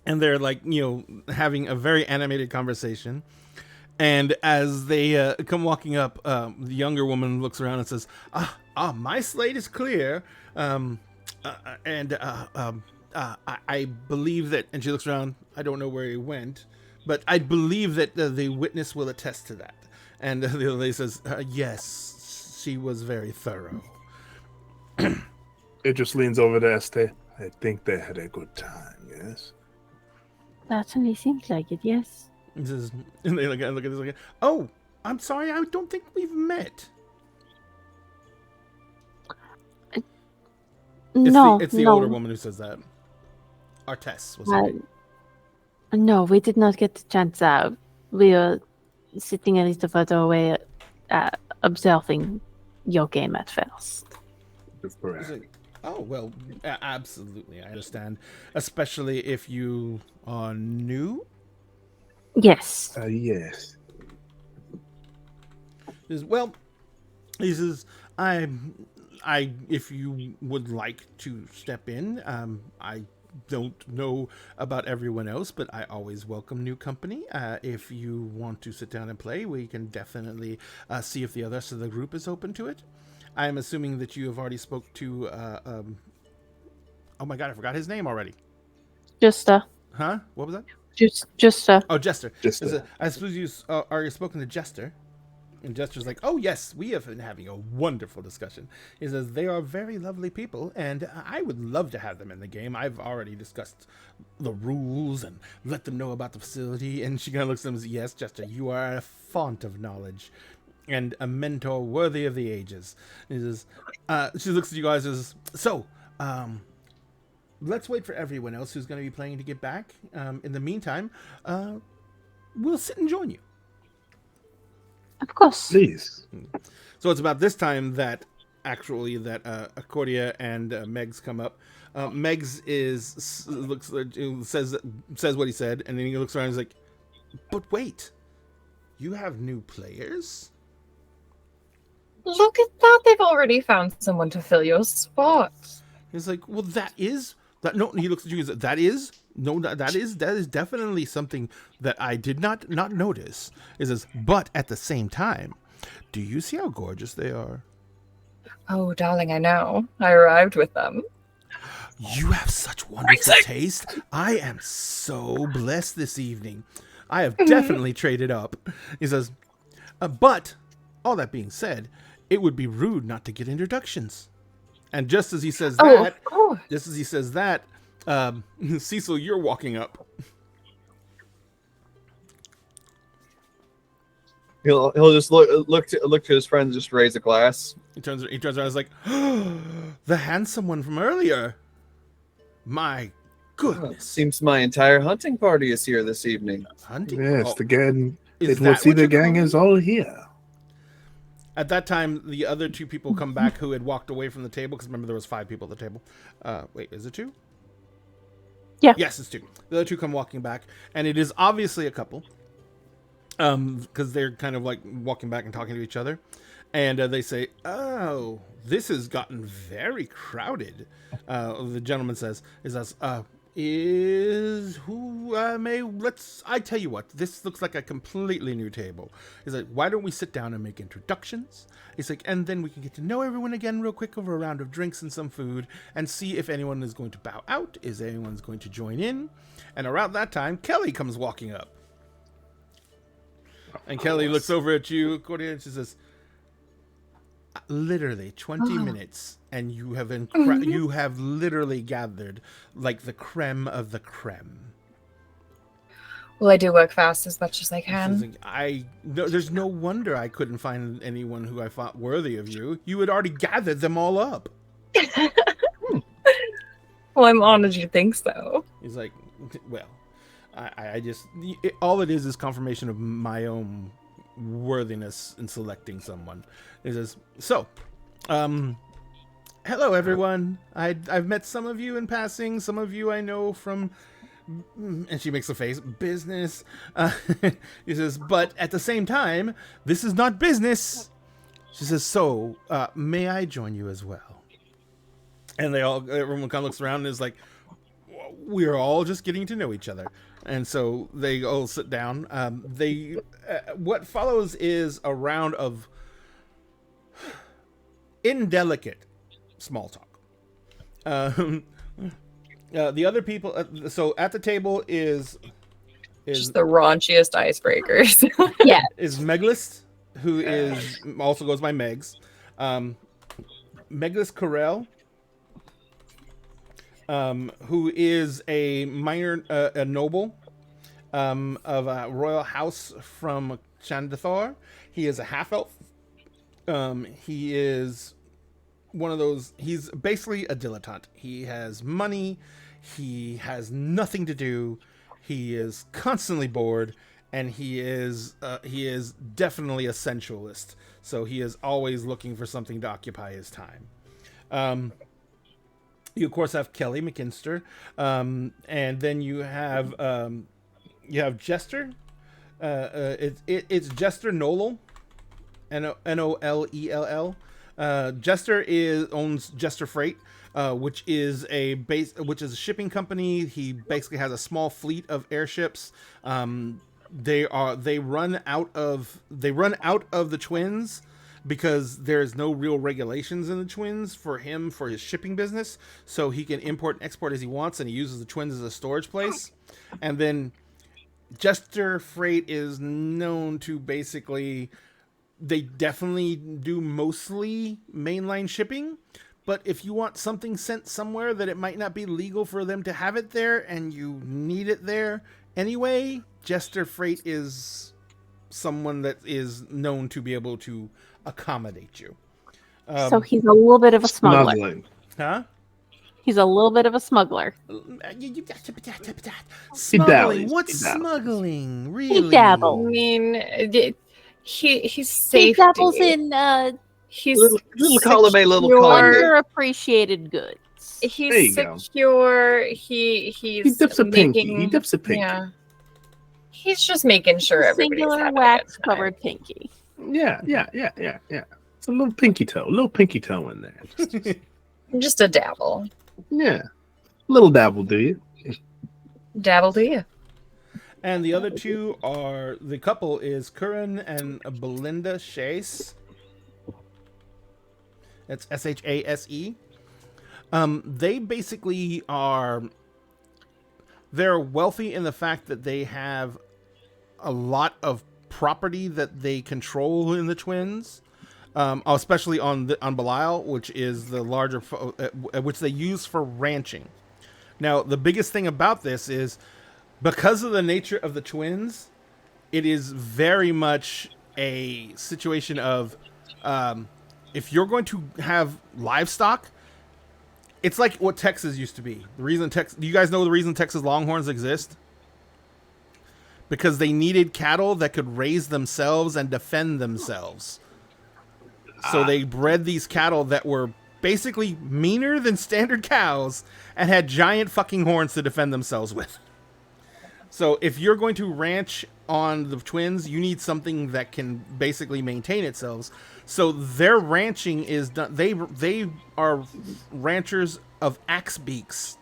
And they're like, having a very animated conversation. And as they come walking up, the younger woman looks around and says, my slate is clear. I believe that, and she looks around, I don't know where he went, but I believe that the witness will attest to that. And the other lady says, yes, she was very thorough. It just leans over to Este. I think they had a good time, yes? Certainly seems like it, yes. He says, and they look at this like, oh, I'm sorry, I don't think we've met. It's the older woman who says that. Artess was her name. No, we did not get the chance out. We were sitting a little further away, observing your game at first. Oh, well, absolutely, I understand. Especially if you are new? Yes. Yes. Well, he says, if you would like to step in, I don't know about everyone else, but I always welcome new company. If you want to sit down and play, we can definitely see if the rest of the group is open to it. I'm assuming that you have already spoke to, oh my god, I forgot his name already. Jester. Huh? What was that? Jester. Oh, Jester. Jester. I suppose you are spoken to Jester. And Jester's like, oh yes, we have been having a wonderful discussion. He says, they are very lovely people, and I would love to have them in the game. I've already discussed the rules and let them know about the facility. And she kind of looks at him and says, yes, Jester, you are a font of knowledge and a mentor worthy of the ages. And he says, she looks at you guys and says, so, let's wait for everyone else who's going to be playing to get back. In the meantime, we'll sit and join you. Of course. Please. So it's about this time that Accordia and Megs come up. Megs says what he said, and then he looks around and he's like, but wait, you have new players? Look at that. They've already found someone to fill your spot. He's like, well, no, he looks at you and says, that is definitely something that I did not notice. He says, but at the same time, do you see how gorgeous they are? Oh, darling, I know. I arrived with them. You have such wonderful taste. I am so blessed this evening. I have definitely traded up. He says, but all that being said, it would be rude not to get introductions. And just as he says that, of course. Cecil, you're walking up. He'll just look to his friends, just raise a glass. He turns around, he's like, the handsome one from earlier. My goodness. Seems my entire hunting party is here this evening. Hunting? Yes, Oh, the gang. is It will that see what the you're gang calling is all here. At that time, the other two people come back who had walked away from the table, because remember there was 5 people at the table. Wait, is it 2? Yeah. Yes, it's 2. The other 2 come walking back, and it is obviously a couple, because they're kind of like walking back and talking to each other, and they say, "Oh, this has gotten very crowded." The gentleman says, I tell you what, this looks like a completely new table. He's like, why don't we sit down and make introductions? He's like, and then we can get to know everyone again real quick over a round of drinks and some food and see if anyone is going to bow out, is anyone's going to join in. And around that time, Kelly comes walking up. And Kelly looks over at you, Cordelia, and she says, literally 20 minutes, and you have you have literally gathered like the creme of the creme. Well, I do work fast as much as I can. There's no wonder I couldn't find anyone who I thought worthy of you. You had already gathered them all up. Well, I'm honored you think so. He's like, well, I just all it is confirmation of my own worthiness in selecting someone. He says, so, hello everyone. I've met some of you in passing. Some of you I know from, and she makes a face, business. He says, but at the same time, this is not business. She says, so, may I join you as well? And everyone kind of looks around and is like, we're all just getting to know each other. And so they all sit down. What follows is a round of indelicate small talk. The other people, so at the table is Just the raunchiest icebreakers. Yeah. is Meglis, who is also goes by Megs. Meglis Corell, who is a minor, a noble of a royal house from Chandathor. He is a half-elf. He is one of those, he's basically a dilettante. He has money, he has nothing to do, he is constantly bored, and he is definitely a sensualist. So he is always looking for something to occupy his time. You of course have Kelly McKinster, and then you have Jester. It's Jester Nolell, Nolell. Jester owns Jester Freight, which is a shipping company. He basically has a small fleet of airships. They run out of the Twins because there's no real regulations in the Twins for his shipping business, so he can import and export as he wants, and he uses the Twins as a storage place. And then Jester Freight is known to basically, they definitely do mostly mainline shipping, but if you want something sent somewhere that it might not be legal for them to have it there and you need it there anyway, Jester Freight is someone that is known to be able to accommodate you. So he's a little bit of a smuggler. Smuggling. Huh? He's a little bit of a smuggler. Smuggling? dabbles. What's He dabbles. smuggling? Really? He dabbles. I mean, he's He safe. dabbles in He's Little column A, little secure. column B. underappreciated goods. There He's you go. secure. He's He dips a pinky. He making- dips a pinky. Yeah. He's just making sure everybody's Singular having a wax good time. covered pinky. Yeah. It's a little pinky toe in there. Just a dabble. Yeah. Little dabble, do you? Dabble to you. And the other two are, the couple is Curran and Belinda Chase. It's Shase. They basically are. They're wealthy in the fact that they have a lot of property that they control in the Twins, especially on Belial, which is the larger, which they use for ranching. Now, the biggest thing about this is because of the nature of the Twins, it is very much a situation of if you're going to have livestock, it's like what Texas used to be. The reason do you guys know the reason Texas Longhorns exist? Because they needed cattle that could raise themselves and defend themselves. So they bred these cattle that were basically meaner than standard cows and had giant fucking horns to defend themselves with. So if you're going to ranch on the Twins, you need something that can basically maintain itself. So their ranching is done. They are ranchers of axebeaks.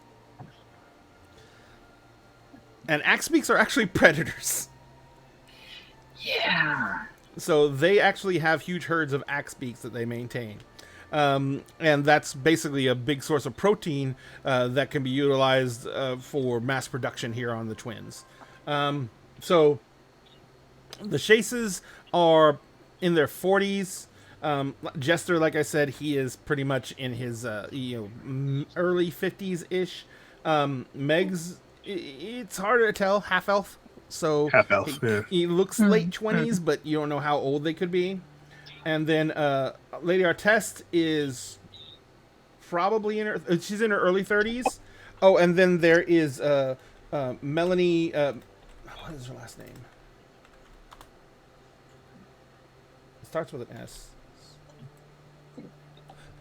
And axebeaks are actually predators. Yeah. So they actually have huge herds of axebeaks that they maintain. And that's basically a big source of protein that can be utilized for mass production here on the Twins. So the Chases are in their 40s. Jester, like I said, he is pretty much in his early 50s-ish. Meg's, it's harder to tell, half-elf. So Half-elf, yeah. he looks late 20s, but you don't know how old they could be. And then Lady Artest is probably she's in her early 30s. Oh, and then there is Melanie. What is her last name? It starts with an S.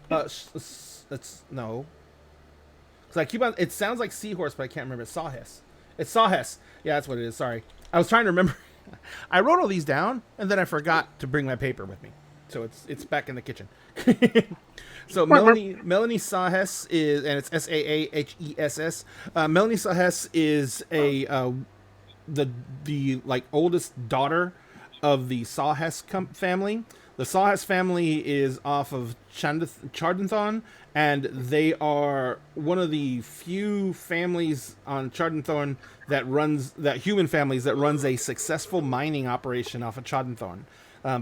That's no. Because I keep on. It sounds like seahorse, but I can't remember. It's Sawhess. It's Sawhess. Yeah, that's what it is. Sorry, I was trying to remember. I wrote all these down, and then I forgot to bring my paper with me. So it's back in the kitchen. So Melanie Sawhess is, and it's Saahess. Melanie Sawhess is the like oldest daughter of the Sawhess family. The Sawhess family is off of Chardenthon, and they are one of the few families on Chardenthon human families that runs a successful mining operation off of Chardenthon.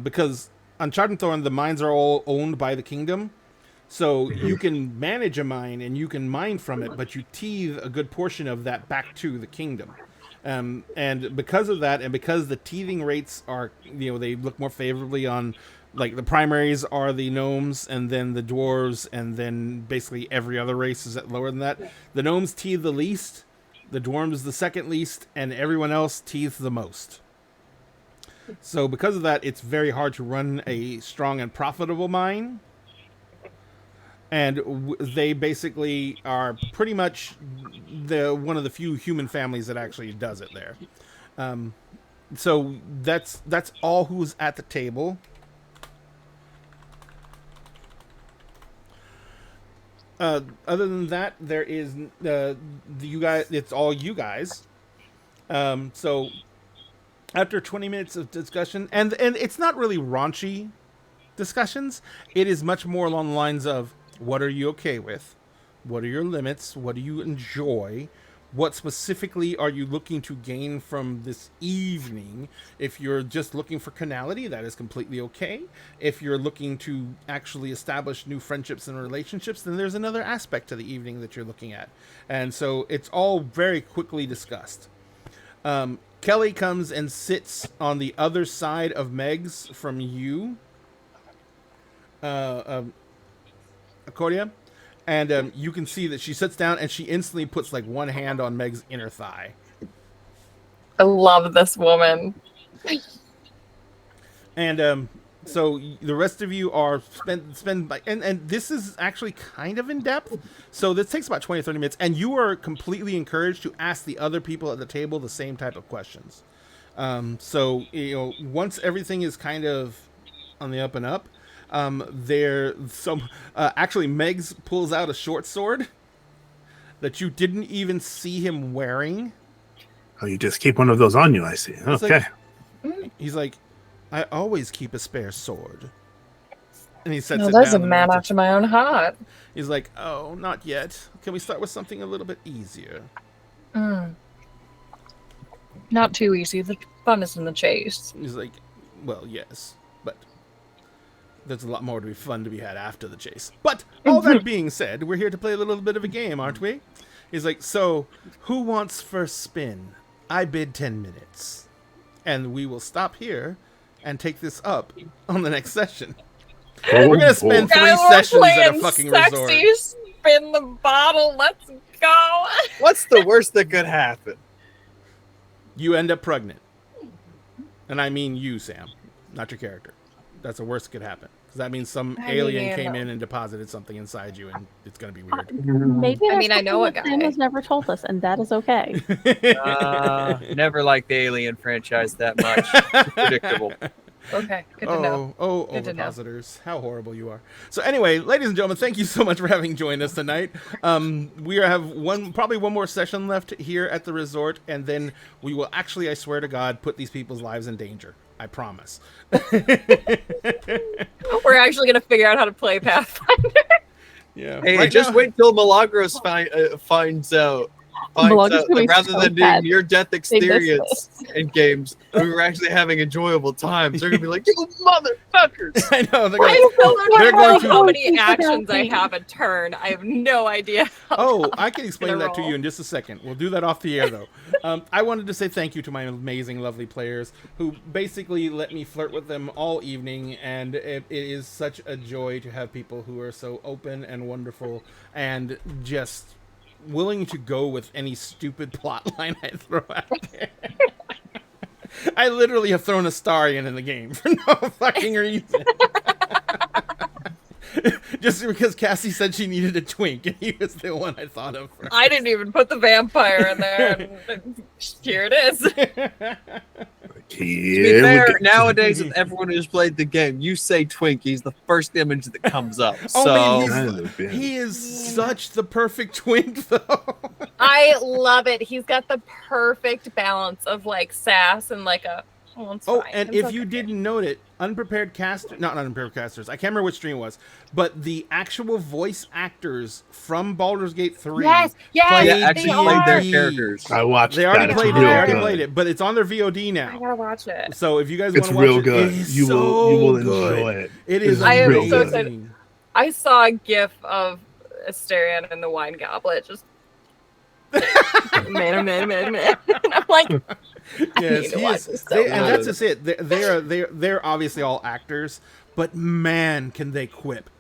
Because on Chardenthorn, the mines are all owned by the kingdom. So you can manage a mine and you can mine from it, but you teeth a good portion of that back to the kingdom. And because of that, and because the teething rates are, they look more favorably on, like, the primaries are the gnomes, and then the dwarves, and then basically every other race is lower than that. The gnomes teeth the least, the dwarves the second least, and everyone else teeth the most. So because of that, it's very hard to run a strong and profitable mine. And they basically are pretty much one of the few human families that actually does it there. So that's all who's at the table. Other than that, there is you guys. It's all you guys. So after 20 minutes of discussion, and it's not really raunchy discussions. It is much more along the lines of, what are you okay with? What are your limits? What do you enjoy? What specifically are you looking to gain from this evening? If you're just looking for carnality, that is completely okay. If you're looking to actually establish new friendships and relationships, then there's another aspect to the evening that you're looking at. And so it's all very quickly discussed. Kelly comes and sits on the other side of Meg's from you, Cordia, and you can see that she sits down and she instantly puts like one hand on Meg's inner thigh. I love this woman. And so the rest of you are spend by, and this is actually kind of in depth. So this takes about 20 or 30 minutes, and you are completely encouraged to ask the other people at the table the same type of questions. So once everything is kind of on the up and up, actually Megs pulls out a short sword that you didn't even see him wearing. Oh, you just keep one of those on you, I see. Okay. He's like, I always keep a spare sword. And he sets No, it that's a down. man and after my own heart. he's like, "Oh, not yet. Can we start with something a little bit easier?" Not too easy. The fun is in the chase. He's like, "Well, yes, but there's a lot more to be fun to be had after the chase." But all that being said, we're here to play a little bit of a game, aren't we? He's like, "So, who wants first spin? I bid 10 minutes, and we will stop here and take this up on the next session." We're gonna spend 3 Guy, we're sessions at a playing fucking sexy, resort. Spin the bottle. Let's go. What's the worst that could happen? You end up pregnant, and I mean you, Sam, not your character. That's the worst that could happen. Because that means some alien mean, came in and deposited something inside you, and it's gonna be weird. Maybe I mean, I know a that's something guy. that Sam has never told us, and that is okay. Never liked the Alien franchise that much. Predictable. Okay, good to know. Oh, Good to know. ovipositors. How horrible you are. So anyway, ladies and gentlemen, thank you so much for having joined us tonight. We have probably one more session left here at the resort, and then we will actually, I swear to God, put these people's lives in danger. I promise. We're actually gonna figure out how to play Pathfinder. Yeah. Hey, Right just now- wait till Milagros finds out. Milagros That gonna be rather so than bad. doing near-death this experience in games, we were actually having enjoyable times. They're gonna be like, "You motherfuckers!" I know. They're I gonna, still don't They're know going to- how many Think about actions I things. have a turn. I have no idea. Oh, I can explain Gonna that to roll. you in just a second. We'll do that off the air, though. I wanted to say thank you to my amazing, lovely players who basically let me flirt with them all evening, and it is such a joy to have people who are so open and wonderful and just willing to go with any stupid plot line I throw out there. I literally have thrown a star in the game for no fucking reason. Just because Cassie said she needed a twink, and he was the one I thought of first. I didn't even put the vampire in there. And here it is. To be Here we fair, go. nowadays, with everyone who's played the game, you say Twinkies, the first image that comes up. Oh, So, man, he is such the perfect twink, though. I love it. He's got the perfect balance of like sass and like a. Oh, it's Oh, fine. and It's if okay. you didn't note it, not unprepared casters, I can't remember which stream it was, but the actual voice actors from Baldur's Gate 3 Yes, yes, played yeah, they actually are. played their D&D. characters. I watched They already that. played It's it. They real already good. played it, but it's on their VOD I now. gotta watch it. So if you guys want It's to watch real it, good. it is You will so enjoy good. it. It is I am amazing. so excited. I saw a gif of Asterion in the wine goblet just. man. And I'm like, Yes, need to he watch is. this so And bad. that's just it. They're obviously all actors, but man, can they quip!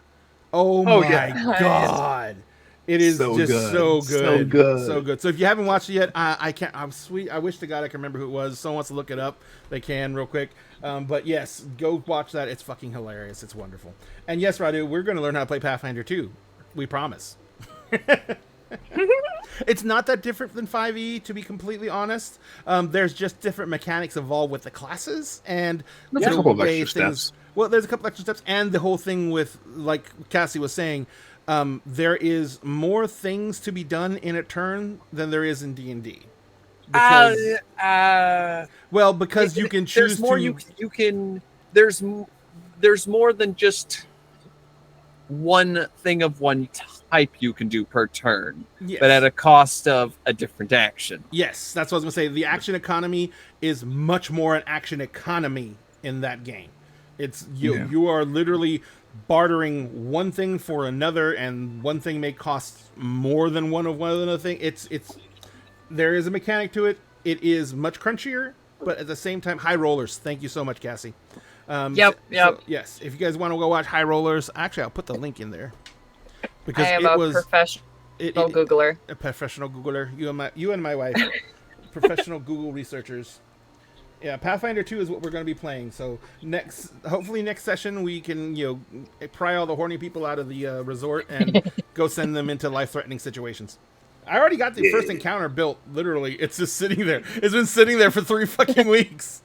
Oh my yeah. god, it is So just good. so So good, good. so good. So if you haven't watched it yet, I can't. I'm sweet. I wish to God I can remember who it was. Someone wants to look it up, they can real quick. But yes, go watch that. It's fucking hilarious. It's wonderful. And yes, Radu, we're going to learn how to play Pathfinder 2. We promise. It's not that different than 5e, to be completely honest. There's just different mechanics involved with the classes and There's a the couple of way extra steps. Well, there's a couple extra steps, and the whole thing with, like Cassie was saying, there is more things to be done in a turn than there is in D&D. Because, because you can choose there's more to. you can. There's more than just one thing of one type you can do per turn, Yes. but at a cost of a different action. Yes, that's what I was gonna say. The action economy is much more an action economy in that game. It's Yeah. you are literally bartering one thing for another, and one thing may cost more than one other thing. It's there is a mechanic to it. It is much crunchier, but at the same time, High Rollers. Thank you so much, Cassie. Yep. Yes, if you guys want to go watch High Rollers, actually, I'll put the link in there because I am it a was professional Googler. a professional Googler. You and my wife, professional Google researchers. Yeah, Pathfinder 2 is what we're going to be playing. So hopefully next session we can pry all the horny people out of the resort and go send them into life-threatening situations. I already got the first encounter built. Literally, it's just sitting there. It's been sitting there for 3 fucking weeks.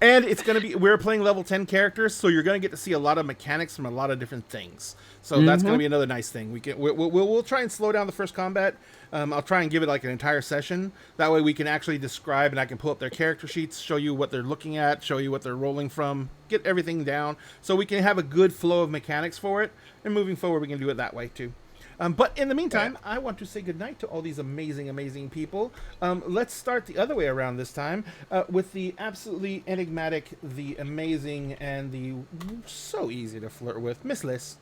And it's going to be, we're playing level 10 characters, so you're going to get to see a lot of mechanics from a lot of different things. So that's going to be another nice thing. We'll try and slow down the first combat. I'll try and give it like an entire session. That way we can actually describe, and I can pull up their character sheets, show you what they're looking at, show you what they're rolling from, get everything down, so we can have a good flow of mechanics for it. And moving forward, we can do it that way too. But in the meantime, I want to say goodnight to all these amazing, amazing people. Let's start the other way around this time with the absolutely enigmatic, the amazing, and the so easy to flirt with, Miss Liz.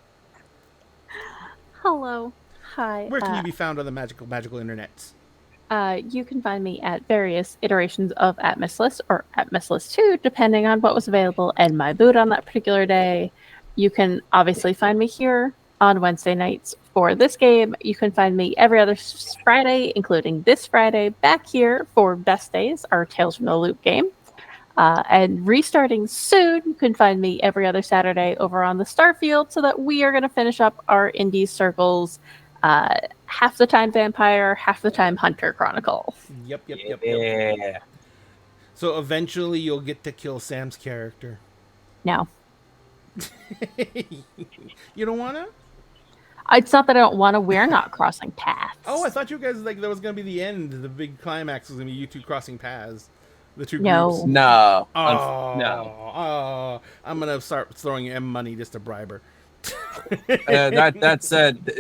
Hello. Hi. Where can you be found on the magical internets? You can find me at various iterations of @MissList or @MissList2, depending on what was available and my mood on that particular day. You can obviously find me here on Wednesday nights for this game. You can find me every other Friday, including this Friday, back here for Best Days, our Tales from the Loop game. And restarting soon, you can find me every other Saturday over on the Starfield, so that we are going to finish up our indie circles. Half the time Vampire, half the time Hunter Chronicle. Yep. Yeah. So eventually you'll get to kill Sam's character. No. You don't want to? It's not that I don't want to. We're not crossing paths. Oh, I thought you guys, like, that was going to be the end. The big climax was going to be you two crossing paths. The two No. groups. No. Oh, I'm going to start throwing M money just to bribe her. That said,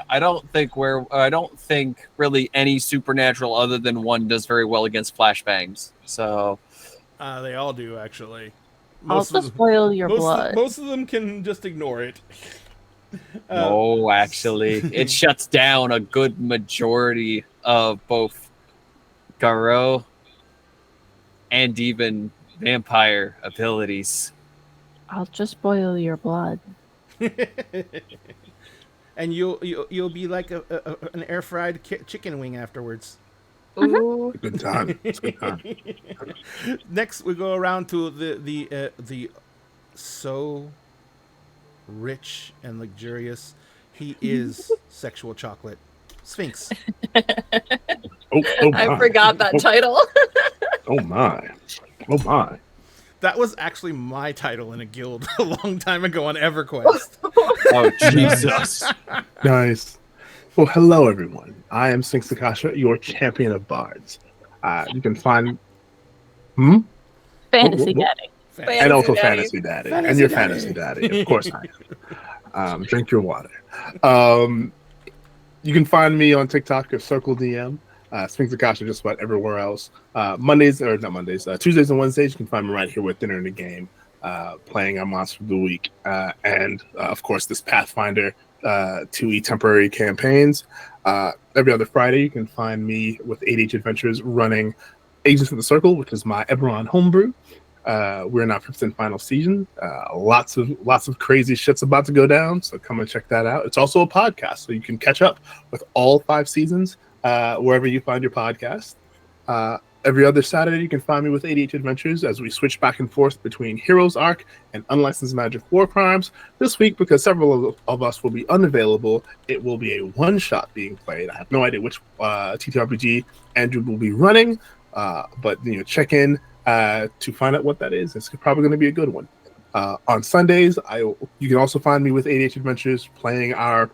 I don't think really any supernatural other than one does very well against flashbangs. So They all do, actually. I'll just spoil your blood. Most of them can just ignore it. no, actually, it shuts down a good majority of both Garo and even vampire abilities. I'll just boil your blood. And you'll be like an air fried chicken wing afterwards. Ooh. Good time. It's a good time. Next, we go around to the so rich and luxurious. He is sexual chocolate. Sphinx. Oh I my. forgot that title. Oh my. Oh my. That was actually my title in a guild a long time ago on EverQuest. Oh Jesus! Nice. Well, hello everyone. I am Sphinx Akasha, your champion of bards. You can find Fantasy What? Daddy. and also Daddy. Fantasy Daddy. Fantasy and your Daddy. Fantasy Daddy. Of course I am. Drink your water. You can find me on TikTok at Circle DM. Sphinx Akasha just about everywhere else. Tuesdays and Wednesdays, you can find me right here with Dinner in the Game, playing our Monster of the Week. And of course, this Pathfinder 2E temporary campaigns. Every other Friday, you can find me with ADH Adventures running Agents of the Circle, which is my Eberron homebrew. We're in our fifth and final season. Lots of crazy shit's about to go down, so come and check that out. It's also a podcast, so you can catch up with all 5 seasons wherever you find your podcast. Every other Saturday, you can find me with ADH Adventures as we switch back and forth between Heroes Arc and Unlicensed Magic War Crimes. This week, because several of us will be unavailable, it will be a one-shot being played. I have no idea which TTRPG Andrew will be running, but check in to find out what that is. It's probably going to be a good one. On Sundays, you can also find me with ADH Adventures playing our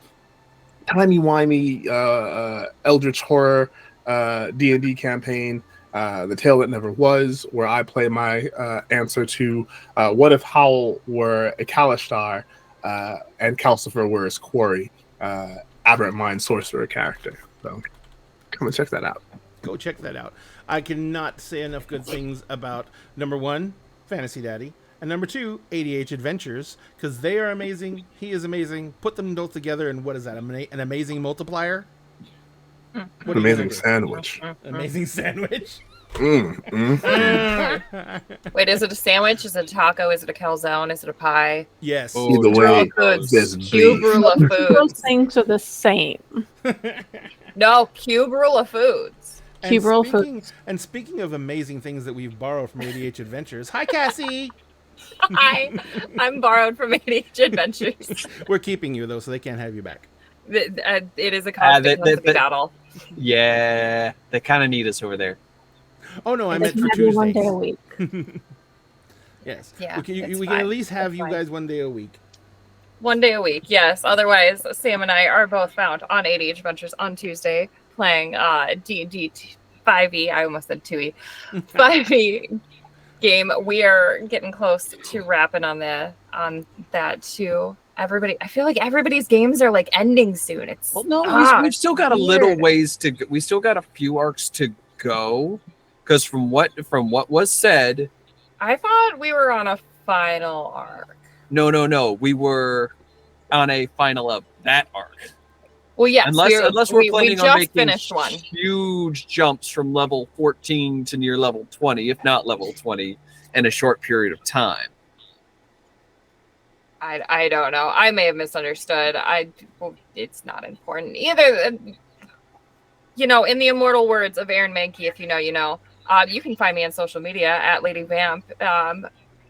timey-wimey Eldritch Horror D&D campaign, The Tale That Never Was, where I play my answer to what if Howl were a Kalashtar and Calcifer were his quarry, Aberrant Mind Sorcerer character. So come and check that out. Go check that out. I cannot say enough good things about, number 1, Fantasy Daddy, and number 2, ADH Adventures, because they are amazing. He is amazing. Put them both together, and what is that? An amazing multiplier? What are you Amazing gonna do? sandwich. Amazing sandwich. Wait, is it a sandwich? Is it a taco? Is it a calzone? Is it a pie? Yes. Oh, Either Rule way, of foods. there's Cube beef. rule of Those foods. things are the same. No, cube rule of foods. And Cube roll speaking of amazing things that we've borrowed from ADH Adventures, hi Cassie. Hi, I'm borrowed from ADH Adventures. We're keeping you though, so they can't have you back. It is a constant they- battle. Yeah, they kind of need us over there. Oh no, I They meant can for have you one day a Tuesdays. week. Yes. Yeah, we it's can fine. at least have It's you fine. guys one day a week. One day a week, yes. Otherwise, Sam and I are both found on ADH Adventures on Tuesday playing D&D 5e. I almost said 2e. 5e game. We are getting close to wrapping on that too. Everybody, I feel like everybody's games are like ending soon. It's Well, no, we've it's still got a little weird. ways to go. We still got a few arcs to go, because from what was said, I thought we were on a final arc. no, we were on a final of that arc. Well, yes, Unless we're we planning just on making finished one. huge jumps from level 14 to near level 20, if not level 20, in a short period of time. I don't know. I may have misunderstood. It's not important either. You know, in the immortal words of Aaron Mankey, if you know, you know. You can find me on social media at Lady Vamp.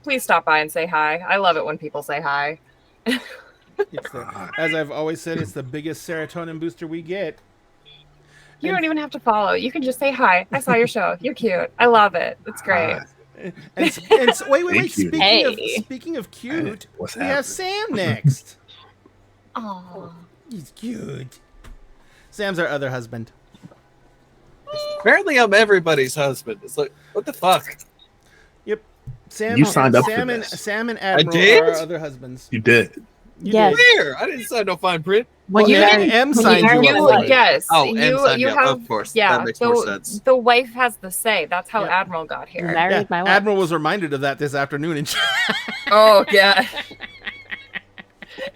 Please stop by and say hi. I love it when people say hi. As I've always said, it's the biggest serotonin booster we get. You don't even have to follow. You can just say hi. I saw your show. You're cute. I love it. It's great. And wait. Thank you. Speaking of cute, What's we have Sam next. Oh, He's cute. Sam's our other husband. Apparently, I'm everybody's husband. It's like, what the fuck? Yep. Sam. You signed up for Sam and this. Sam and Admiral did? are our other husbands. You did. You Yes. did. Where? I didn't sign no fine print. When you and marry- M when signed marry you my up. wife- yes. Oh, M signed you me up. have, Of course. yeah. That makes more sense. The wife has the say. That's how Yeah. Admiral got You here. married my wife. Admiral was reminded of that this afternoon. And Oh yeah.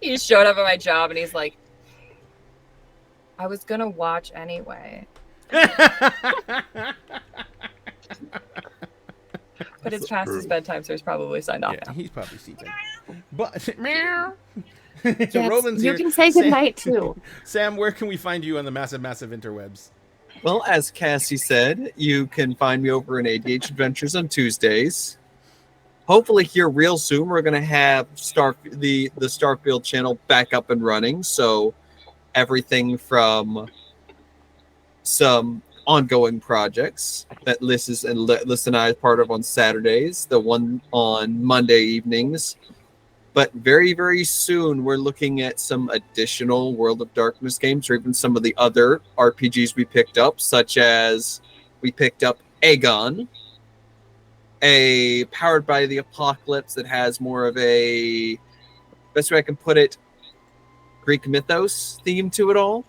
He showed up at my job and he's like, I was gonna watch anyway. But it's past his bedtime, so he's probably signed off yeah, now. he's probably sleeping. But meow. Yes, Roland's You here. can say Sam- goodnight too. Sam, where can we find you on the massive interwebs? Well, as Cassie said, you can find me over in ADH Adventures on Tuesdays. Hopefully, here real soon, we're going to have the Starfield channel back up and running. So everything from some ongoing projects that Liz and I are part of on Saturdays, the one on Monday evenings. But very, very soon, we're looking at some additional World of Darkness games, or even some of the other RPGs we picked up, such as we picked up Aegon, a Powered by the Apocalypse that has more of a, best way I can put it, Greek mythos theme to it all.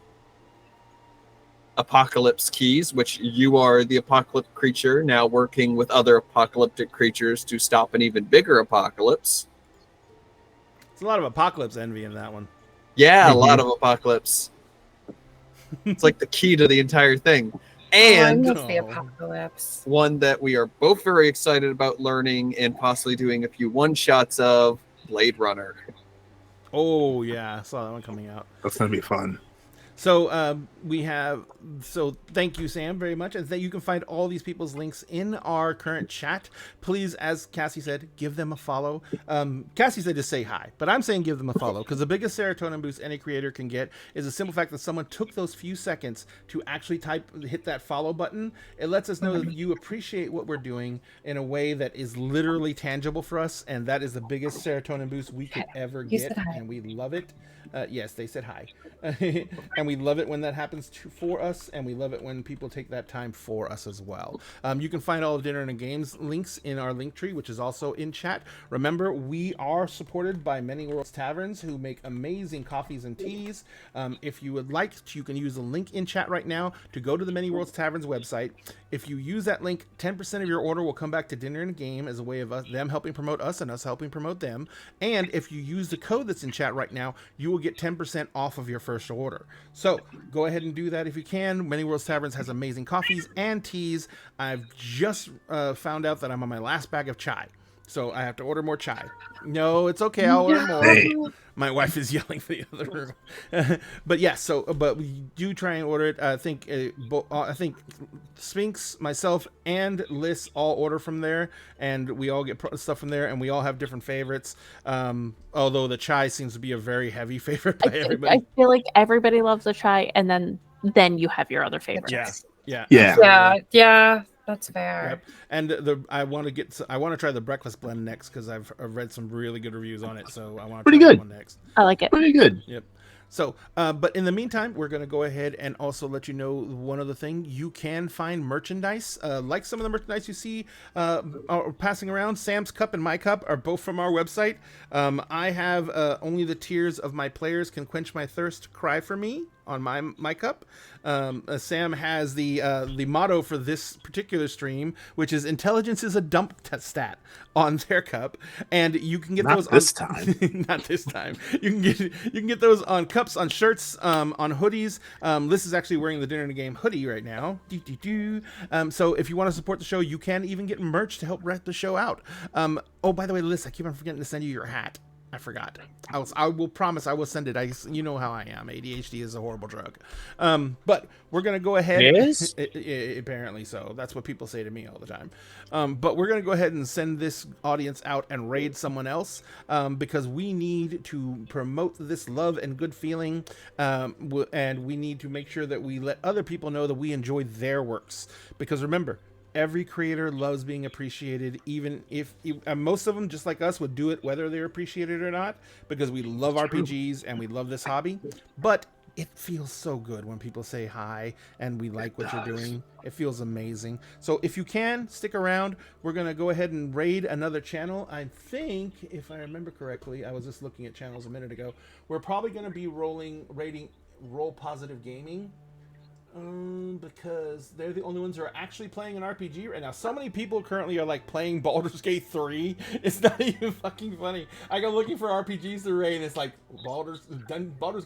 Apocalypse Keys, which you are the apocalyptic creature, now working with other apocalyptic creatures to stop an even bigger apocalypse. It's a lot of apocalypse envy in that one. Yeah, a lot of apocalypse. It's like the key to the entire thing. And It's the Oh. apocalypse. one that we are both very excited about learning and possibly doing a few one-shots of, Blade Runner. Oh yeah, I saw that one coming out. That's gonna be fun. So thank you, Sam, very much. And you can find all these people's links in our current chat. Please, as Cassie said, give them a follow. Cassie said to say hi, but I'm saying give them a follow, because the biggest serotonin boost any creator can get is the simple fact that someone took those few seconds to actually hit that follow button. It lets us know that you appreciate what we're doing in a way that is literally tangible for us, and that is the biggest serotonin boost we could ever You get, said hi. and we love it. Yes, they said hi. And we love it when that happens for us, and we love it when people take that time for us as well. You can find all of Dinner and Games links in our link tree, which is also in chat. Remember, we are supported by Many Worlds Taverns, who make amazing coffees and teas. If you would like, you can use the link in chat right now to go to the Many Worlds Taverns website. If you use that link, 10% of your order will come back to Dinner and a Game as a way of them helping promote us and us helping promote them. And if you use the code that's in chat right now, you will get 10% off of your first order. So go ahead and do that if you can. Many Worlds Taverns has amazing coffees and teas. I've just found out that I'm on my last bag of chai, so I have to order more chai. No, it's okay. I'll order more. Hey. My wife is yelling for the other room. But yes, but we do try and order it. I think Sphinx, myself, and Liz all order from there, and we all get stuff from there, and we all have different favorites. Although the chai seems to be a very heavy favorite by everybody. I feel like everybody loves the chai, and then you have your other favorites. Yeah. Yeah. Yeah. That's fair. Yep. And I want to try the breakfast blend next because I've read some really good reviews on it. So I want to Pretty try that good. one next. I like it. Pretty good. Yep. So, but in the meantime, we're going to go ahead and also let you know one other thing. You can find merchandise, like some of the merchandise you see are passing around. Sam's Cup and my cup are both from our website. I have only the tears of my players can quench my thirst, cry for me on my cup. Sam has the motto for this particular stream, which is intelligence is a dump stat on their cup, and you can get Not those this on, time. not this time. You can get those on cups, on shirts, on hoodies. Liz is actually wearing the Dinner and a Game hoodie right now. So if you want to support the show, you can even get merch to help wrap the show out. Oh, by the way, Liz, I keep on forgetting to send you your hat. I forgot. I will promise I will send it. You know how I am. ADHD is a horrible drug. But we're going to go ahead. Yes? Apparently so. That's what people say to me all the time. But we're going to go ahead and send this audience out and raid someone else because we need to promote this love and good feeling. And we need to make sure that we let other people know that we enjoy their works. Because remember, every creator loves being appreciated, even if most of them, just like us, would do it whether they're appreciated or not, because we love RPGs and we love this hobby. But it feels so good when people say hi and we like what you're doing. It feels amazing. So if you can, stick around. We're going to go ahead and raid another channel. I think, if I remember correctly, I was just looking at channels a minute ago. We're probably going to be raiding Roll Positive Gaming. Because they're the only ones who are actually playing an RPG right now. So many people currently are like playing Baldur's Gate 3. It's not even fucking funny. I go looking for RPGs to raid, and it's like Baldur's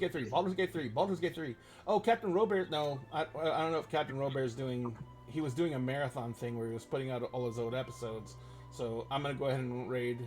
Gate 3, Baldur's Gate 3, Baldur's Gate 3. Oh, Captain Robert. No, I don't know if Captain Robert's doing. He was doing a marathon thing where he was putting out all his old episodes. So I'm gonna go ahead and raid.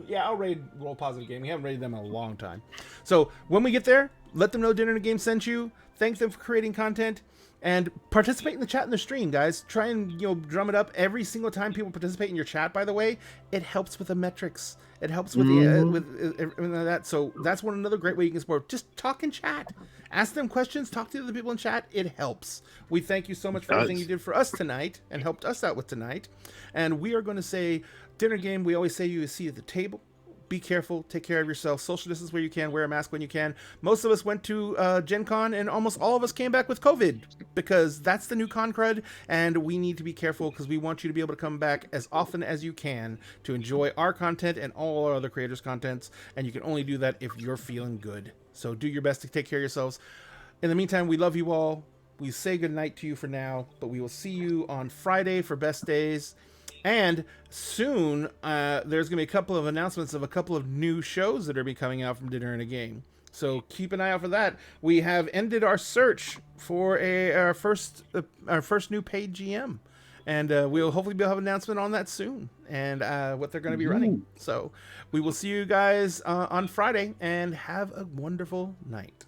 Yeah, I'll raid Roll Positive Gaming. We haven't raided them in a long time. So when we get there, let them know Dinner and a Game sent you. Thank them for creating content and participate in the chat in the stream, guys. Try and drum it up every single time people participate in your chat. By the way, it helps with the metrics. It helps with everything like that. So that's another great way you can support. Just talk in chat, ask them questions, talk to the other people in chat. It helps. We thank you so much for everything you did for us tonight and helped us out with tonight. And we are going to say, Dinner Game. We always say you a seat at the table. Be careful. Take care of yourself. Social distance where you can. Wear a mask when you can. Most of us went to Gen Con, and almost all of us came back with COVID because that's the new con crud, and we need to be careful because we want you to be able to come back as often as you can to enjoy our content and all our other creators' contents, and you can only do that if you're feeling good. So do your best to take care of yourselves. In the meantime, we love you all. We say goodnight to you for now, but we will see you on Friday for Best Days. And soon, there's going to be a couple of announcements of a couple of new shows that are be coming out from Dinner and a Game. So keep an eye out for that. We have ended our search for our first new paid GM. And we'll hopefully have an announcement on that soon and what they're going to be running. So we will see you guys on Friday and have a wonderful night.